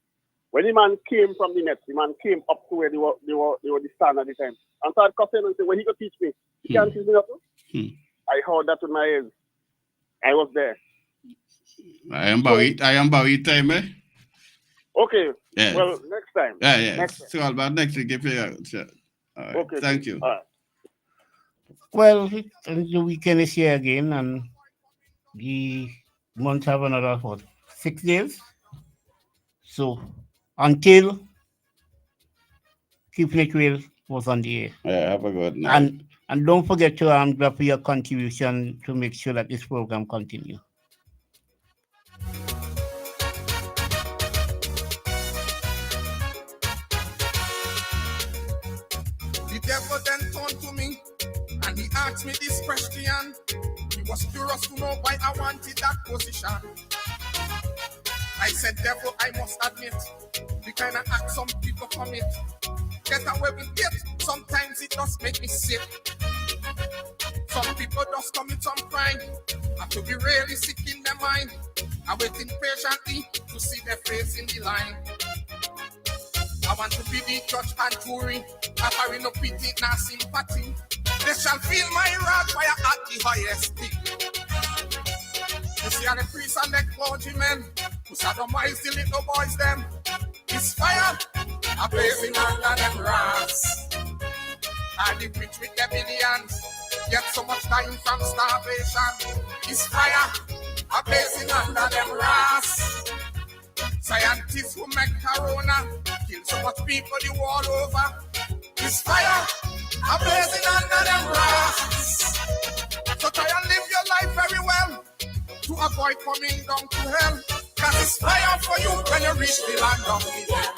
When the man came from the net, the man came up to where they were the stand at the time. And started cussing and saying, well, he could teach me. He can't teach me nothing. I heard that with my ears. I was there. I am Bowie time, eh? Okay. Yes. Well, next time. Yeah. Next time. So about next week if you all right. Okay. Thank you. All right. Well, the weekend is here again, and the month have another 6 days. So until keeping it real was on the air. Yeah, have a good night. And don't forget to drop your contribution to make sure that this program continues. The devil then turned to me and he asked me this question. He was curious to know why I wanted that position. I said, devil, I must admit, the kind of act some people commit. Get away with it, sometimes it does make me sick. Some people just commit some crime, have to be really sick in their mind. I'm waiting patiently to see their face in the line. I want to be the judge and jury, offering no pity nor sympathy. They shall feel my wrath fire at the highest peak. You see, the priests and the clergymen who sodomize the little boys, them. It's fire, a blazing under them rats. And the rich with their billions get so much time from starvation. It's fire, a blazing under them rats. Scientists who make corona kill so much people the world over. It's fire, a blazing under them rats. So try and live your life very well to avoid coming down to hell. Cause it's fire for you when you reach the land of the dead.